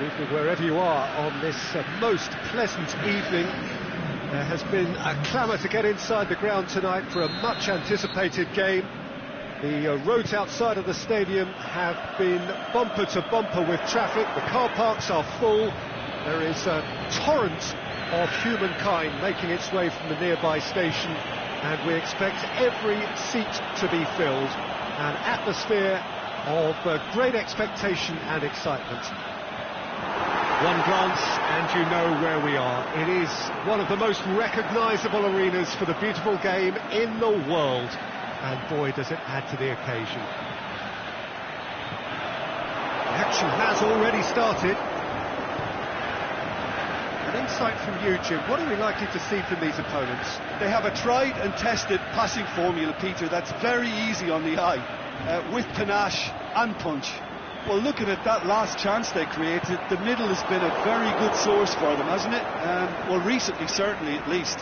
Speaker 1: Good evening wherever you are on this most pleasant evening. There has been a clamour to get inside the ground tonight for a much anticipated game. The roads outside of the stadium have been bumper to bumper with traffic. The car parks are full. There is a torrent of humankind making its way from the nearby station, and we expect every seat to be filled. An atmosphere of great expectation and excitement. One glance and you know where we are. It is one of the most recognisable arenas for the beautiful game in the world, and boy does it add to the occasion. The action has already started. An insight from you, Jim. What are we likely to see from these opponents?
Speaker 2: They have a tried and tested passing formula, Peter, that's very easy on the eye, with panache and punch. Well, looking at that last chance they created, the middle has been a very good source for them, hasn't it? Well, recently, certainly, at least.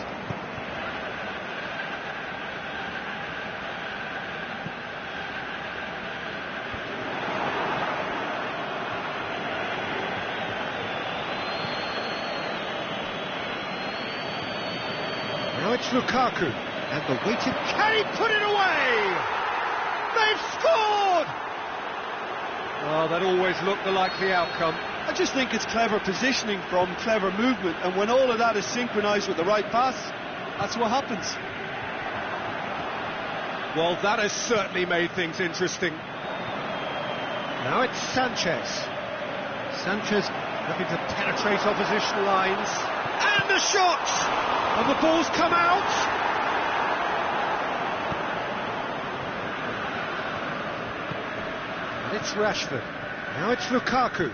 Speaker 1: Now it's Lukaku, and the weighted... Can he put it away? They've scored! Oh, that always looked the likely outcome.
Speaker 2: I just think it's clever positioning from clever movement, and when all of that is synchronised with the right pass, that's what happens.
Speaker 1: Well, that has certainly made things interesting. Now it's Sanchez. Sanchez having to penetrate opposition lines. And the shot! And the ball's come out! It's Rashford. Now it's Lukaku.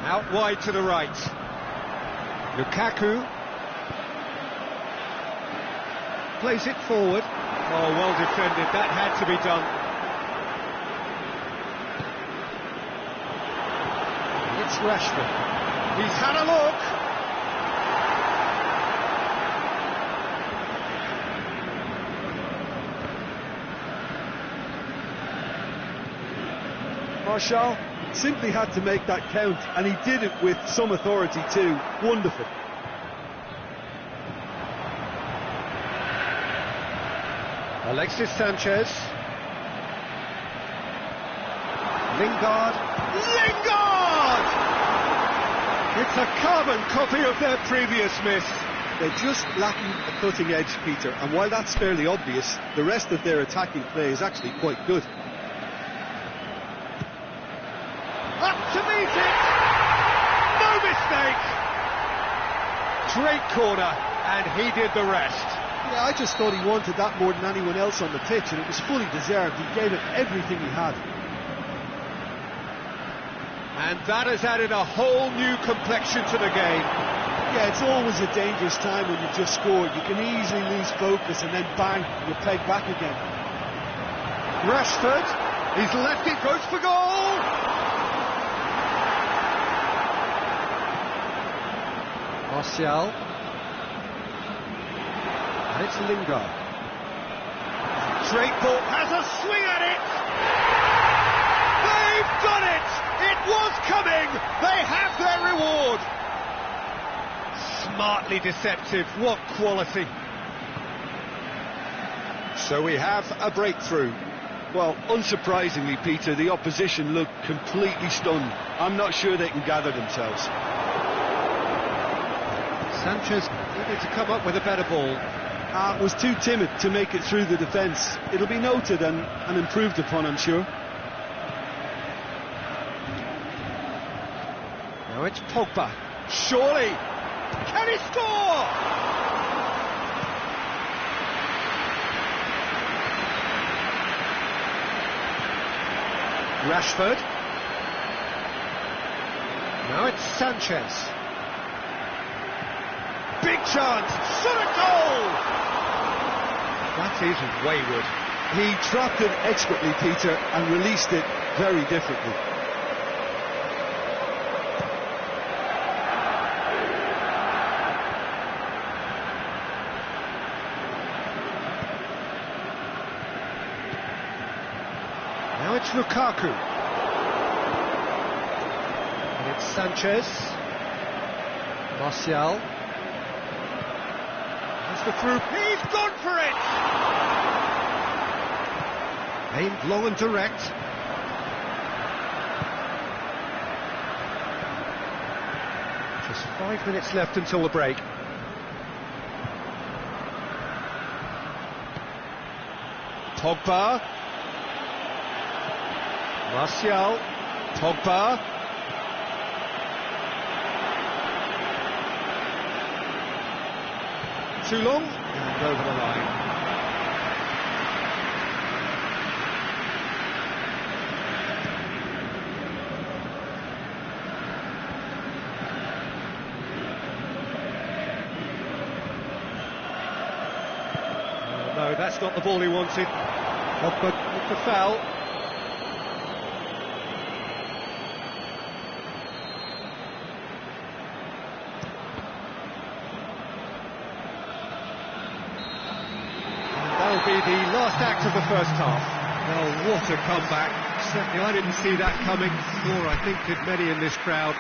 Speaker 1: Out wide to the right. Lukaku plays it forward. Oh, well defended. That had to be done. It's Rashford. He's had a look.
Speaker 2: Martial simply had to make that count, and he did it with some authority too. Wonderful.
Speaker 1: Alexis Sanchez. Lingard. It's a carbon copy of their previous miss.
Speaker 2: They're just lacking a cutting edge, Peter, and while that's fairly obvious, the rest of their attacking play is actually quite good.
Speaker 1: Up to meet it! No mistake! Great corner, and he did the rest.
Speaker 2: Yeah, I just thought he wanted that more than anyone else on the pitch, and it was fully deserved. He gave it everything he had.
Speaker 1: And that has added a whole new complexion to the game.
Speaker 2: Yeah, it's always a dangerous time when you've just scored. You can easily lose focus and then bang, you're pegged back again.
Speaker 1: Rashford, he's left it, goes for goal! Martial. And it's Lingard. Great ball, has a swing at it! They've done it! It was coming! They have their reward! Smartly deceptive, what quality! So we have a breakthrough.
Speaker 4: Well, unsurprisingly, Peter, the opposition looked completely stunned. I'm not sure they can gather themselves.
Speaker 1: Sanchez needed to come up with a better ball.
Speaker 2: Was too timid to make it through the defence. It'll be noted and improved upon, I'm sure.
Speaker 1: Now it's Pogba. Surely! Can he score? Rashford. Now it's Sanchez. Big chance, shot a goal! That is wayward.
Speaker 2: He trapped it expertly, Peter, and released it very differently.
Speaker 1: Now it's Lukaku. Sanchez. Martial. That's the through.
Speaker 3: He's gone for it!
Speaker 1: Aimed long and direct. Just 5 minutes left until the break.
Speaker 2: Pogba.
Speaker 1: Martial.
Speaker 2: Pogba.
Speaker 1: Too long and over the line. No, that's not the ball he wanted. Pogba with the foul. That'll be the last act of the first half. Well, what a comeback. Certainly I didn't see that coming, nor I think did many in this crowd.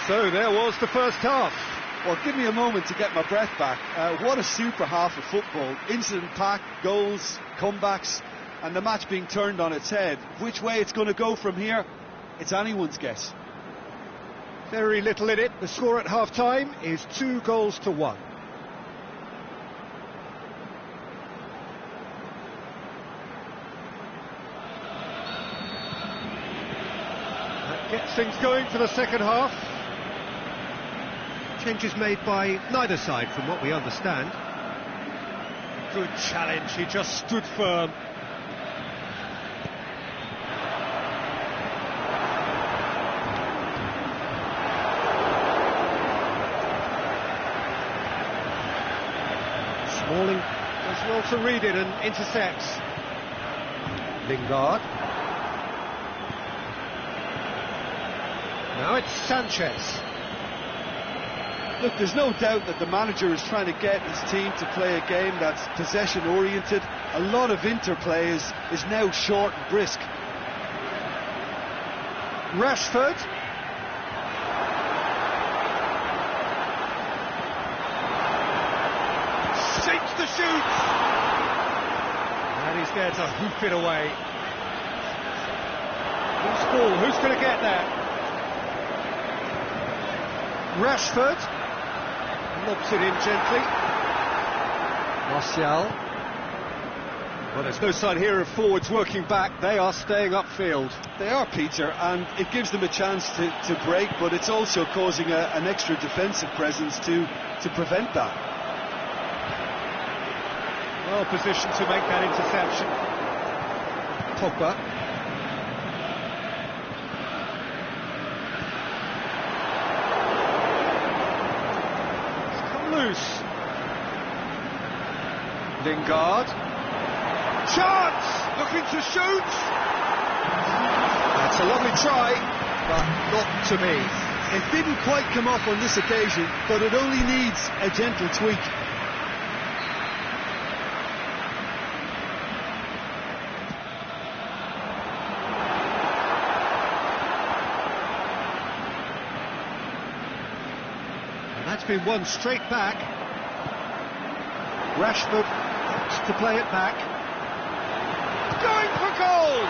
Speaker 1: So there was the first half.
Speaker 2: Well, give me a moment to get my breath back. What a super half of football. Incident-packed, goals, comebacks, and the match being turned on its head. Which way it's going to go from here, it's anyone's guess.
Speaker 1: Very little in it. The score at half-time is 2-1. That gets things going for the second half. Changes made by neither side, from what we understand. Good challenge, he just stood firm. Smalling does well to read it and intercepts. Lingard. Now it's Sanchez.
Speaker 2: Look, there's no doubt that the manager is trying to get his team to play a game that's possession-oriented. A lot of interplay is now short and brisk.
Speaker 1: Rashford.
Speaker 3: Sinks the shoot!
Speaker 1: And he's there to hoof it away. Who's ball? Who's going to get there? Rashford. Lobs it in gently. Martial. Well, there's no sign here of forwards working back. They are staying upfield.
Speaker 2: They are, Peter, and it gives them a chance to break, but it's also causing an extra defensive presence to prevent that.
Speaker 1: Well positioned to make that interception. Pogba. Loose. Lingard. Chance! Looking to shoot! That's a lovely try, but not to me.
Speaker 2: It didn't quite come off on this occasion, but it only needs a gentle tweak.
Speaker 1: That's been won straight back. Rashford wants to play it back.
Speaker 3: Going for goal!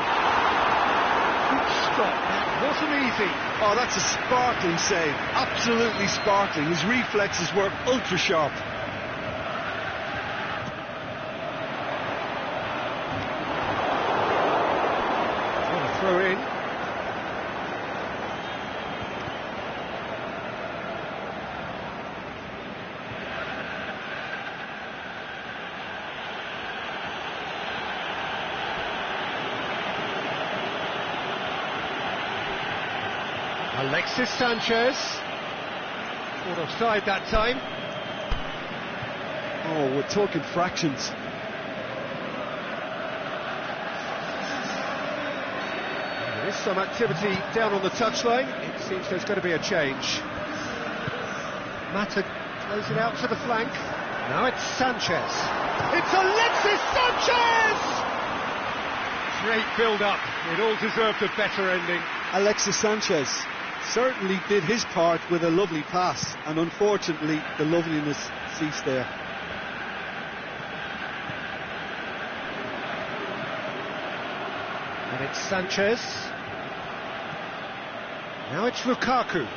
Speaker 1: Good stop. That wasn't easy.
Speaker 2: Oh, that's a sparkling save. Absolutely sparkling. His reflexes were ultra sharp.
Speaker 1: What a throw in. Alexis Sanchez. Caught offside that time.
Speaker 2: Oh, we're talking fractions.
Speaker 1: There is some activity down on the touchline. It seems there's going to be a change. Mata plays it out to the flank. Now it's Sanchez. It's Alexis Sanchez! Great build-up. It all deserved a better ending.
Speaker 2: Alexis Sanchez certainly did his part with a lovely pass, and unfortunately the loveliness ceased there.
Speaker 1: And it's Sanchez. Now it's Lukaku.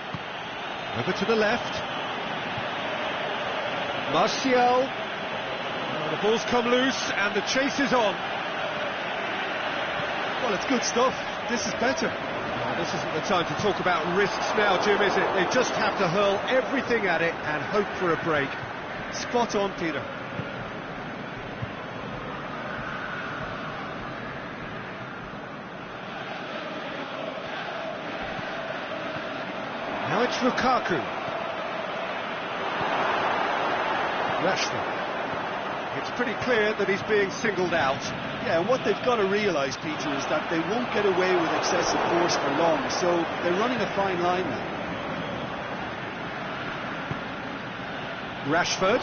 Speaker 1: Over to the left. Martial. The ball's come loose and the chase is on.
Speaker 2: Well, it's good stuff. This is better.
Speaker 1: This isn't the time to talk about risks now, Jim, is it? They just have to hurl everything at it and hope for a break.
Speaker 2: Spot on, Peter.
Speaker 1: Now it's Lukaku. Rashford. It's pretty clear that he's being singled out.
Speaker 2: Yeah, and what they've got to realise, Peter, is that they won't get away with excessive force for long, so they're running a fine line now.
Speaker 1: Rashford.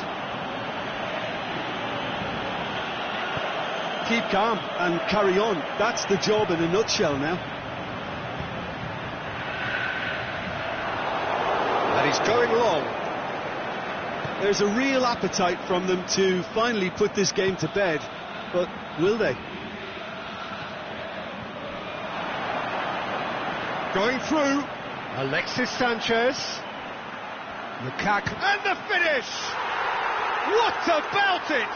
Speaker 2: Keep calm and carry on. That's the job in a nutshell now.
Speaker 1: And he's going long.
Speaker 2: There's a real appetite from them to finally put this game to bed, but will they?
Speaker 1: Going through. Alexis Sanchez. Lukaku. And the finish! What about it?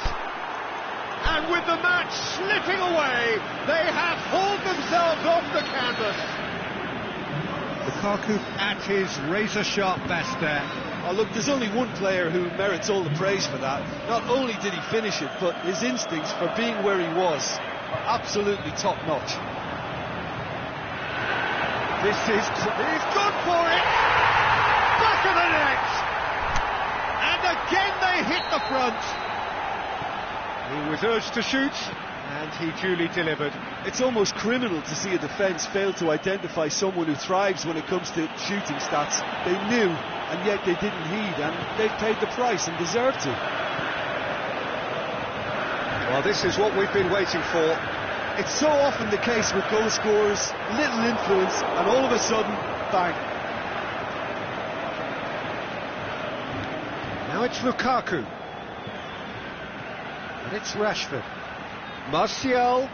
Speaker 1: And with the match slipping away, they have hauled themselves off the canvas. Lukaku at his razor-sharp best there.
Speaker 2: Oh, look, there's only one player who merits all the praise for that. Not only did he finish it, but his instincts for being where he was are absolutely top-notch.
Speaker 1: He's gone for it! Back of the net! And again they hit the front. He was urged to shoot, and he duly delivered.
Speaker 2: It's almost criminal to see a defence fail to identify someone who thrives when it comes to shooting stats. They knew, and yet they didn't heed, and they've paid the price and deserve to.
Speaker 1: Well, this is what we've been waiting for.
Speaker 2: It's so often the case with goal scorers, little influence, and all of a sudden, bang.
Speaker 1: Now it's Lukaku. And it's Rashford. Martial.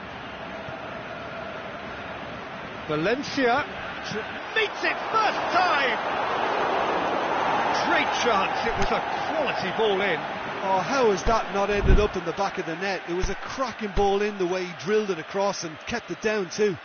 Speaker 1: Valencia meets it first time. Great chance. It was a quality ball in.
Speaker 2: Oh, how has that not ended up in the back of the net? It was a cracking ball in, the way he drilled it across and kept it down too.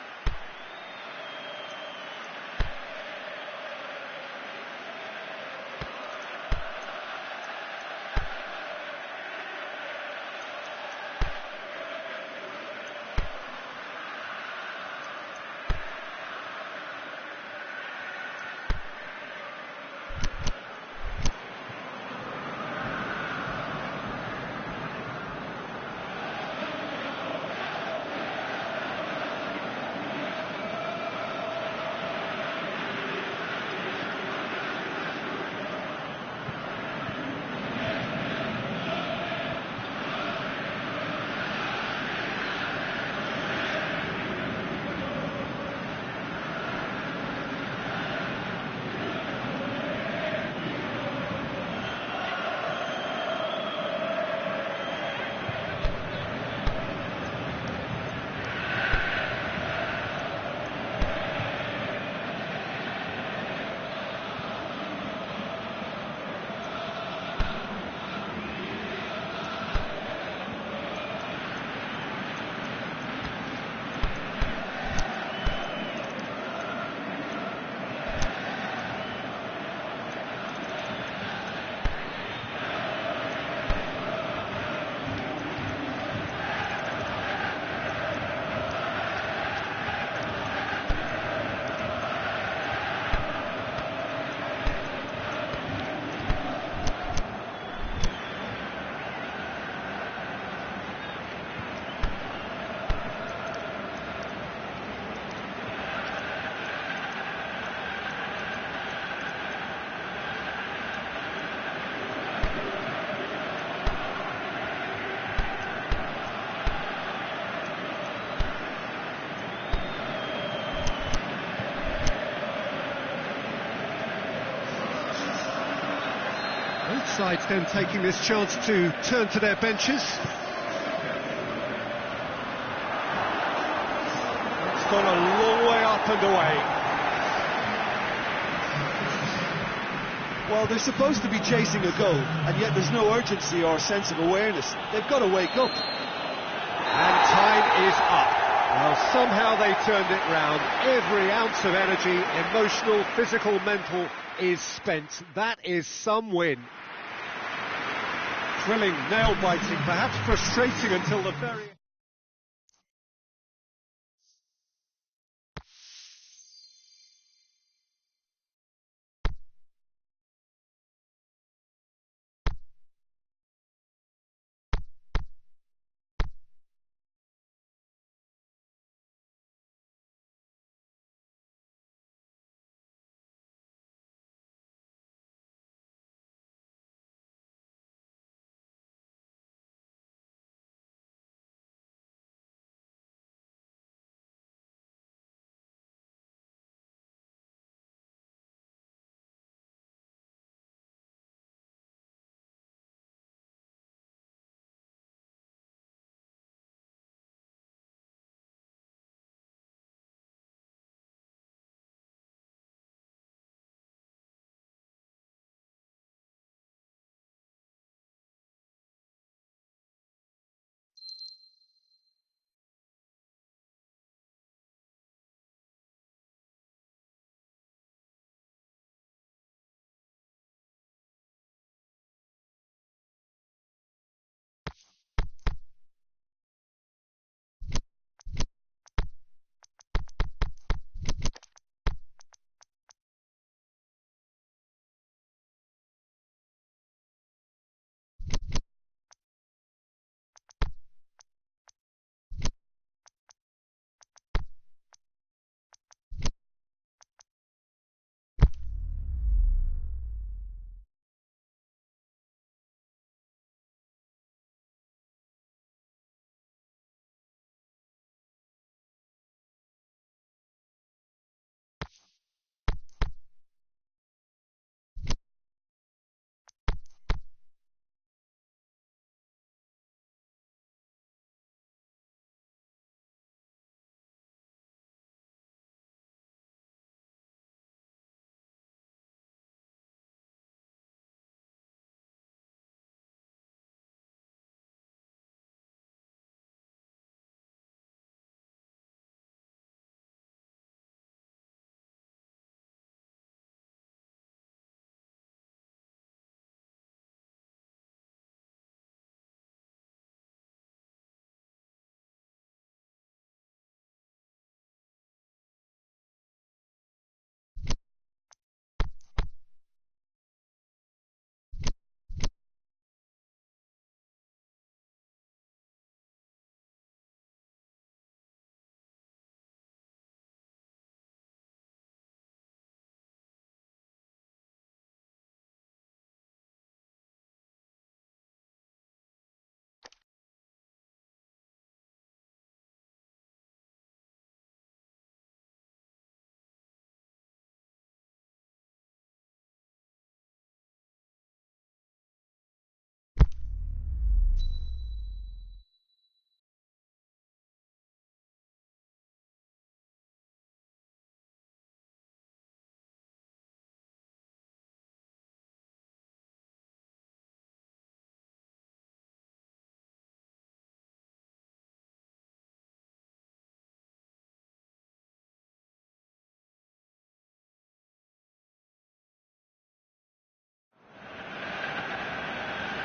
Speaker 1: Both sides then taking this chance to turn to their benches.
Speaker 3: It's gone a long way up and away.
Speaker 2: Well, they're supposed to be chasing a goal, and yet there's no urgency or sense of awareness. They've got to wake up.
Speaker 1: And time is up. Well, somehow they turned it round. Every ounce of energy, emotional, physical, mental, is spent. That is some win. Thrilling, nail-biting, perhaps frustrating until the very...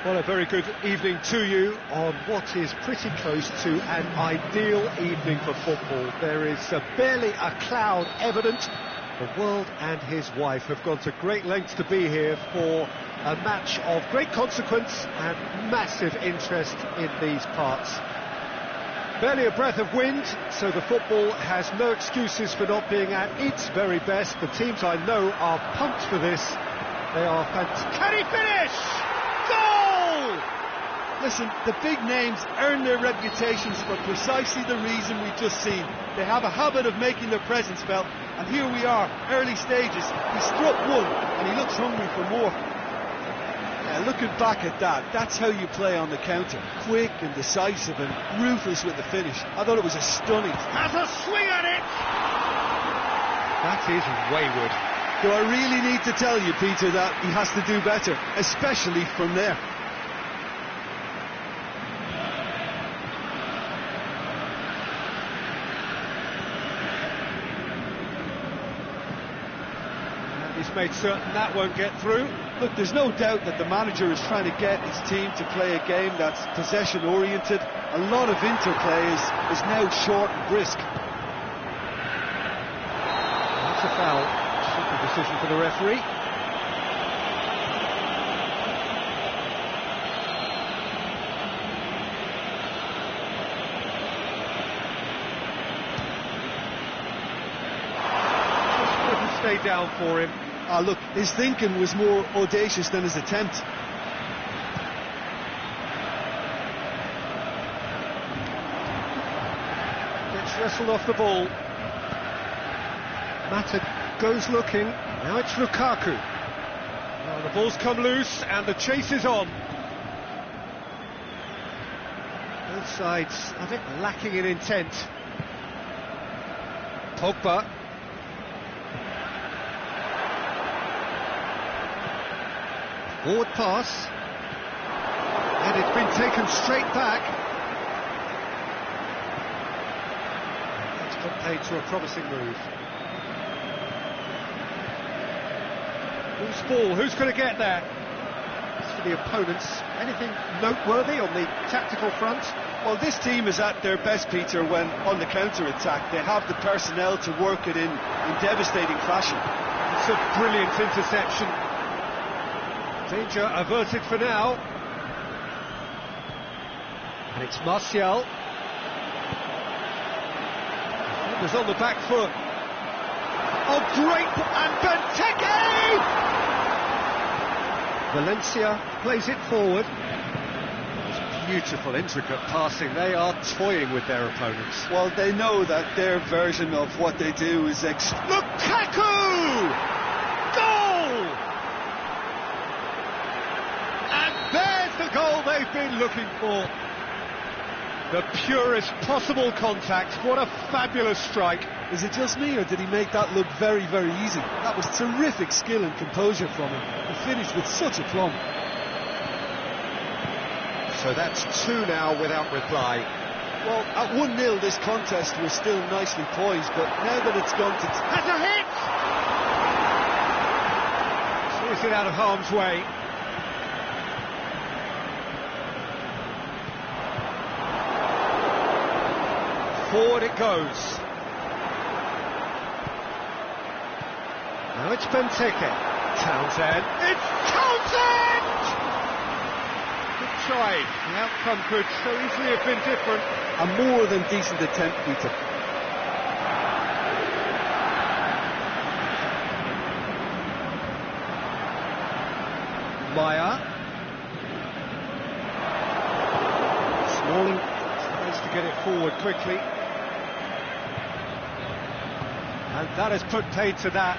Speaker 1: Well, a very good evening to you on what is pretty close to an ideal evening for football. There is barely a cloud evident. The world and his wife have gone to great lengths to be here for a match of great consequence and massive interest in these parts. Barely a breath of wind, so the football has no excuses for not being at its very best. The teams I know are pumped for this. They are fantastic.
Speaker 3: Can he finish? Goal!
Speaker 2: Listen, the big names earn their reputations for precisely the reason we've just seen. They have a habit of making their presence felt, and here we are, early stages. He struck one, and he looks hungry for more. Yeah, looking back at that, that's how you play on the counter. Quick and decisive and ruthless with the finish. I thought it was a stunning.
Speaker 3: Has a swing at it!
Speaker 1: That is wayward.
Speaker 2: Do I really need to tell you, Peter, that he has to do better, especially from there?
Speaker 1: He's made certain that won't get through.
Speaker 2: Look, there's no doubt that the manager is trying to get his team to play a game that's possession-oriented. A lot of interplay is now short and brisk.
Speaker 1: That's a foul. Simple decision for the referee. Just couldn't stay down for him.
Speaker 2: Ah, look, his thinking was more audacious than his attempt.
Speaker 1: Gets wrestled off the ball. Mata goes looking. Now it's Lukaku. Well, the ball's come loose and the chase is on. Both sides a bit lacking in intent. Pogba. Forward pass, and it's been taken straight back. That's put paid to a promising move. Who's ball? Who's going to get there? As for the opponents, anything noteworthy on the tactical front?
Speaker 2: Well, this team is at their best, Peter, when on the counter-attack. They have the personnel to work it in devastating fashion.
Speaker 1: It's a brilliant interception. Danger averted for now. And it's Martial. Defenders on the back foot. Oh, great! And Benteke! Valencia plays it forward. It's beautiful, intricate passing. They are toying with their opponents.
Speaker 2: Well, they know that their version of what they do is
Speaker 1: Lukaku! Goal! There's the goal they've been looking for. The purest possible contact. What a fabulous strike.
Speaker 2: Is it just me, or did he make that look very, very easy? That was terrific skill and composure from him. He finished with such aplomb.
Speaker 1: So that's two now without reply.
Speaker 2: Well, at 1-0 this contest was still nicely poised, but now that it's gone to...
Speaker 1: Has a hit! Squeeze it out of harm's way. Forward it goes. Now it's Benteke. Townsend. It's Townsend! Good try. The outcome could so easily have been different.
Speaker 2: A more than decent attempt, Peter.
Speaker 1: Maya. Smalling tries to get it forward quickly. And that has put paid to that.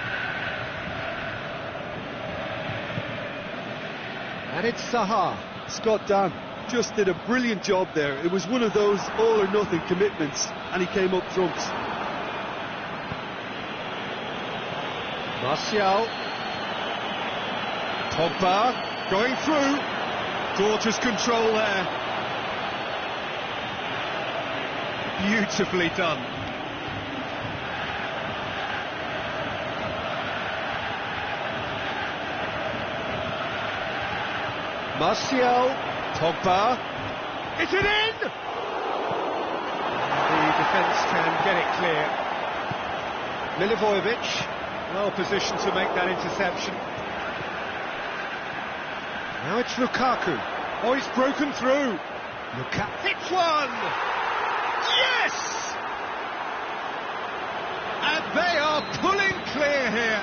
Speaker 1: And it's Zaha.
Speaker 2: Scott Dan just did a brilliant job there. It was one of those all or nothing commitments, and he came up trumps.
Speaker 1: Martial. Pogba going through. Gorgeous control there. Beautifully done. Martial, Pogba, is it in? The defence can get it clear. Milivojevic, well positioned to make that interception. Now it's Lukaku. Oh, he's broken through. Lukaku hits one! Yes! And they are pulling clear here.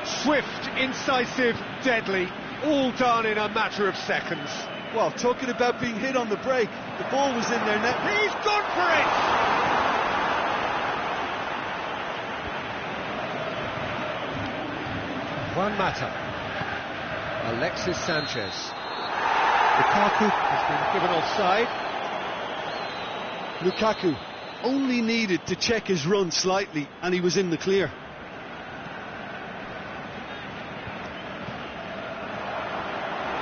Speaker 1: Swift, incisive, deadly. All done in a matter of seconds.
Speaker 2: Well, talking about being hit on the break, the ball was in their net.
Speaker 1: He's gone for it! Juan Mata. Alexis Sanchez. Lukaku has been given offside.
Speaker 2: Lukaku only needed to check his run slightly and he was in the clear.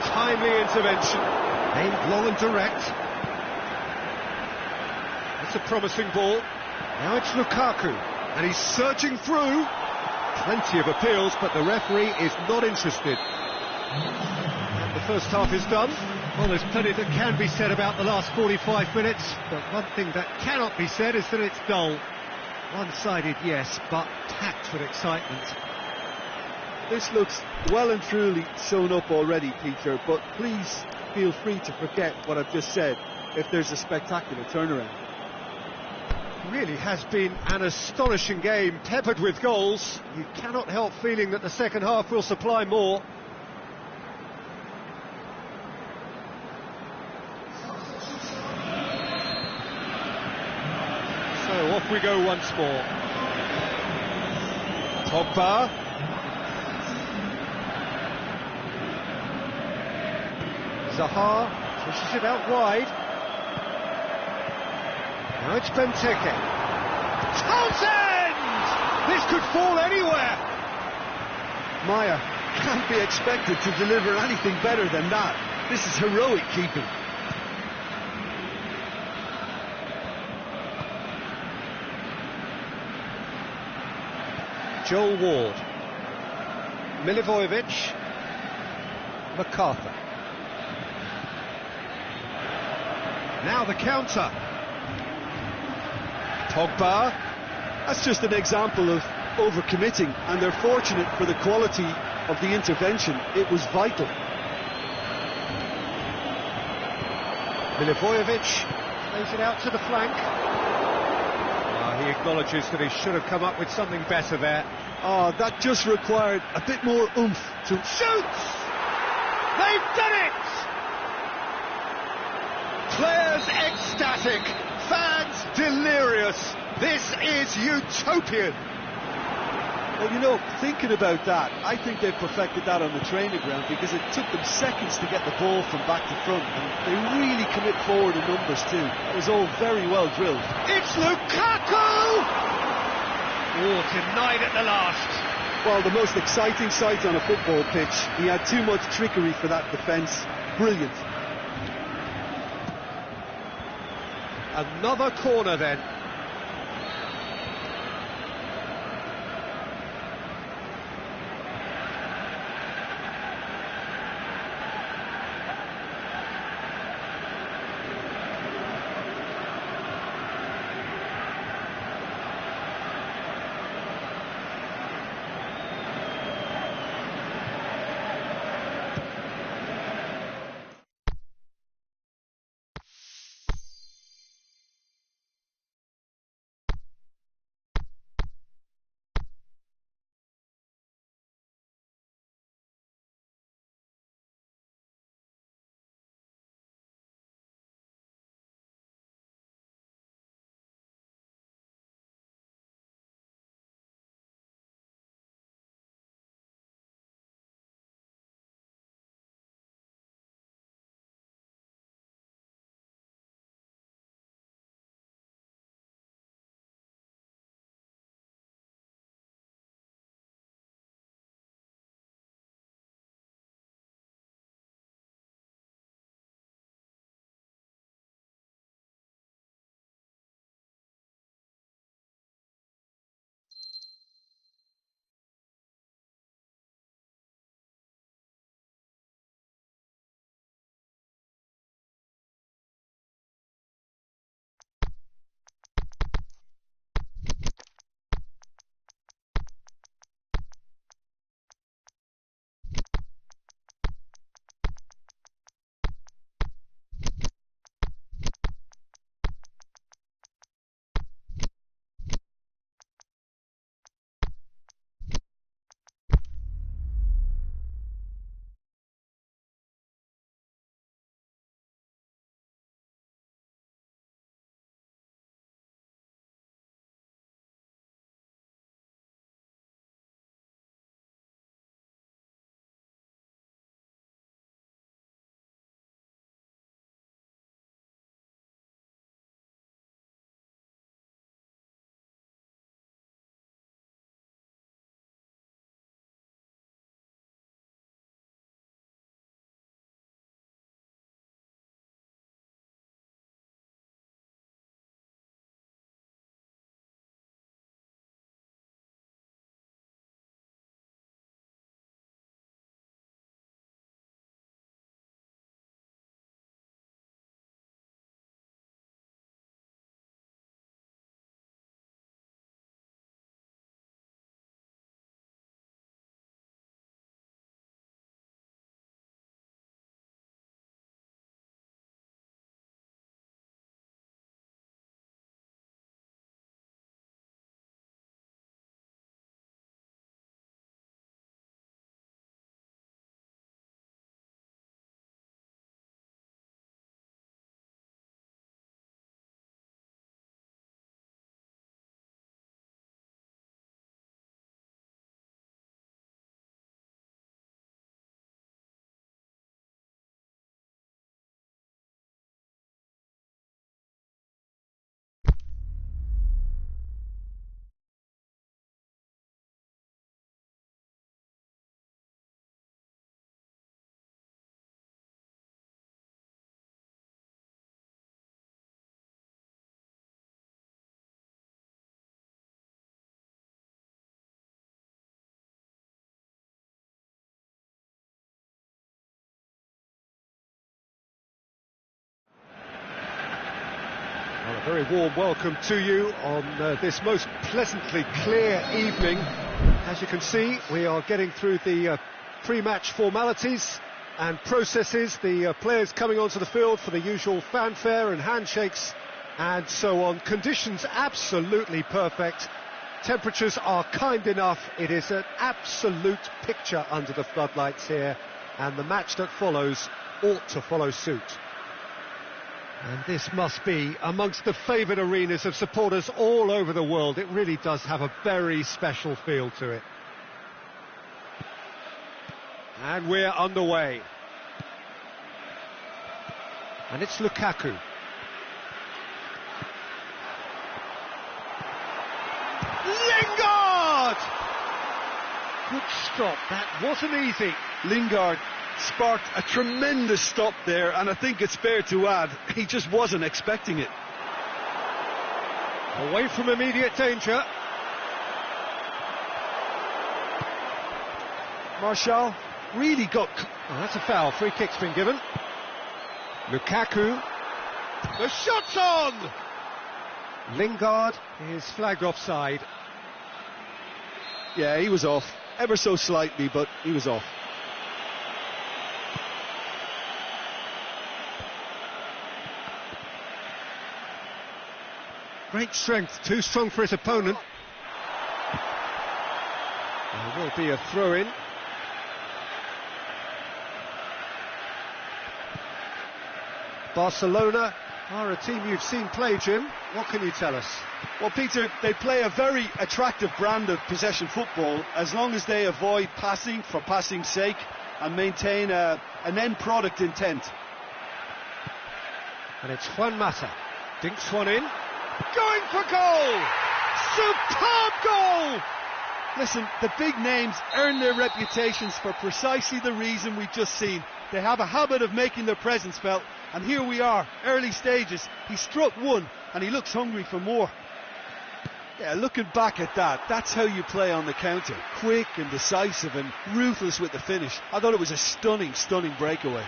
Speaker 1: Timely intervention, aimed long and direct. That's a promising ball. Now it's Lukaku, and he's surging through. Plenty of appeals, but the referee is not interested. And the first half is done. Well, there's plenty that can be said about the last 45 minutes, but one thing that cannot be said is that it's dull. One-sided, yes, but packed with excitement.
Speaker 2: This looks well and truly sewn up already, Peter, but please feel free to forget what I've just said if there's a spectacular turnaround.
Speaker 1: Really has been an astonishing game, peppered with goals. You cannot help feeling that the second half will supply more. So off we go once more. Pogba. Zaha pushes it out wide. Now it's Benteke. Townsend! This could fall anywhere.
Speaker 2: Maya can't be expected to deliver anything better than that. This is heroic keeping.
Speaker 1: Joel Ward. Milivojevic. MacArthur. Now the counter. Pogba.
Speaker 2: That's just an example of overcommitting, and they're fortunate for the quality of the intervention. It was vital.
Speaker 1: Milivojevic plays it out to the flank. He acknowledges that he should have come up with something better there.
Speaker 2: Oh, that just required a bit more oomph to...
Speaker 1: Shoots! They've done it! Players ecstatic, fans delirious. This is utopian.
Speaker 2: Well, you know, thinking about that, I think they've perfected that on the training ground because it took them seconds to get the ball from back to front, and they really commit forward in numbers too. That was all very well drilled.
Speaker 1: It's Lukaku! Oh, denied at the last.
Speaker 2: Well, the most exciting sight on a football pitch. He had too much trickery for that defence. Brilliant.
Speaker 1: Another corner then. A very warm welcome to you on this most pleasantly clear evening. As you can see, we are getting through the pre-match formalities and processes, the players coming onto the field for the usual fanfare and handshakes and so on. Conditions absolutely perfect. Temperatures are kind enough. It is an absolute picture under the floodlights here, and the match that follows ought to follow suit. And this must be amongst the favoured arenas of supporters all over the world. It really does have a very special feel to it. And we're underway. And it's Lukaku. Lingard! Good stop, that wasn't easy.
Speaker 4: Lingard sparked a tremendous stop there, and I think it's fair to add, he just wasn't expecting it.
Speaker 1: Away from immediate danger.
Speaker 2: Martial really got...
Speaker 1: Oh, that's a foul, free kick's been given. Lukaku. The shot's on! Lingard is flagged offside.
Speaker 4: Yeah, he was off, ever so slightly, but he was off.
Speaker 1: Great strength, too strong for his opponent. There will be a throw-in. Barcelona are a team you've seen play, Jim. What can you tell us?
Speaker 4: Well, Peter, they play a very attractive brand of possession football as long as they avoid passing for passing's sake and maintain an end product intent.
Speaker 1: And it's Juan Mata. Dinks one in. Going for goal! Superb goal!
Speaker 4: Listen, the big names earn their reputations for precisely the reason we've just seen. They have a habit of making their presence felt, and here we are, early stages. He struck one, and he looks hungry for more. Yeah, looking back at that, that's how you play on the counter. Quick and decisive and ruthless with the finish. I thought it was a stunning, stunning breakaway.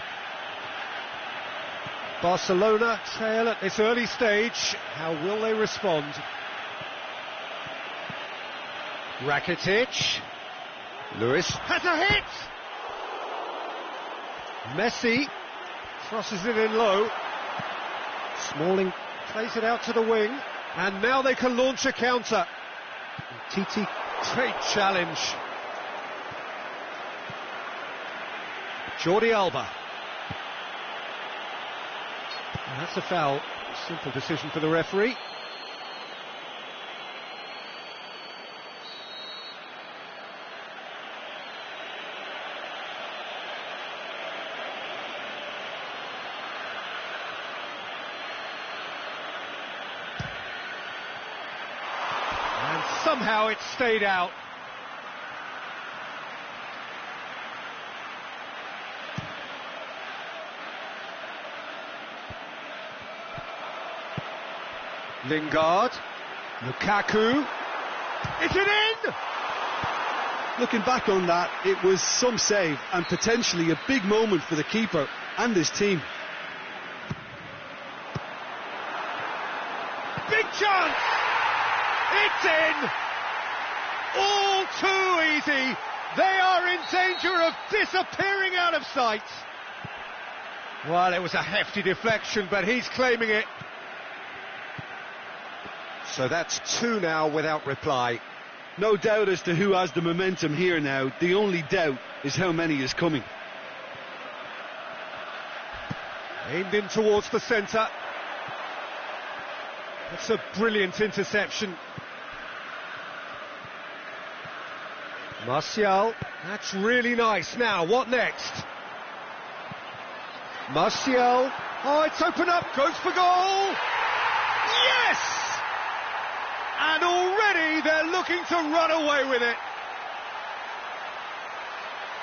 Speaker 1: Barcelona trail at this early stage. How will they respond? Rakitic. Lewis has a hit! Messi crosses it in low. Smalling plays it out to the wing. And now they can launch a counter. Titi, great challenge. Jordi Alba. And that's a foul. Simple decision for the referee. And somehow it stayed out. Lingard, Lukaku, is it in?
Speaker 4: Looking back on that, it was some save and potentially a big moment for the keeper and his team.
Speaker 1: Big chance! It's in! All too easy! They are in danger of disappearing out of sight! Well, it was a hefty deflection, but he's claiming it. So that's two now without reply.
Speaker 4: No doubt as to who has the momentum here now. The only doubt is how many is coming.
Speaker 1: Aimed in towards the centre. That's a brilliant interception. Martial, that's really nice. Now, what next? Martial, oh, it's open up, goes for goal! Yes! And already they're looking to run away with it.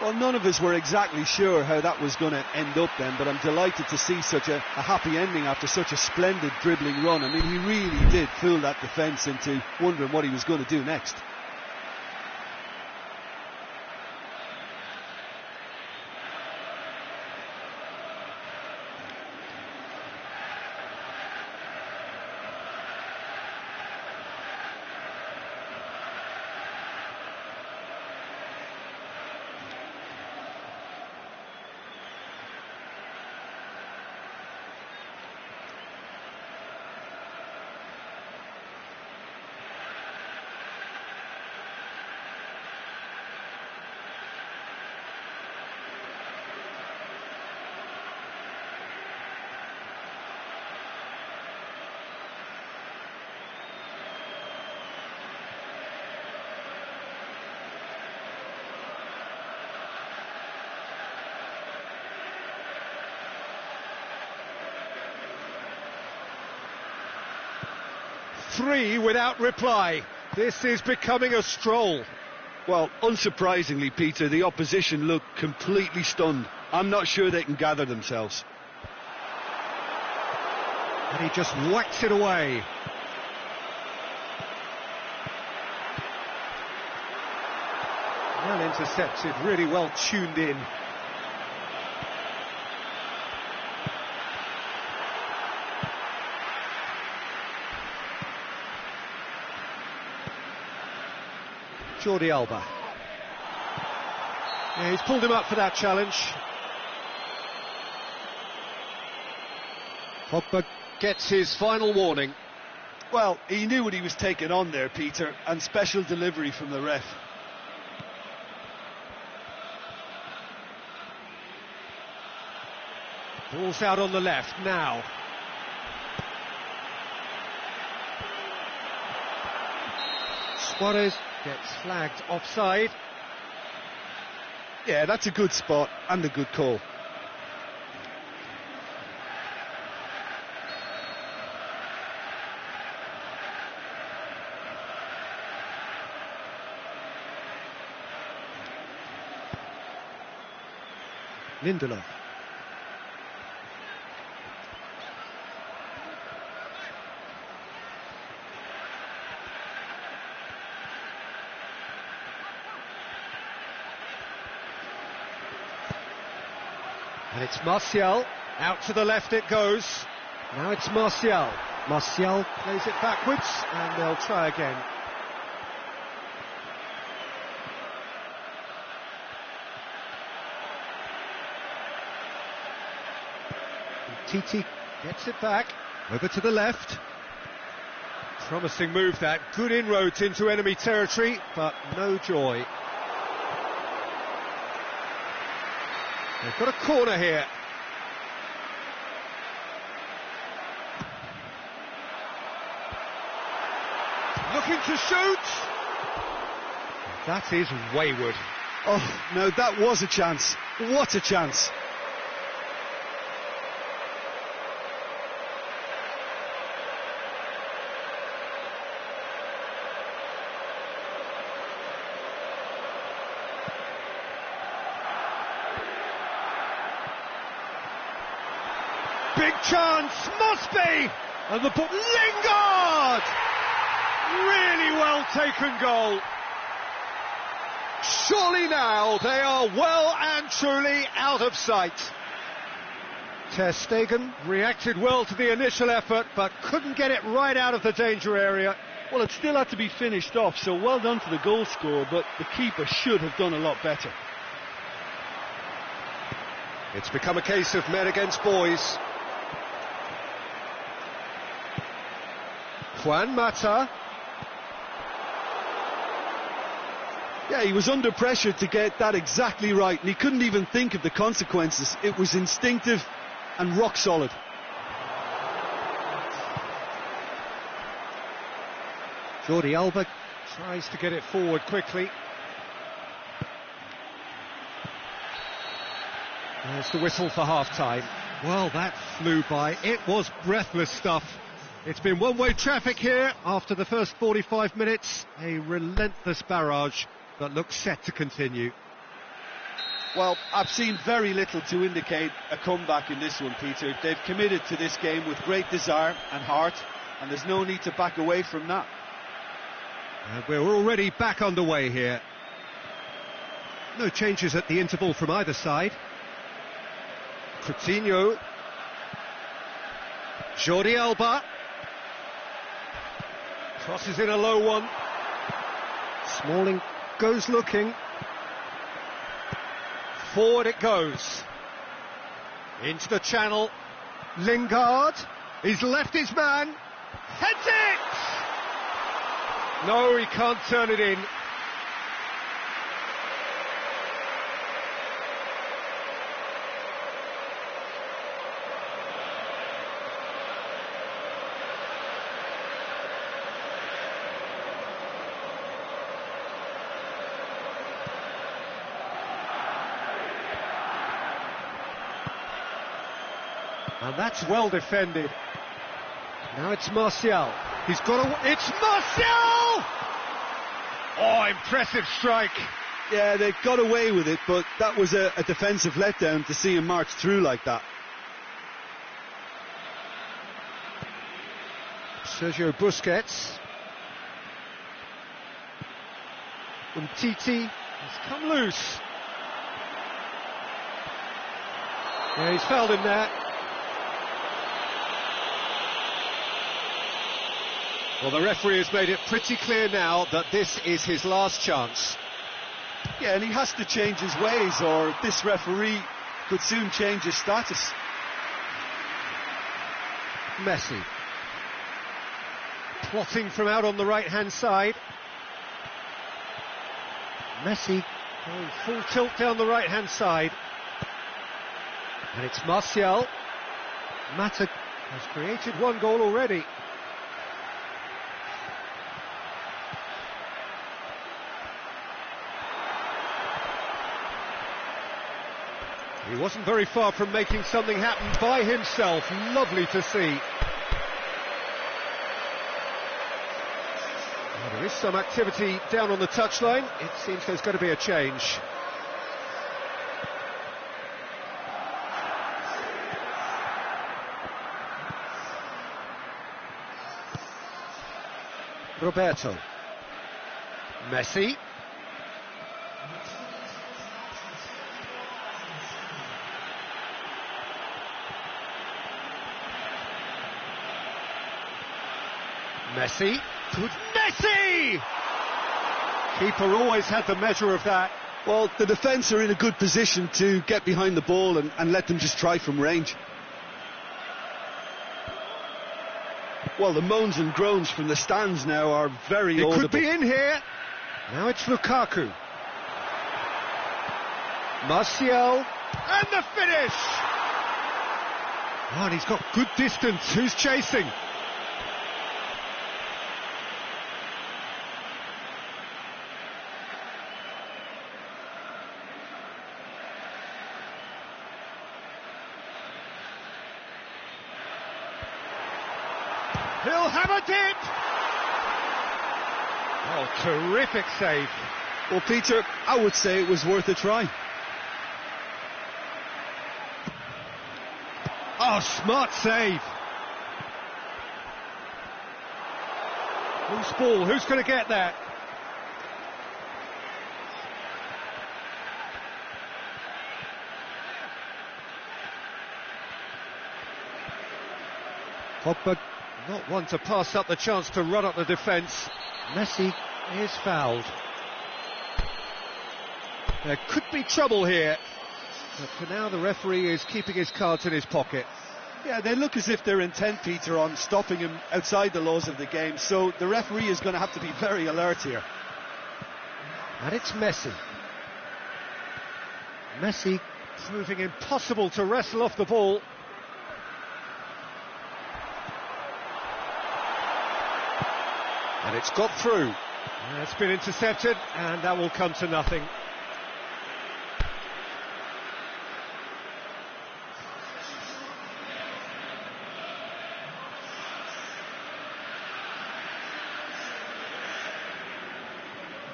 Speaker 4: Well, none of us were exactly sure how that was going to end up then, but I'm delighted to see such a happy ending after such a splendid dribbling run. I mean, he really did fool that defence into wondering what he was going to do next.
Speaker 1: 3 without reply. This is becoming a stroll.
Speaker 2: Well, unsurprisingly, Peter, the opposition look completely stunned. I'm not sure they can gather themselves.
Speaker 1: And he just whacks it away. Well intercepted, really well tuned in. Jordi Alba. Yeah, he's pulled him up for that challenge. Pogba gets his final warning.
Speaker 2: Well, he knew what he was taking on there, Peter, and special delivery from the ref.
Speaker 1: Ball's out on the left now. Suarez gets flagged offside.
Speaker 2: Yeah, that's a good spot and a good call.
Speaker 1: Lindelof. And it's Martial. Out to the left it goes. Now it's Martial. Martial plays it backwards and they'll try again. Titi gets it back, over to the left. Promising move that, good inroads into enemy territory, but no joy. They've got a corner here. Looking to shoot. That is wayward.
Speaker 2: Oh, no, that was a chance. What a chance.
Speaker 1: Big chance, must be! And the ball, Lingard! Really well taken goal. Surely now they are well and truly out of sight. Ter Stegen reacted well to the initial effort, but couldn't get it right out of the danger area.
Speaker 4: Well, it still had to be finished off, so well done to the goal scorer, but the keeper should have done a lot better.
Speaker 1: It's become a case of men against boys. Juan Mata.
Speaker 2: Yeah, he was under pressure to get that exactly right, and he couldn't even think of the consequences. It was instinctive and rock solid.
Speaker 1: Jordi Alba tries to get it forward quickly. There's the whistle for half-time. Well, that flew by. It was breathless stuff. It's been one-way traffic here after the first 45 minutes. A relentless barrage that looks set to continue.
Speaker 2: Well, I've seen very little to indicate a comeback in this one, Peter. They've committed to this game with great desire and heart, and there's no need to back away from that.
Speaker 1: And we're already back underway here. No changes at the interval from either side. Coutinho. Jordi Alba. Crosses in a low one. Smalling goes looking. Forward it goes. Into the channel. Lingard. He's left his man. Heads it! No, he can't turn it in. And that's well defended. Now it's Martial. He's got a... It's Martial! Oh, impressive strike.
Speaker 2: Yeah, they got away with it, but that was a defensive letdown to see him march through like that.
Speaker 1: Sergio Busquets. Umtiti has come loose. Yeah, he's fouled him there. Well, the referee has made it pretty clear now that this is his last chance.
Speaker 2: Yeah, and he has to change his ways, or this referee could soon change his status.
Speaker 1: Messi. Plotting from out on the right-hand side. Messi going full tilt down the right-hand side. And it's Martial. Mata has created one goal already. He wasn't very far from making something happen by himself. Lovely to see. Well, there is some activity down on the touchline. It seems there's going to be a change. Roberto. Messi. Messi. Good Messi! Keeper always had the measure of that.
Speaker 2: Well, the defence are in a good position to get behind the ball and let them just try from range. Well, the moans and groans from the stands now are very audible.
Speaker 1: It could be in here. Now it's Lukaku. Martial. And the finish! Oh, and he's got good distance. Who's chasing? He'll hammer it! Oh, terrific save.
Speaker 2: Well, Peter, I would say it was worth a try.
Speaker 1: Oh, smart save. Loose ball, who's going to get that? Pogba, not one to pass up the chance to run up the defence. Messi is fouled. There could be trouble here, but for now the referee is keeping his cards in his pocket.
Speaker 2: Yeah, they look as if they're intent, Peter, on stopping him outside the laws of the game, so the referee is going to have to be very alert here.
Speaker 1: And it's Messi. Messi proving impossible to wrestle off the ball. And it's got through. It's been intercepted, and that will come to nothing.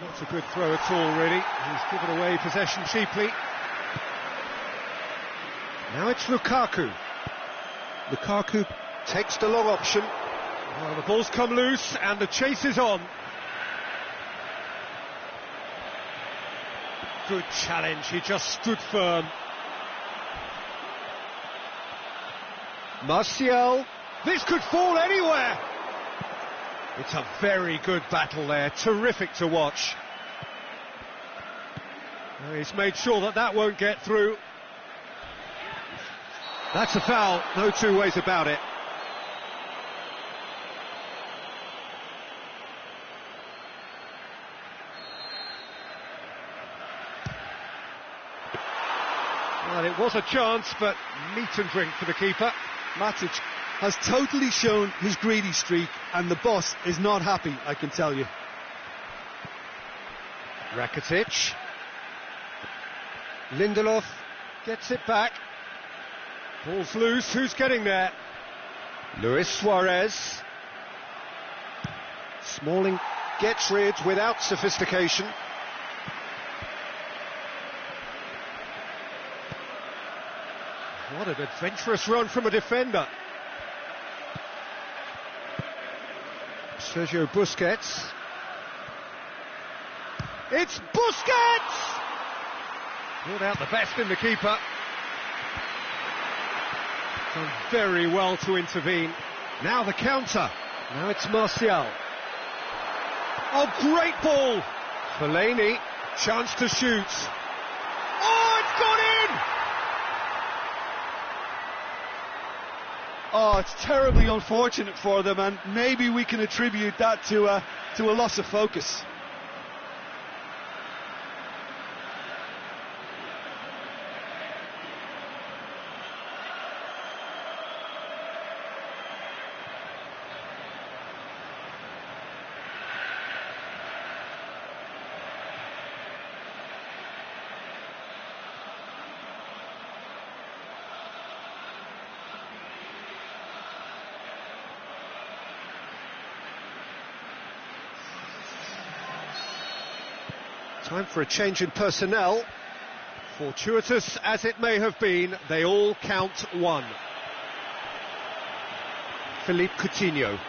Speaker 1: Not a good throw at all, really. He's given away possession cheaply. Now it's Lukaku. Lukaku takes the long option. Well, the ball's come loose and the chase is on. Good challenge, he just stood firm. Martial, this could fall anywhere. It's a very good battle there, terrific to watch. He's made sure that that won't get through. That's a foul, no two ways about it. Well, it was a chance, but meat and drink for the keeper.
Speaker 2: Matic has totally shown his greedy streak, and the boss is not happy, I can tell you.
Speaker 1: Rakitic. Lindelof gets it back. Ball's loose, who's getting there? Luis Suarez. Smalling gets rid without sophistication. What an adventurous run from a defender. Sergio Busquets. It's Busquets! Brought out the best in the keeper. Done very well to intervene. Now the counter. Now it's Martial. Oh, great ball! Fellaini, chance to shoot. Oh, it's gone in!
Speaker 2: Oh, it's terribly unfortunate for them, and maybe we can attribute that to a loss of focus.
Speaker 1: Time for a change in personnel. Fortuitous as it may have been, they all count one. Philippe Coutinho.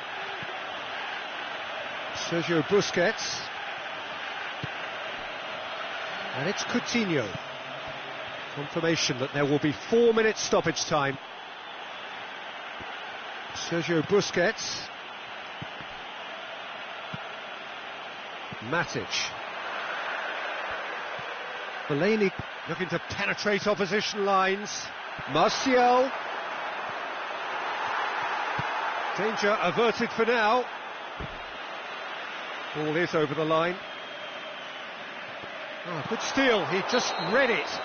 Speaker 1: Sergio Busquets. And it's Coutinho. Confirmation that there will be 4 minutes stoppage time. Sergio Busquets. Matic. Fellaini looking to penetrate opposition lines. Martial. Danger averted for now. Ball is over the line. Oh, good steal, he just read it.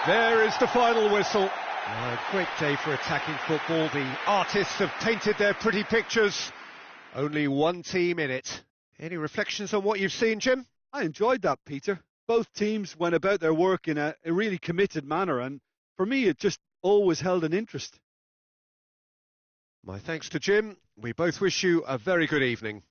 Speaker 1: There is the final whistle. Oh, great day for attacking football. The artists have painted their pretty pictures. Only one team in it. Any reflections on what you've seen, Jim?
Speaker 2: I enjoyed that, Peter. Both teams went about their work in a really committed manner, and for me it just always held an interest.
Speaker 1: My thanks to Jim. We both wish you a very good evening.